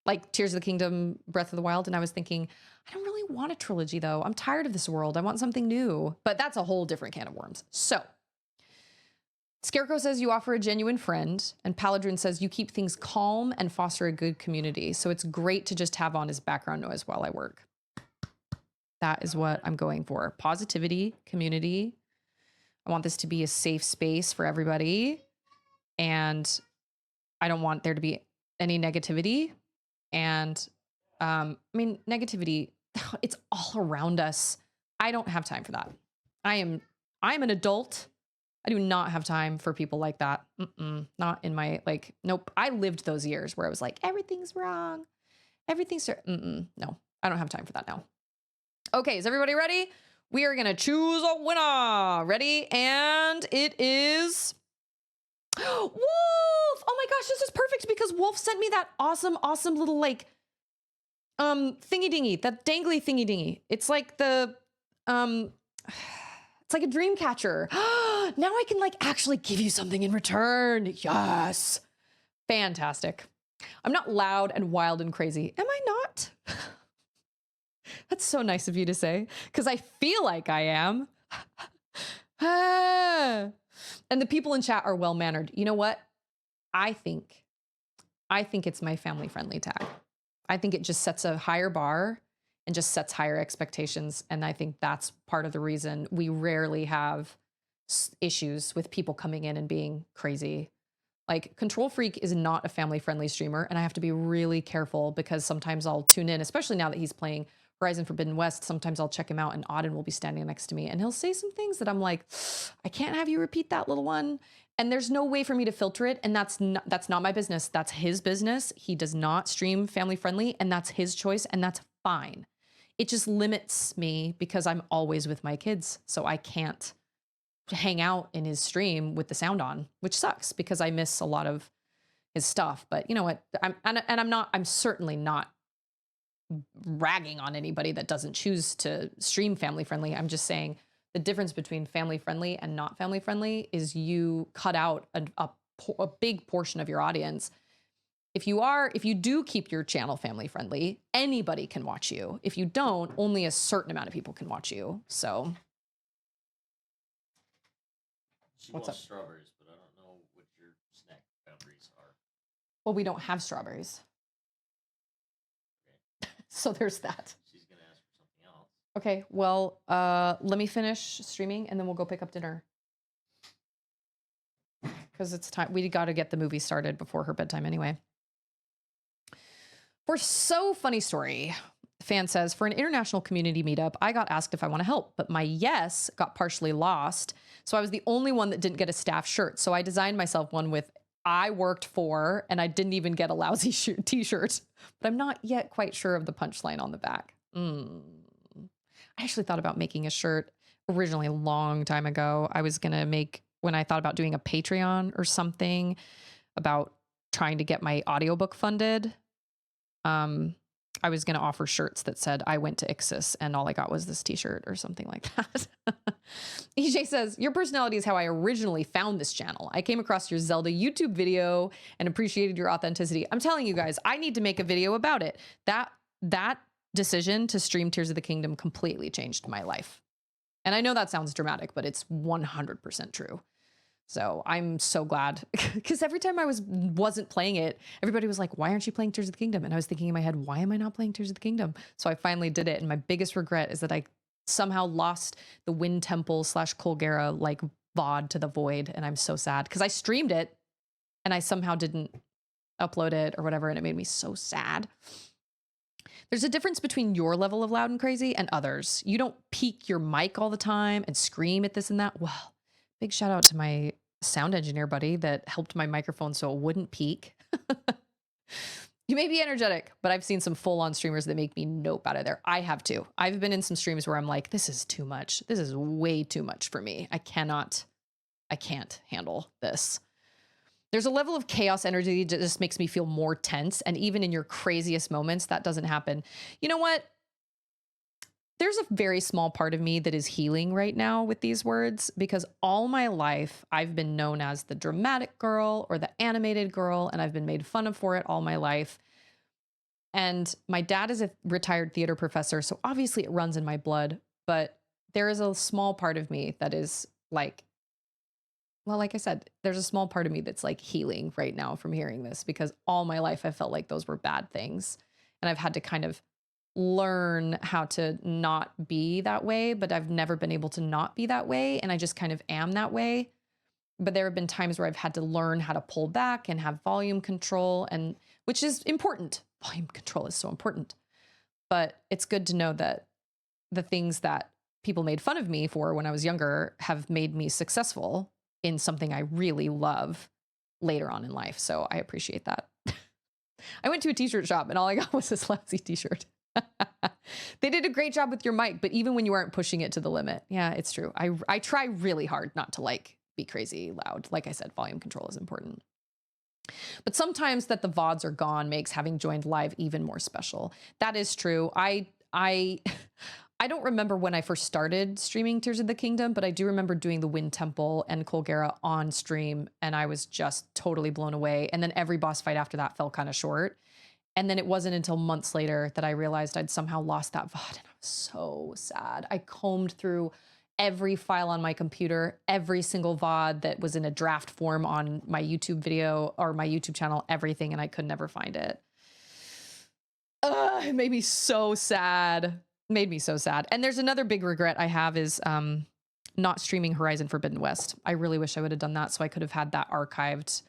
like Tears of the Kingdom, Breath of the Wild. And I was thinking, I don't really want a trilogy though. I'm tired of this world. I want something new. But that's a whole different can of worms. So Scarecrow says you offer a genuine friend, and Paladrin says you keep things calm and foster a good community. So it's great to just have on as background noise while I work. That is what I'm going for. Positivity, community. I want this to be a safe space for everybody. And I don't want there to be any negativity. And negativity, it's all around us. I don't have time for that. I'm an adult. I do not have time for people like that. Not in my, nope. I lived those years where I was like, everything's wrong. No, I don't have time for that now. Okay, is everybody ready? We are gonna choose a winner. Ready? And it is Wolf. Oh my gosh, this is perfect because Wolf sent me that awesome little like thingy dingy, that dangly thingy dingy. It's like the it's like a dream catcher. Now I can like actually give you something in return. Yes. Fantastic. I'm not loud and wild and crazy. Am I not? That's so nice of you to say, because I feel like I am. And the people in chat are well-mannered. You know what? I think it's my family-friendly tag. I think it just sets a higher bar and just sets higher expectations. And I think that's part of the reason we rarely have issues with people coming in and being crazy. Like Control Freak is not a family-friendly streamer, and I have to be really careful because sometimes I'll tune in, especially now that he's playing Horizon Forbidden West. Sometimes I'll check him out and Auden will be standing next to me and he'll say some things that I'm like, I can't have you repeat that, little one. And there's no way for me to filter it. And that's not my business. That's his business. He does not stream family friendly, and that's his choice, and that's fine. It just limits me because I'm always with my kids. So I can't hang out in his stream with the sound on, which sucks because I miss a lot of his stuff. But you know what? I'm certainly not ragging on anybody that doesn't choose to stream family friendly. I'm just saying the difference between family friendly and not family friendly is you cut out a big portion of your audience. If you do keep your channel family friendly, anybody can watch you. If you don't, only a certain amount of people can watch you. So She what's wants up? strawberries, but I don't know what your snack boundaries are. Well, we don't have strawberries. Okay. So there's that. She's gonna ask for something else. Okay, well, let me finish streaming and then we'll go pick up dinner. Because it's time. We got to get the movie started before her bedtime anyway. For so funny story, fan says, for an international community meetup, I got asked if I want to help, but my yes got partially lost. So I was the only one that didn't get a staff shirt. So I designed myself one with I worked for, and I didn't even get a lousy t-shirt, but I'm not yet quite sure of the punchline on the back. I actually thought about making a shirt originally a long time ago. I was going to make, when I thought about doing a Patreon or something about trying to get my audiobook funded, I was going to offer shirts that said I went to Ixis and all I got was this t-shirt or something like that. EJ says, your personality is how I originally found this channel. I came across your Zelda YouTube video and appreciated your authenticity. I'm telling you guys, I need to make a video about it. That decision to stream Tears of the Kingdom completely changed my life. And I know that sounds dramatic, but it's 100% true. So I'm so glad, because every time I wasn't playing it, everybody was like, why aren't you playing Tears of the Kingdom? And I was thinking in my head, why am I not playing Tears of the Kingdom? So I finally did it. And my biggest regret is that I somehow lost the Wind Temple / Colgera like VOD to the void. And I'm so sad because I streamed it and I somehow didn't upload it or whatever. And it made me so sad. There's a difference between your level of loud and crazy and others. You don't peak your mic all the time and scream at this and that. Well, big shout out to my sound engineer buddy that helped my microphone so it wouldn't peak. You may be energetic, but I've seen some full-on streamers that make me nope out of there. I have too. I've been in some streams where I'm like, this is too much. This is way too much for me. I can't handle this. There's a level of chaos energy that just makes me feel more tense. And even in your craziest moments, that doesn't happen. You know what? There's a very small part of me that is healing right now with these words, because all my life I've been known as the dramatic girl or the animated girl, and I've been made fun of for it all my life. And my dad is a retired theater professor, so obviously it runs in my blood, but there is a small part of me that is like, well, like I said, there's a small part of me that's like healing right now from hearing this, because all my life I felt like those were bad things. And I've had to kind of learn how to not be that way, but I've never been able to not be that way. And I just kind of am that way. But there have been times where I've had to learn how to pull back and have volume control, and which is important. Volume control is so important. But it's good to know that the things that people made fun of me for when I was younger have made me successful in something I really love later on in life. So I appreciate that. I went to a t-shirt shop and all I got was this lousy t-shirt. They did a great job with your mic, but even when you aren't pushing it to the limit. Yeah, it's true. I try really hard not to like be crazy loud. Like I said, volume control is important. But sometimes that the VODs are gone makes having joined live even more special. That is true. I don't remember when I first started streaming Tears of the Kingdom, but I do remember doing the Wind Temple and Colgera on stream, and I was just totally blown away. And then every boss fight after that fell kind of short. And then it wasn't until months later that I realized I'd somehow lost that VOD, and I was so sad. I combed through every file on my computer, every single VOD that was in a draft form on my YouTube video or my YouTube channel, everything, and I could never find it. It made me so sad. Made me so sad. And there's another big regret I have is not streaming Horizon Forbidden West. I really wish I would have done that so I could have had that archived,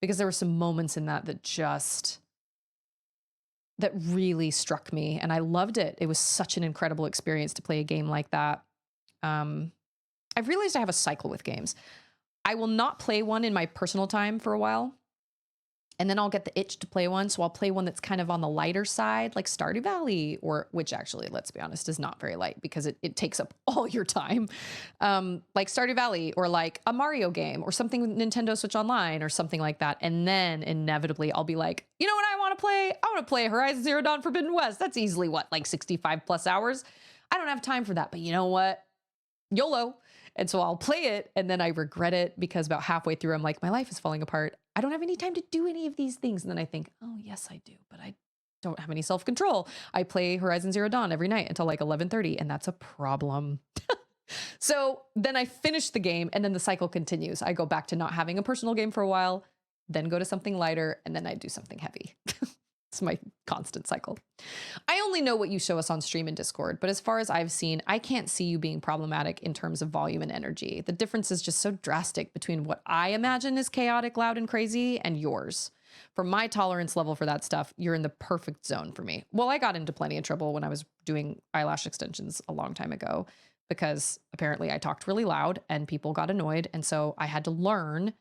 because there were some moments in that that really struck me, and I loved it. It was such an incredible experience to play a game like that. I've realized I have a cycle with games. I will not play one in my personal time for a while, and then I'll get the itch to play one. So I'll play one that's kind of on the lighter side, like Stardew Valley, which actually, let's be honest, is not very light because it takes up all your time. Like Stardew Valley, or like a Mario game, or something with Nintendo Switch Online, or something like that. And then inevitably I'll be like, you know what I want to play? I want to play Horizon Zero Dawn Forbidden West. That's easily like 65 plus hours. I don't have time for that, but you know what? YOLO. And so I'll play it, and then I regret it because about halfway through, I'm like, my life is falling apart. I don't have any time to do any of these things. And then I think, oh, yes, I do, but I don't have any self-control. I play Horizon Zero Dawn every night until like 11:30, and that's a problem. So then I finish the game, and then the cycle continues. I go back to not having a personal game for a while, then go to something lighter, and then I do something heavy. It's my constant cycle. I only know what you show us on stream and Discord, but as far as I've seen, I can't see you being problematic in terms of volume and energy. The difference is just so drastic between what I imagine is chaotic, loud, and crazy and yours. For my tolerance level for that stuff, you're in the perfect zone for me. Well, I got into plenty of trouble when I was doing eyelash extensions a long time ago because apparently I talked really loud and people got annoyed. And so I had to learn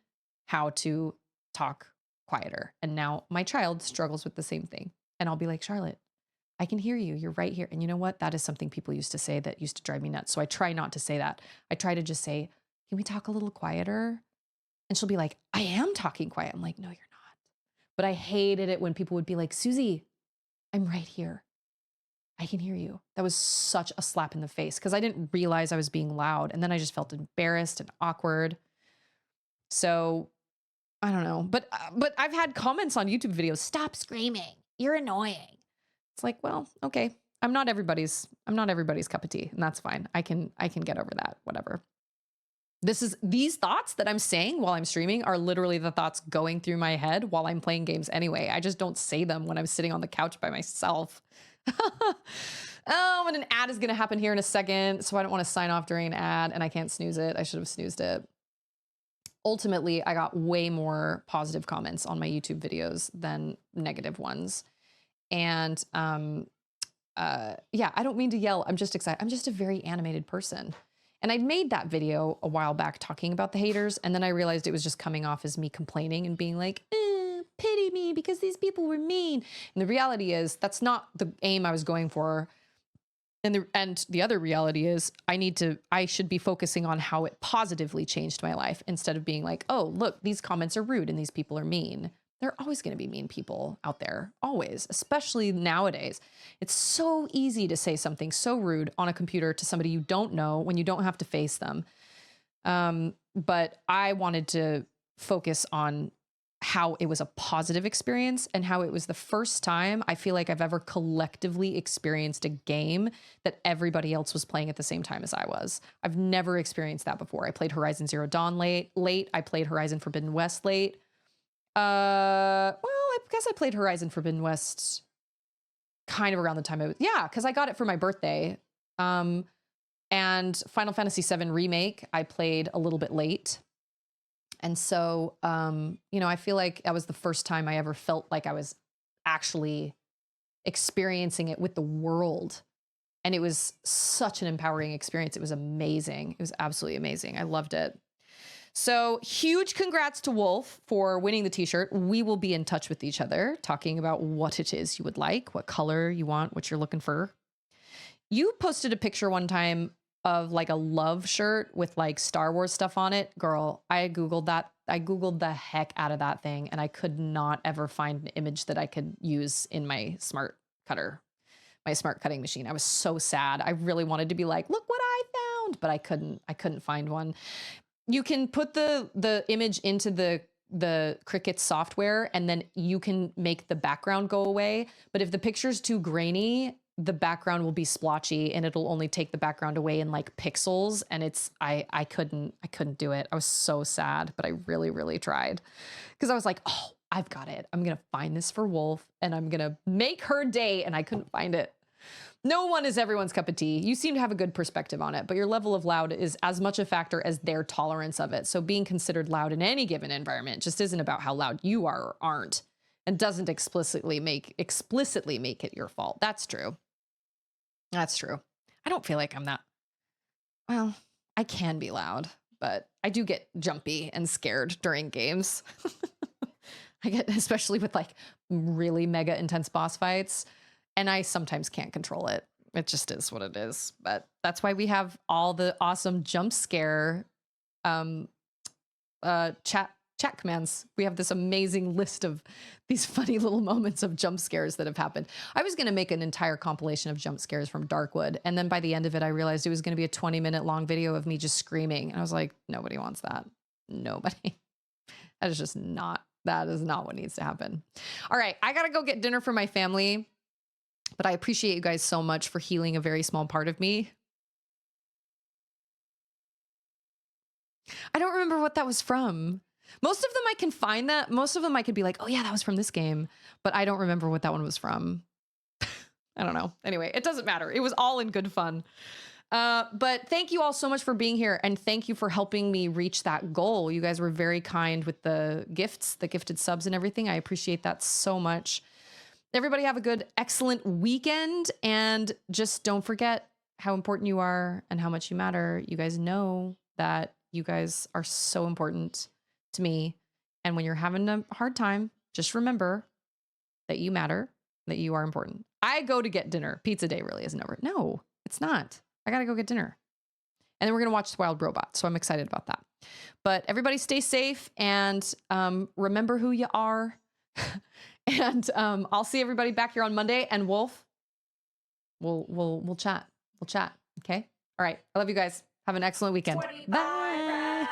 how to talk quieter. And now my child struggles with the same thing. And I'll be like, Charlotte, I can hear you. You're right here. And you know what? That is something people used to say that used to drive me nuts. So I try not to say that. I try to just say, can we talk a little quieter? And she'll be like, I am talking quiet. I'm like, no, you're not. But I hated it when people would be like, Susie, I'm right here. I can hear you. That was such a slap in the face because I didn't realize I was being loud. And then I just felt embarrassed and awkward. So I don't know, but I've had comments on YouTube videos, stop screaming, you're annoying. It's like, well, okay. I'm not everybody's cup of tea, and that's fine. I can get over that, whatever. These thoughts that I'm saying while I'm streaming are literally the thoughts going through my head while I'm playing games anyway. I just don't say them when I'm sitting on the couch by myself. Oh, and an ad is going to happen here in a second, so I don't want to sign off during an ad, and I can't snooze it. I should have snoozed it. Ultimately, I got way more positive comments on my YouTube videos than negative ones. And yeah, I don't mean to yell. I'm just excited. I'm just a very animated person. And I'd made that video a while back talking about the haters. And then I realized it was just coming off as me complaining and being like, pity me because these people were mean. And the reality is that's not the aim I was going for. And the other reality is I should be focusing on how it positively changed my life instead of being like, oh, look, these comments are rude and these people are mean. There are always going to be mean people out there, always, especially nowadays. It's so easy to say something so rude on a computer to somebody you don't know when you don't have to face them. But I wanted to focus on how it was a positive experience and how it was the first time I feel like I've ever collectively experienced a game that everybody else was playing at the same time as I was. I've never experienced that before. I played Horizon Zero Dawn late. I played Horizon Forbidden West late. Well, I guess I played Horizon Forbidden West kind of around the time because I got it for my birthday. And Final Fantasy VII Remake, I played a little bit late. And so, I feel like that was the first time I ever felt like I was actually experiencing it with the world. And it was such an empowering experience. It was amazing. It was absolutely amazing. I loved it. So huge congrats to Wolf for winning the t-shirt. We will be in touch with each other, talking about what it is you would like, what color you want, what you're looking for. You posted a picture one time of like a love shirt with like Star Wars stuff on it. Girl, I Googled that. I Googled the heck out of that thing and I could not ever find an image that I could use in my smart cutting machine. I was so sad. I really wanted to be like, look what I found, but I couldn't find one. You can put the image into the Cricut software and then you can make the background go away. But if the picture's too grainy, the background will be splotchy and it'll only take the background away in like pixels. And I couldn't do it. I was so sad, but I really, really tried because I was like, oh, I've got it. I'm going to find this for Wolf and I'm going to make her day. And I couldn't find it. No one is everyone's cup of tea. You seem to have a good perspective on it, but your level of loud is as much a factor as their tolerance of it. So being considered loud in any given environment just isn't about how loud you are or aren't, and doesn't explicitly make it your fault. That's true. That's true. I don't feel like I'm that. Well, I can be loud, but I do get jumpy and scared during games. I get, especially with like really mega intense boss fights. And I sometimes can't control it. It just is what it is. But that's why we have all the awesome jump scare chat commands. We have this amazing list of these funny little moments of jump scares that have happened. I was going to make an entire compilation of jump scares from Darkwood. And then by the end of it, I realized it was going to be a 20-minute long video of me just screaming. And I was like, nobody wants that. Nobody. That is not what needs to happen. All right. I got to go get dinner for my family. But I appreciate you guys so much for healing a very small part of me. I don't remember what that was from. Most of them I can find that. Most of them I could be like, oh yeah, that was from this game. But I don't remember what that one was from. I don't know. Anyway, it doesn't matter. It was all in good fun. But thank you all so much for being here. And thank you for helping me reach that goal. You guys were very kind with the gifts, the gifted subs and everything. I appreciate that so much. Everybody have a good, excellent weekend. And just don't forget how important you are and how much you matter. You guys know that you guys are so important to me. And when you're having a hard time, just remember that you matter, that you are important. I go to get dinner. Pizza day really isn't over. No, it's not. I got to go get dinner. And then we're going to watch The Wild Robot. So I'm excited about that. But everybody stay safe and remember who you are. And I'll see everybody back here on Monday. And Wolf, we'll chat. We'll chat. Okay. All right. I love you guys. Have an excellent weekend. Bye.